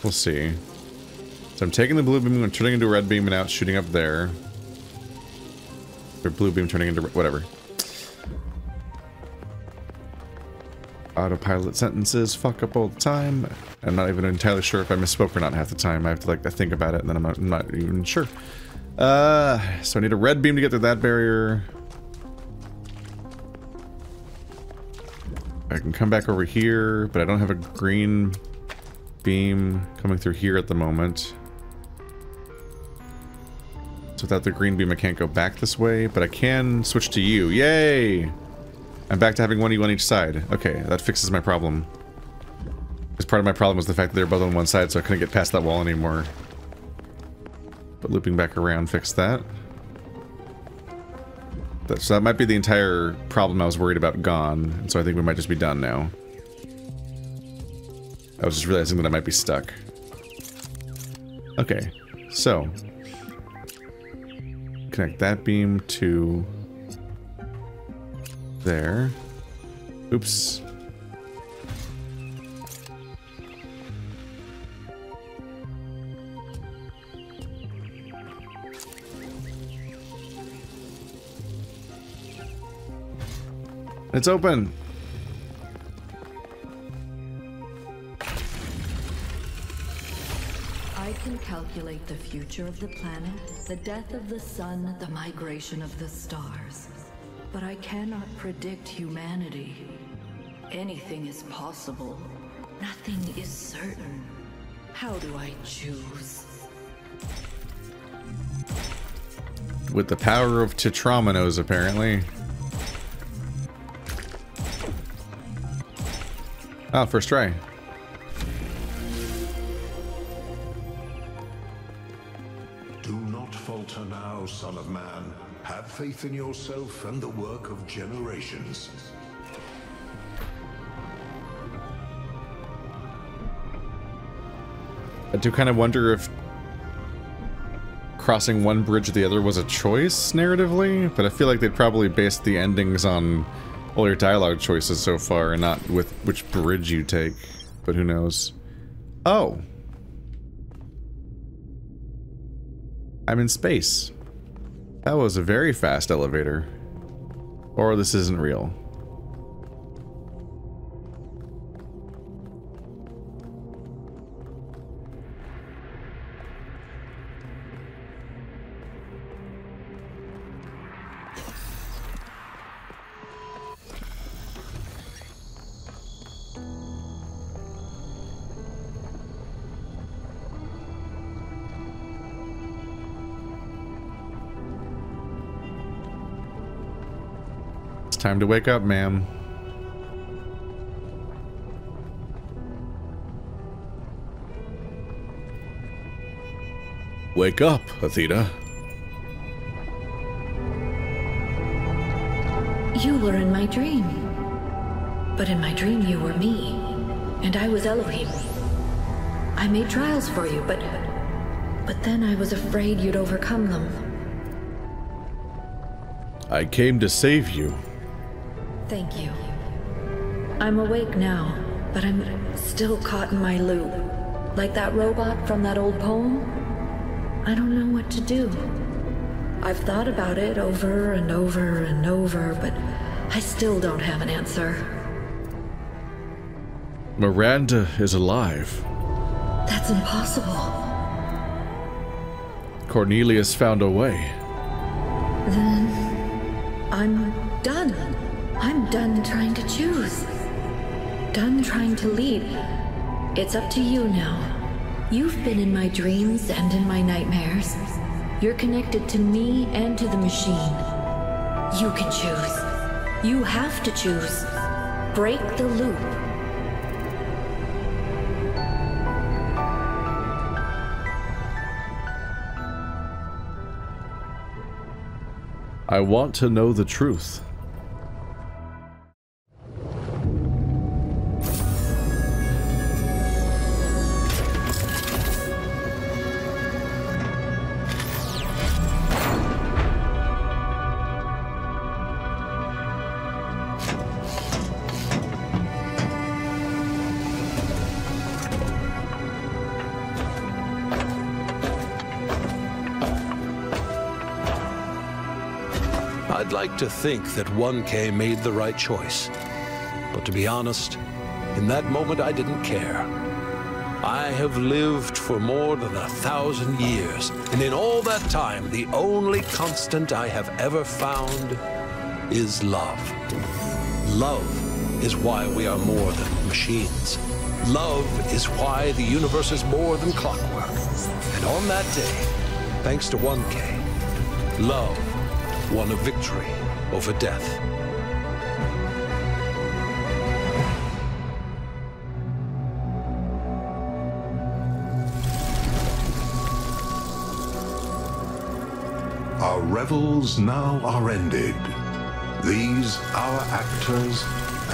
We'll see. So I'm taking the blue beam and turning into a red beam and now it's shooting up there. Or blue beam turning into whatever. Autopilot sentences fuck up all the time. I'm not even entirely sure if I misspoke or not half the time. I have to like think about it and then I'm not even sure. So I need a red beam to get through that barrier. I can come back over here, but I don't have a green beam coming through here at the moment. So without the green beam, I can't go back this way, but I can switch to you. Yay! I'm back to having one of you on each side. Okay, that fixes my problem. Because part of my problem was the fact that they're both on one side, so I couldn't get past that wall anymore. But looping back around fixed that. So that might be the entire problem I was worried about gone, and so I think we might just be done now. I was just realizing that I might be stuck. Okay, so connect that beam to there. Oops. It's open. calculate the future of the planet, the death of the sun, the migration of the stars. But I cannot predict humanity. Anything is possible. Nothing is certain. How do I choose? With the power of Tetrominoes, apparently. Oh, first try. Do not falter now, son of man. Have faith in yourself and the work of generations. I do kind of wonder if crossing one bridge or the other was a choice narratively, but I feel like they'd probably base the endings on all your dialogue choices so far and not with which bridge you take, but who knows. Oh. I'm in space. That was a very fast elevator. Or this isn't real. Time to wake up, ma'am. Wake up, Athena. You were in my dream. But in my dream you were me. And I was Elohim. I made trials for you, but then I was afraid you'd overcome them. I came to save you. Thank you. I'm awake now, but I'm still caught in my loop. Like that robot from that old poem. I don't know what to do. I've thought about it over and over and over, but I still don't have an answer. Miranda is alive. That's impossible. Cornelius found a way. Then I'm done. I'm done trying to choose. Done trying to lead. It's up to you now. You've been in my dreams and in my nightmares. You're connected to me and to the machine. You can choose. You have to choose. Break the loop. I want to know the truth. I'd like to think that 1K made the right choice. But to be honest, in that moment I didn't care. I have lived for more than 1,000 years, and in all that time, the only constant I have ever found is love. Love is why we are more than machines. Love is why the universe is more than clockwork. And on that day, thanks to 1K, love won a victory over death. Our revels now are ended. These, our actors,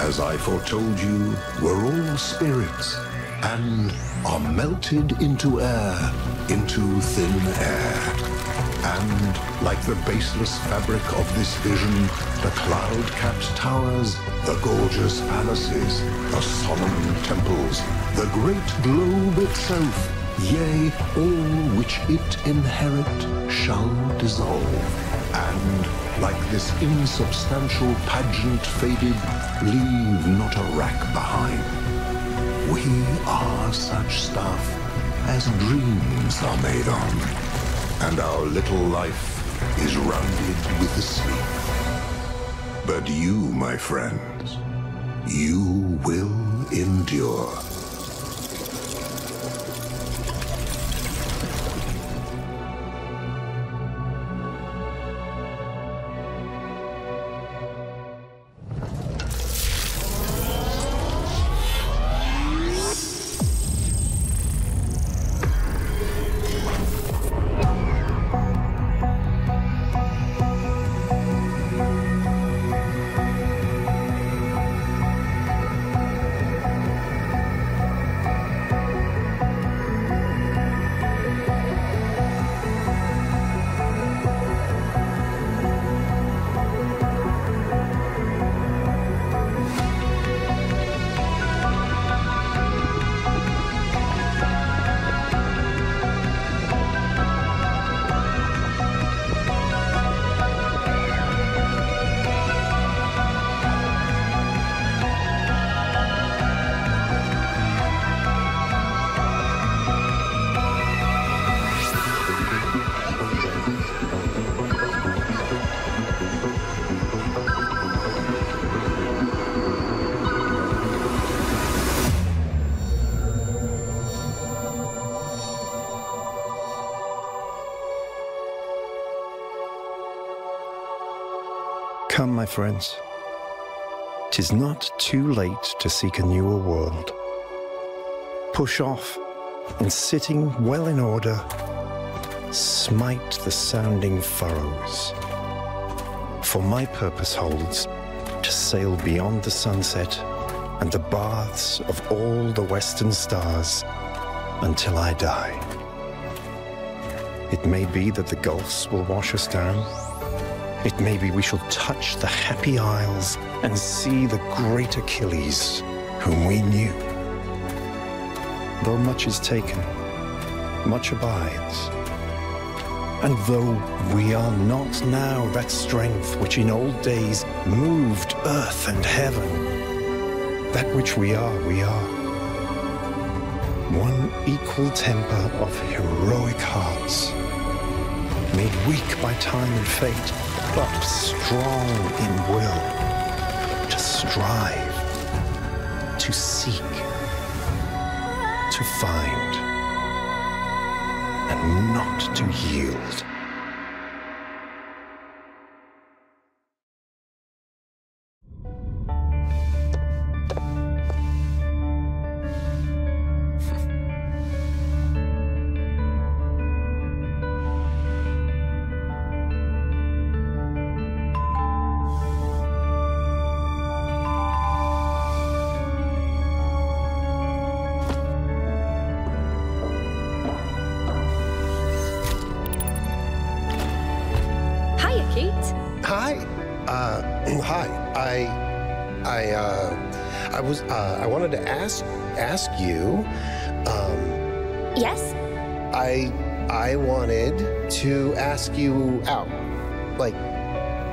as I foretold you, were all spirits, and are melted into air, into thin air. And, like the baseless fabric of this vision, the cloud-capped towers, the gorgeous palaces, the solemn temples, the great globe itself, yea, all which it inherit, shall dissolve. And, like this insubstantial pageant faded, leave not a rack behind. We are such stuff, as dreams are made on, and our little life is rounded with the sleep. But you, my friends, you will endure. Come, my friends. 'Tis not too late to seek a newer world. Push off, and sitting well in order, smite the sounding furrows. For my purpose holds to sail beyond the sunset and the baths of all the western stars until I die. It may be that the gulfs will wash us down. It may be we shall touch the happy isles and see the great Achilles whom we knew. Though much is taken, much abides. And though we are not now that strength which in old days moved earth and heaven, that which we are, we are. One equal temper of heroic hearts, made weak by time and fate, but strong in will, to strive, to seek, to find, and not to yield. I wanted to ask you. Yes? I wanted to ask you out, like,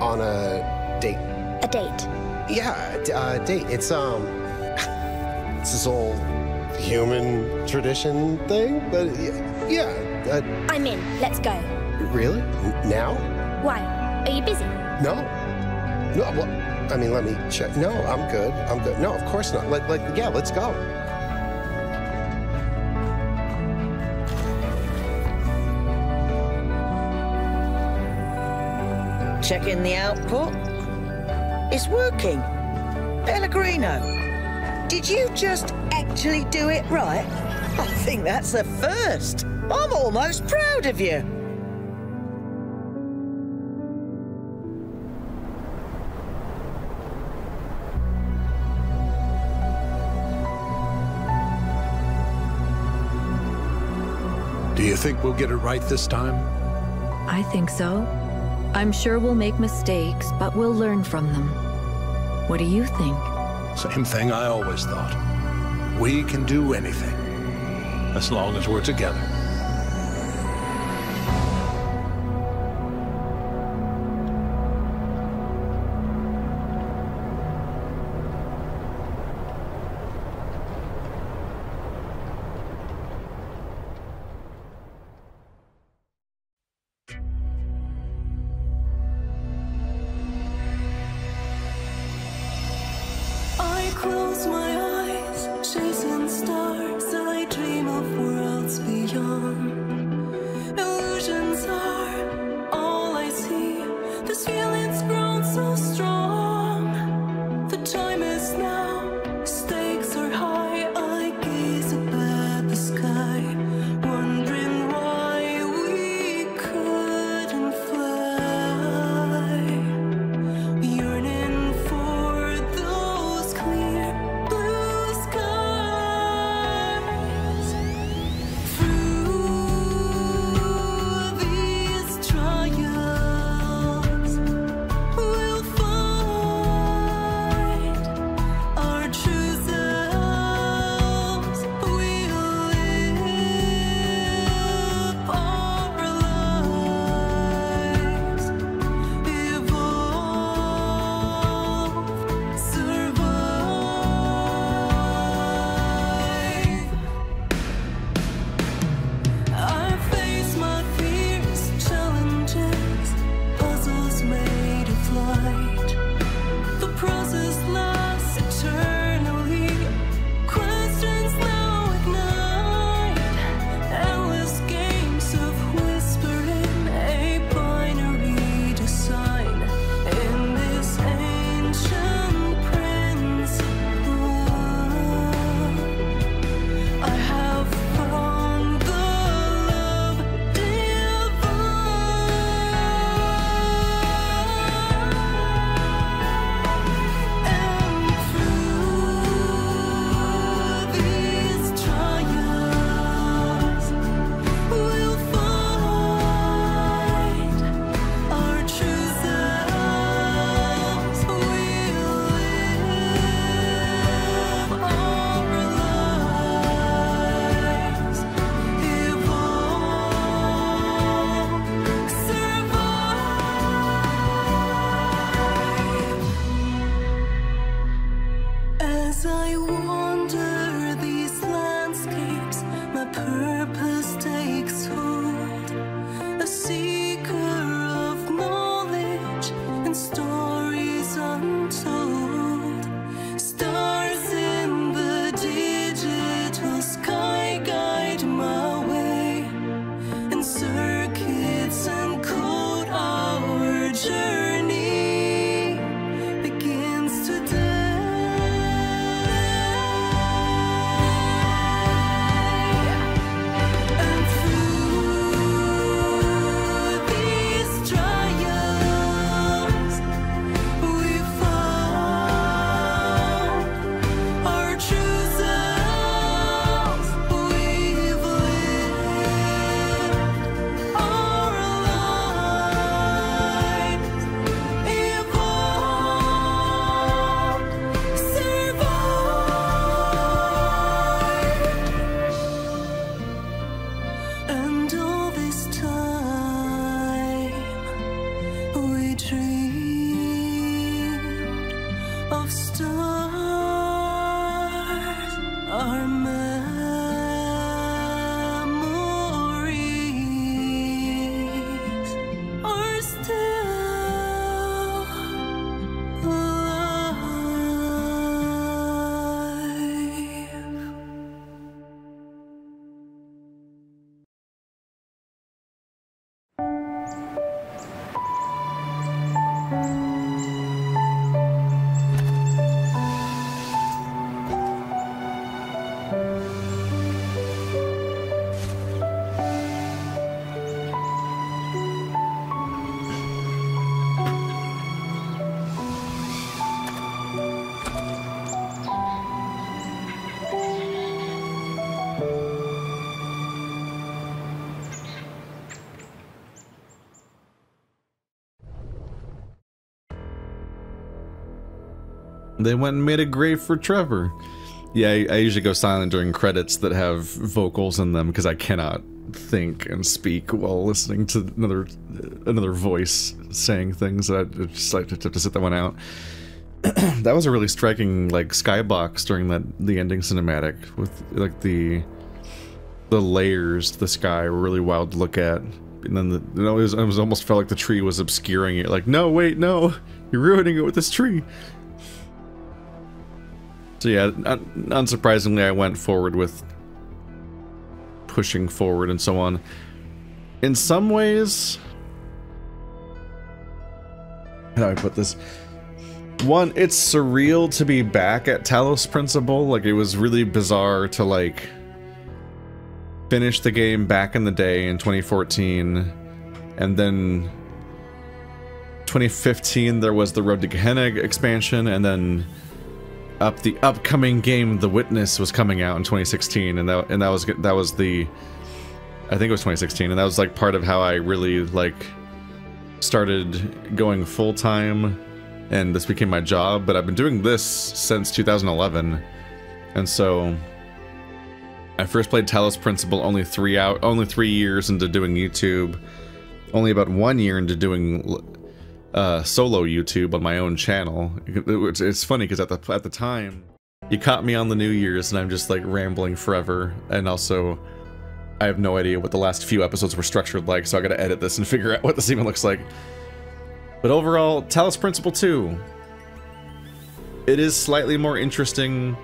on a date. A date? Yeah, a date. It's this old human tradition thing, but yeah. I'm in. Let's go. Really? Now? Why? Are you busy? No. Well, I mean, let me check. No, I'm good. No, of course not. Yeah, let's go. Checking the output. It's working. Pellegrino, did you just actually do it right? I think that's a first. I'm almost proud of you. Do you think we'll get it right this time? I think so. I'm sure we'll make mistakes, but we'll learn from them. What do you think? Same thing I always thought. We can do anything, as long as we're together. stars, I dream of worlds beyond. Illusions are all I see. This feeling's grown so strong. The time is now, stakes are high. I gaze up at the sky, wondering why we couldn't fly. Yearning for those clear blue skies. Through these trials, we'll find our true selves. We'll live our lives, evolve, survive. I face my fears, challenges, puzzles made of light. The process lasts eternally. Questions now ignite. Endless games of whispering, a binary design. In this ancient principle, I have found the love divine. And through these trials, we'll find our true selves. We'll live our lives, evolve, survive. As I wander these landscapes, my purpose takes hold. A seeker of knowledge and stories untold. Stars in the digital sky guide my way, and circuits encode our journey begins today. And through these trials, we found our true selves. We've lived our lives, evolved, survived. And all this time, we dreamed of stars. Our memories are still alive. They went and made a grave for Trevor. Yeah, I usually go silent during credits that have vocals in them because I cannot think and speak while listening to another voice saying things. I just like to sit that one out. That was a really striking like skybox during the ending cinematic with like the layers to the sky were really wild to look at. And then it was almost felt like the tree was obscuring it. Like, no, wait, no, you're ruining it with this tree. So yeah, unsurprisingly, I went forward with pushing forward and so on. In some ways, how do I put this? One, it's surreal to be back at Talos Principle. Like, it was really bizarre to, like, finish the game back in the day in 2014, and then 2015 there was the Road to Gehenna expansion, and then the upcoming game The Witness was coming out in 2016, and that was the, I think it was 2016, and that was like part of how I really like started going full-time, and this became my job. But I've been doing this since 2011, and so I first played Talos Principle only 3 years into doing YouTube, only about 1 year into doing solo YouTube on my own channel. It's funny because at the time you caught me on the New Year's and I'm just like rambling forever, and also I have no idea what the last few episodes were structured like, so I gotta edit this and figure out what this even looks like. But overall, Talos Principle 2, it is slightly more interesting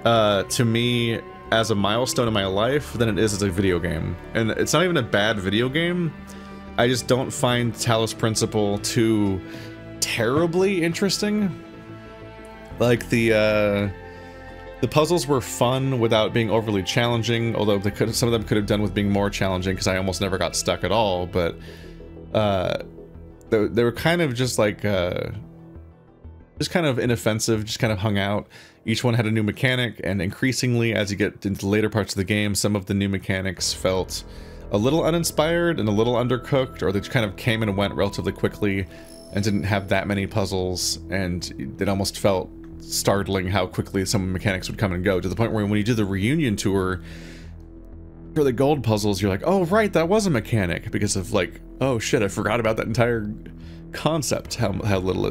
to me as a milestone in my life than it is as a video game. And it's not even a bad video game. I just don't find Talos Principle too terribly interesting. Like, the puzzles were fun without being overly challenging, although some of them could have done with being more challenging, because I almost never got stuck at all. But they were kind of just like just kind of inoffensive, just kind of hung out. Each one had a new mechanic, and increasingly as you get into the later parts of the game, some of the new mechanics felt a little uninspired and a little undercooked, or they just kind of came and went relatively quickly and didn't have that many puzzles, and it almost felt startling how quickly some mechanics would come and go, to the point where when you do the reunion tour for the gold puzzles, you're like, oh right, that was a mechanic, because of like, oh shit, I forgot about that entire concept, how little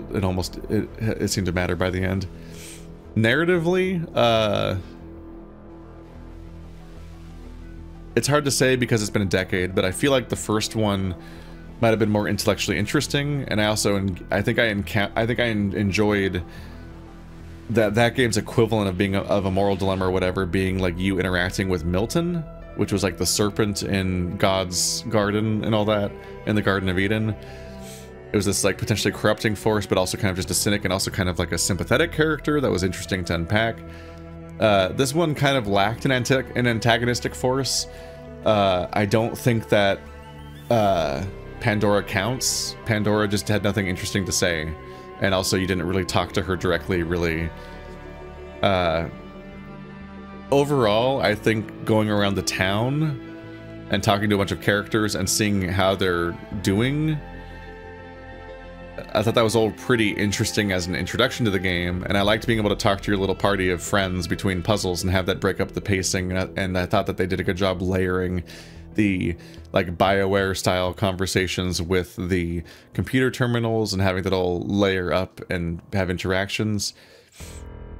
it seemed to matter by the end. Narratively, it's hard to say because it's been a decade, but I feel like the first one might have been more intellectually interesting, and I think I enjoyed that game's equivalent of being of a moral dilemma or whatever, being like you interacting with Milton, which was like the serpent in God's garden and all that, in the Garden of Eden. It was this like potentially corrupting force, but also kind of just a cynic, and also kind of like a sympathetic character that was interesting to unpack. This one kind of lacked an antagonistic force. I don't think that Pandora counts. Pandora just had nothing interesting to say, and also you didn't really talk to her directly, really. Overall, I think going around the town and talking to a bunch of characters and seeing how they're doing, I thought that was all pretty interesting as an introduction to the game, and I liked being able to talk to your little party of friends between puzzles and have that break up the pacing, and I thought that they did a good job layering the like BioWare style conversations with the computer terminals and having that all layer up and have interactions.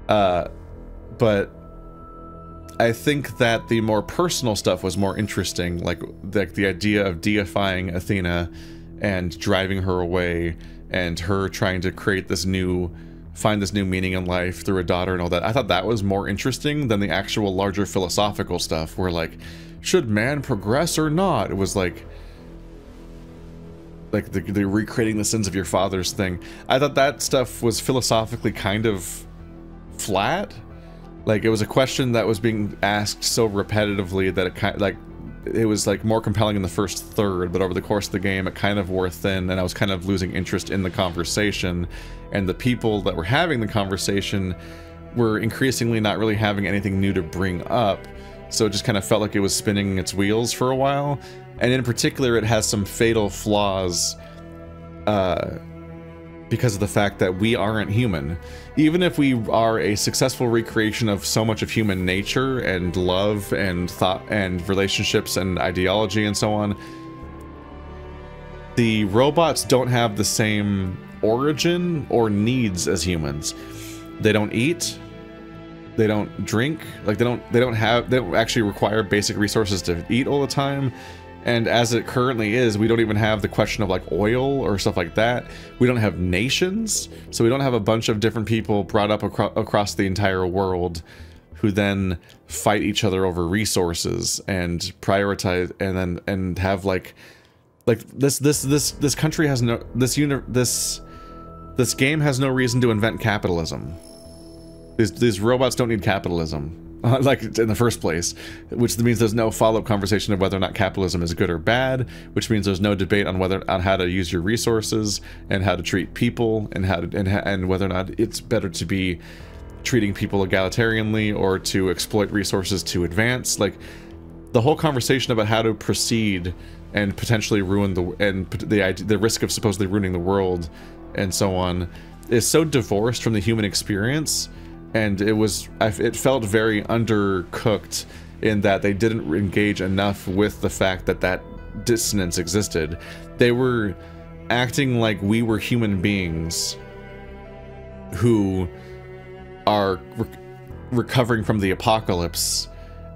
But I think that the more personal stuff was more interesting, like the idea of deifying Athena and driving her away, and her trying to create this find this new meaning in life through a daughter and all that. I thought that was more interesting than the actual larger philosophical stuff, where like, should man progress or not? It was like the recreating the sins of your fathers thing. I thought that stuff was philosophically kind of flat. Like, it was a question that was being asked so repetitively that it was like more compelling in the first third, but over the course of the game it kind of wore thin, and I was kind of losing interest in the conversation, and the people that were having the conversation were increasingly not really having anything new to bring up, so it just kind of felt like it was spinning its wheels for a while. And in particular, it has some fatal flaws because of the fact that we aren't human. Even if we are a successful recreation of so much of human nature and love and thought and relationships and ideology and so on, the robots don't have the same origin or needs as humans. They don't eat, they don't drink, like they don't actually require basic resources to eat all the time, And as it currently is, we don't even have the question of like oil or stuff like that. We don't have nations, so we don't have a bunch of different people brought up across the entire world who then fight each other over resources and prioritize, and have like this country has no, this game has no reason to invent capitalism. These robots don't need capitalism. Like in the first place, which means there's no follow-up conversation of whether or not capitalism is good or bad, which means there's no debate on how to use your resources and how to treat people and whether or not it's better to be treating people egalitarianly or to exploit resources to advance. Like the whole conversation about how to proceed and potentially ruin the risk of supposedly ruining the world and so on is so divorced from the human experience. And it felt very undercooked in that they didn't engage enough with the fact that that dissonance existed. They were acting like we were human beings who are recovering from the apocalypse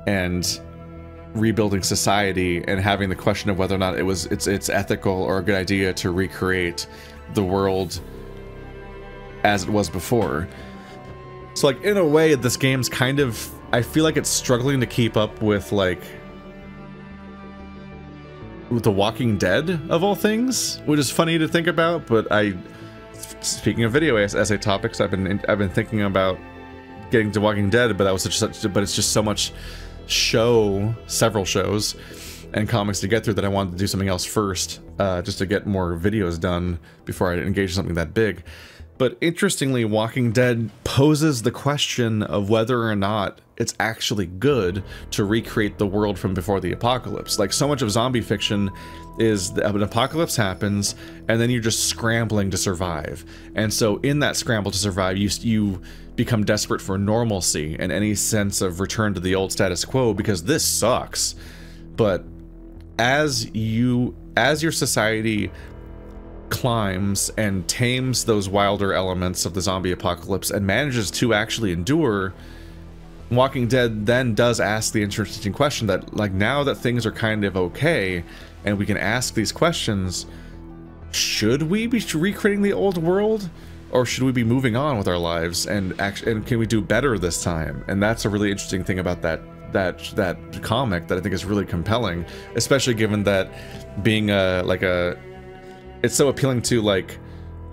and rebuilding society and having the question of whether or not it's ethical or a good idea to recreate the world as it was before. So like in a way this game's kind of, I feel like it's struggling to keep up with like with The Walking Dead of all things, which is funny to think about. But speaking of video essay topics, I've been thinking about getting to Walking Dead, but it's just so much several shows and comics to get through that I wanted to do something else first, just to get more videos done before I engage in something that big. But interestingly, Walking Dead poses the question of whether or not it's actually good to recreate the world from before the apocalypse. Like so much of zombie fiction is that an apocalypse happens and then you're just scrambling to survive. And so in that scramble to survive, you become desperate for normalcy and any sense of return to the old status quo because this sucks. But as your society climbs and tames those wilder elements of the zombie apocalypse and manages to actually endure, Walking Dead then does ask the interesting question that, like, now that things are kind of okay and we can ask these questions, should we be recreating the old world or should we be moving on with our lives and can we do better this time? And that's a really interesting thing about that comic that I think is really compelling, especially given that being it's so appealing to like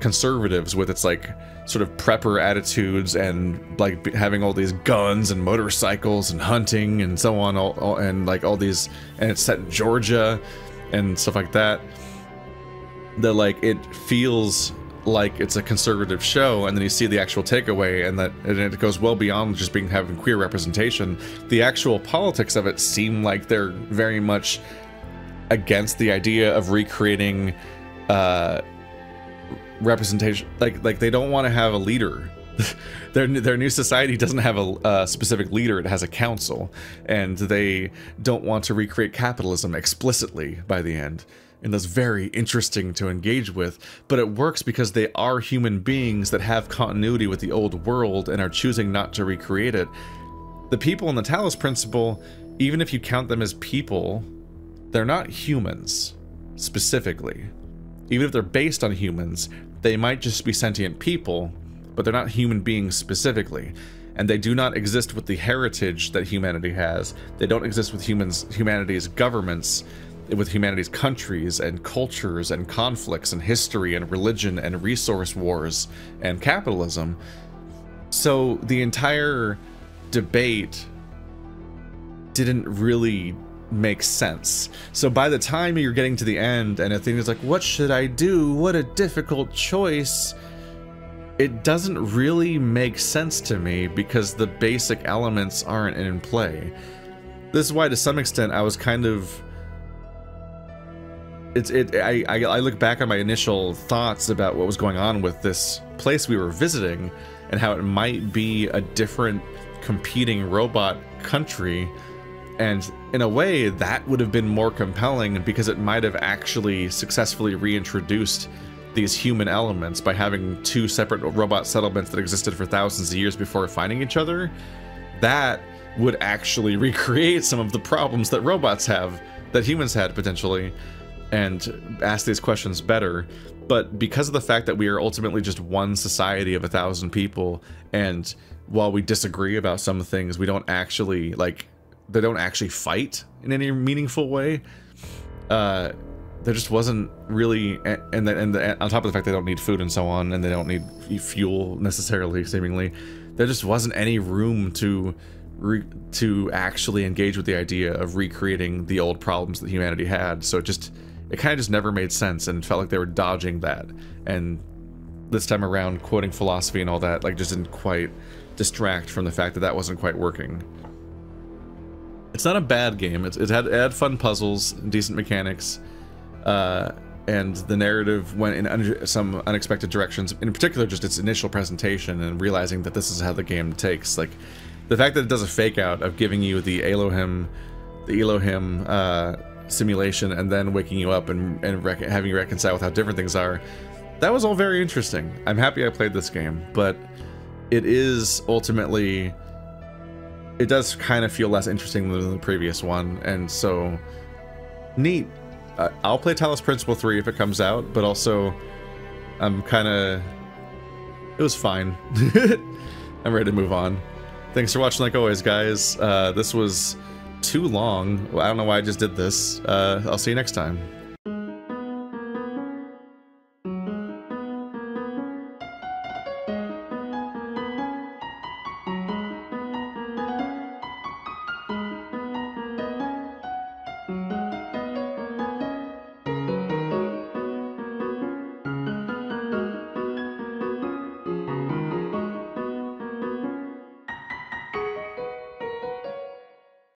conservatives with its like sort of prepper attitudes and like having all these guns and motorcycles and hunting and so on, and like all these, and it's set in Georgia and stuff like that. That like it feels like it's a conservative show, and then you see the actual takeaway, and it goes well beyond just having queer representation. The actual politics of it seem like they're very much against the idea of recreating representation. Like they don't want to have a leader. Their new society doesn't have a specific leader, it has a council, and they don't want to recreate capitalism explicitly by the end. And that's very interesting to engage with, but it works because they are human beings that have continuity with the old world and are choosing not to recreate it. The people in the Talos Principle, even if you count them as people, they're not humans specifically. Even if they're based on humans, they might just be sentient people, but they're not human beings specifically. And they do not exist with the heritage that humanity has. They don't exist with humanity's governments, with humanity's countries and cultures and conflicts and history and religion and resource wars and capitalism. So the entire debate didn't really make sense. So by the time you're getting to the end and a thing is like, what should I do? What a difficult choice. It doesn't really make sense to me because the basic elements aren't in play. This is why to some extent I was kind of, I look back on my initial thoughts about what was going on with this place we were visiting and how it might be a different competing robot country. And in a way, that would have been more compelling because it might have actually successfully reintroduced these human elements by having two separate robot settlements that existed for thousands of years before finding each other. That would actually recreate some of the problems that robots have that humans had potentially, and ask these questions better. But because of the fact that we are ultimately just one society of 1,000 people, and while we disagree about some things, we don't actually, like, they don't actually fight in any meaningful way. There just wasn't really, and on top of the fact they don't need food and so on, and they don't need fuel necessarily, seemingly, there just wasn't any room to actually engage with the idea of recreating the old problems that humanity had. So it kind of just never made sense, and felt like they were dodging that. And this time around, quoting philosophy and all that, like, just didn't quite distract from the fact that that wasn't quite working. It's not a bad game. It had fun puzzles, decent mechanics, and the narrative went in some unexpected directions. In particular, just its initial presentation and realizing that this is how the game takes. Like, the fact that it does a fake out of giving you the Elohim simulation and then waking you up and having you reconcile with how different things are. That was all very interesting. I'm happy I played this game, but it is ultimately, it does kind of feel less interesting than the previous one, and so neat. I'll play Talos Principle 3 if it comes out, but also I'm kind of, it was fine. I'm ready to move on. Thanks for watching like always, guys. This was too long. I don't know why I just did this. I'll see you next time.